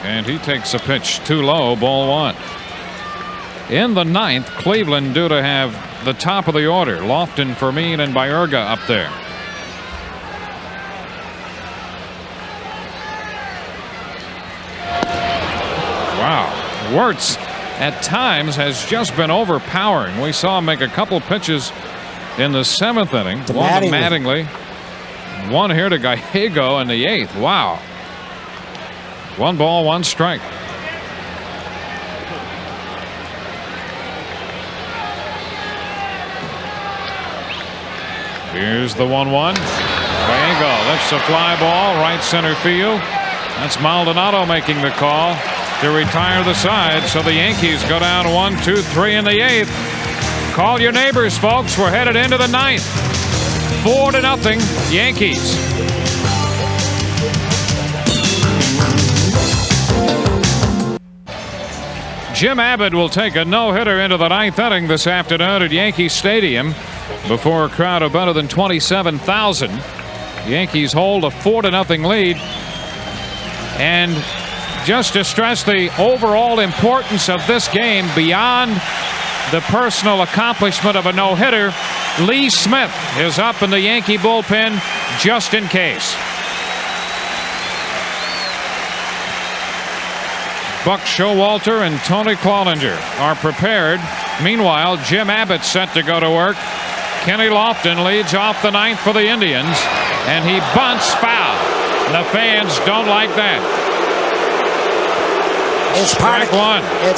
And he takes a pitch too low, ball 1. In the 9th, Cleveland due to have the top of the order. Lofton, Fermin, and Baerga up there. Wow. Wirtz at times has just been overpowering. We saw him make a couple pitches in the 7th inning. One to Mattingly. One here to Gallego in the 8th. Wow. 1 ball, 1 strike. Here's the 1-1. Gallego lifts a fly ball right center field. That's Maldonado making the call to retire the side. So the Yankees go down 1, 2, 3 in the 8th. Call your neighbors, folks. We're headed into the 9th. 4-0 Yankees. Jim Abbott will take a no-hitter into the 9th inning this afternoon at Yankee Stadium before a crowd of better than 27,000. Yankees hold a 4-0 lead. And just to stress the overall importance of this game beyond the personal accomplishment of a no-hitter, Lee Smith is up in the Yankee bullpen just in case. Buck Showalter and Tony Clollinger are prepared. Meanwhile, Jim Abbott set to go to work. Kenny Lofton leads off the ninth for the Indians, and he bunts foul. The fans don't like that. It's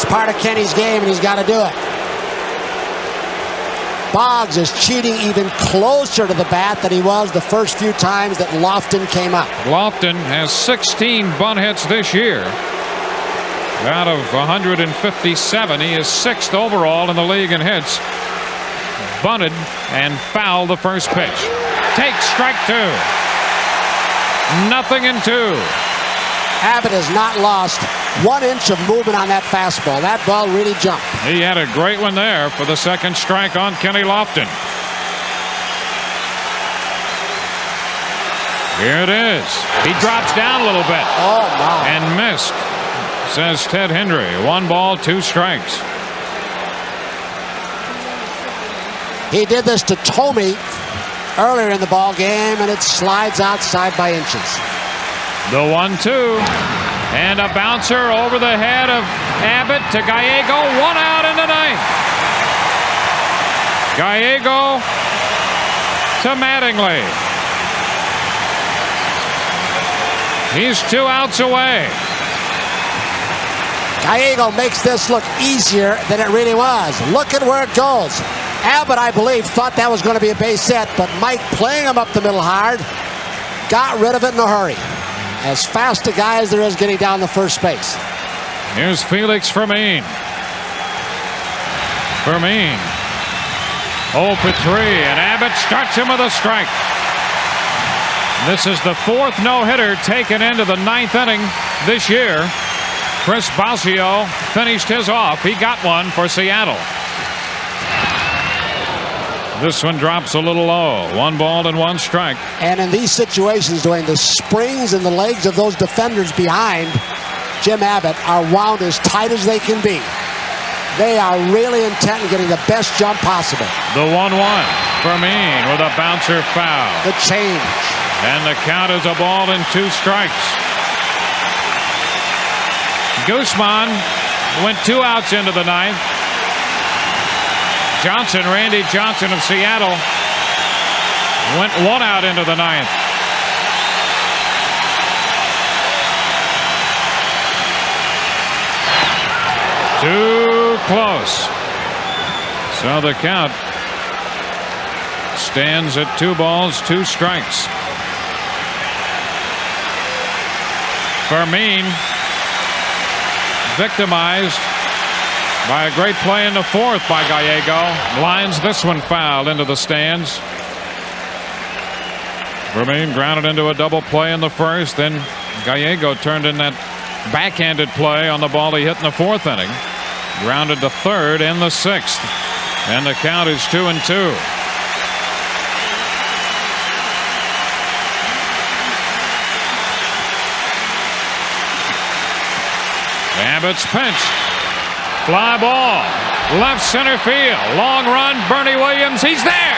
part of Kenny's game, and he's got to do it. Boggs is cheating even closer to the bat than he was the first few times that Lofton came up. Lofton has 16 bunt hits this year. Out of 157, he is 6th overall in the league in hits. Bunted and fouled the first pitch. Takes strike 2. 0-2. Abbott has not lost 1 inch of movement on that fastball. That ball really jumped. He had a great one there for the second strike on Kenny Lofton. Here it is. He drops down a little bit. Oh, my. And missed, says Ted Hendry. 1 ball, 2 strikes. He did this to Tomey earlier in the ball game, and it slides outside by inches. The 1-2. And a bouncer over the head of Abbott to Gallego. 1 out in the ninth. Gallego to Mattingly. He's 2 outs away. Gallego makes this look easier than it really was. Look at where it goes. Abbott, I believe, thought that was going to be a base hit, but Mike, playing him up the middle hard, got rid of it in a hurry. As fast a guy as there is getting down the first base. Here's Felix Fermin. Fermin 0 for 3, and Abbott starts him with a strike. This is the 4th no-hitter taken into the 9th inning this year. Chris Bosio finished his off. He got one for Seattle. This one drops a little low. 1 ball and 1 strike. And in these situations, Dwayne, the springs and the legs of those defenders behind Jim Abbott are wound as tight as they can be. They are really intent on getting the best jump possible. The 1-1. Fermin with a bouncer foul. The change. And the count is a ball and 2 strikes. Guzman went 2 outs into the ninth. Johnson, Randy Johnson of Seattle, went 1 out into the ninth. Too close. So the count stands at 2 balls, 2 strikes. Fermin victimized by a great play in the 4th by Gallego. Lines this one foul into the stands. Fermin grounded into a double play in the 1st. Then Gallego turned in that backhanded play on the ball he hit in the 4th inning. Grounded to 3rd in the 6th. And the count is 2-2. Abbott's pinch. Fly ball, left center field, long run, Bernie Williams, he's there.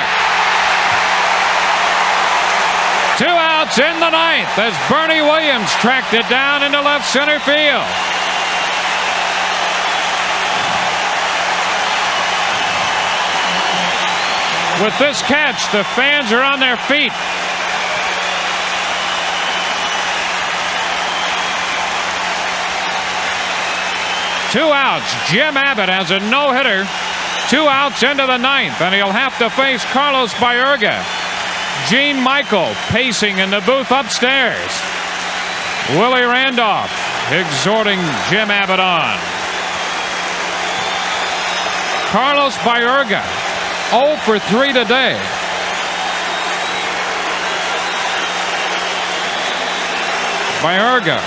2 outs in the ninth as Bernie Williams tracked it down into left center field. With this catch, the fans are on their feet. Two outs. Jim Abbott has a no-hitter. 2 outs into the ninth, and he'll have to face Carlos Baerga. Gene Michael pacing in the booth upstairs. Willie Randolph exhorting Jim Abbott on. Carlos Baerga 0 for 3 today. Baerga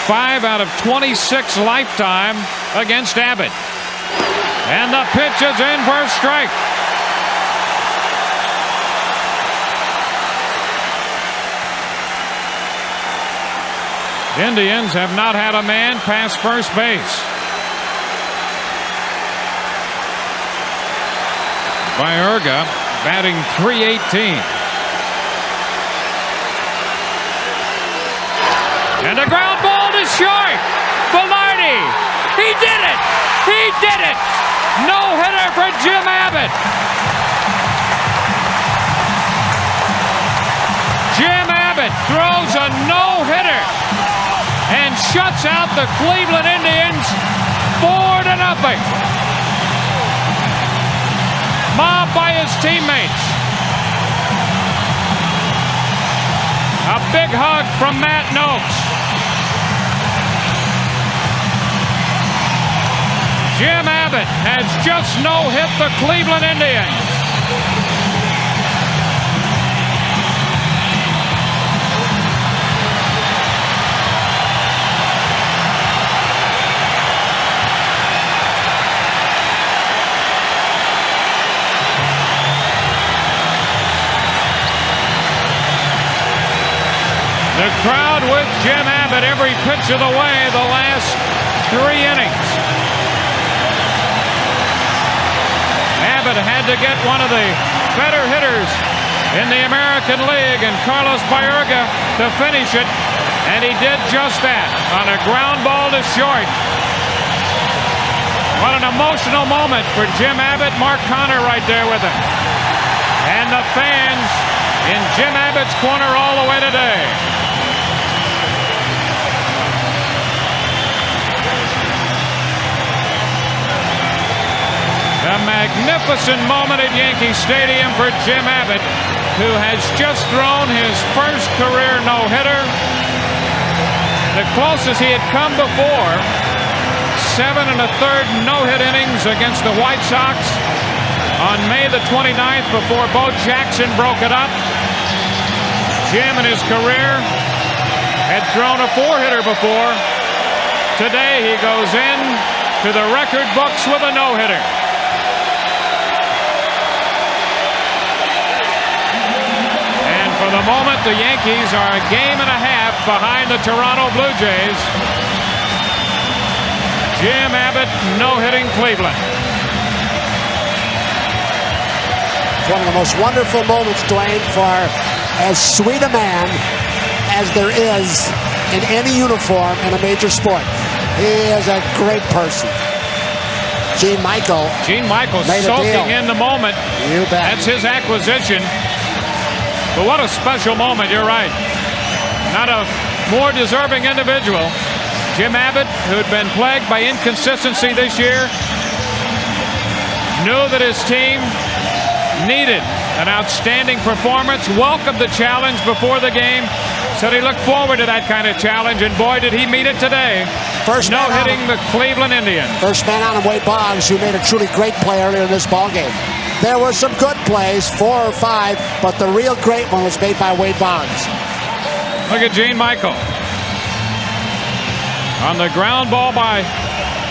5 out of 26 lifetime against Abbott. And the pitch is in for a strike. Indians have not had a man past first base. Baerga batting .318. And a ground ball to short. Velarde. He did it. He did it. No-hitter for Jim Abbott. Jim Abbott throws a no-hitter and shuts out the Cleveland Indians 4-0. Mobbed by his teammates. A big hug from Matt Noakes. Jim Abbott has just no-hit the Cleveland Indians. The crowd with Jim Abbott every pitch of the way the last 3 innings. Abbott had to get one of the better hitters in the American League, and Carlos Baerga to finish it, and he did just that on a ground ball to short. What an emotional moment for Jim Abbott. Mark Connor right there with him. And the fans in Jim Abbott's corner all the way today. A magnificent moment at Yankee Stadium for Jim Abbott, who has just thrown his first career no-hitter. The closest he had come before, 7 1/3 no-hit innings against the White Sox on May the 29th before Bo Jackson broke it up. Jim in his career had thrown a 4-hitter before. Today he goes in to the record books with a no-hitter. For the moment, the Yankees are a game and a half behind the Toronto Blue Jays. Jim Abbott no-hitting Cleveland. It's one of the most wonderful moments, Dwayne, for as sweet a man as there is in any uniform in a major sport. He is a great person. Gene Michael soaking in the moment. You bet. That's his acquisition. But what a special moment, you're right. Not a more deserving individual. Jim Abbott, who'd been plagued by inconsistency this year, knew that his team needed an outstanding performance, welcomed the challenge before the game, said he looked forward to that kind of challenge, and boy, did he meet it today. First no-hitting the Cleveland Indians. First man on him, Wade Boggs, who made a truly great play earlier in this ballgame. There were some good plays, 4 or 5, but the real great one was made by Wade Boggs. Look at Gene Michael. On the ground ball by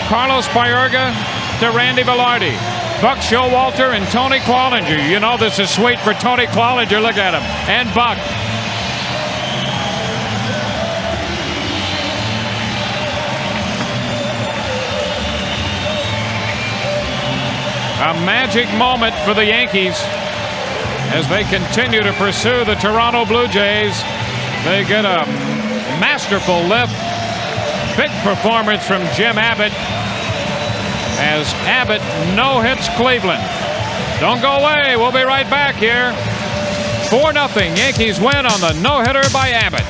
Carlos Baerga to Randy Velarde. Buck Showalter and Tony Clollinger. You know this is sweet for Tony Clollinger. Look at him. And Buck. A magic moment for the Yankees as they continue to pursue the Toronto Blue Jays. They get a masterful lift. Big performance from Jim Abbott as Abbott no-hits Cleveland. Don't go away. We'll be right back here. 4-0 Yankees win on the no-hitter by Abbott.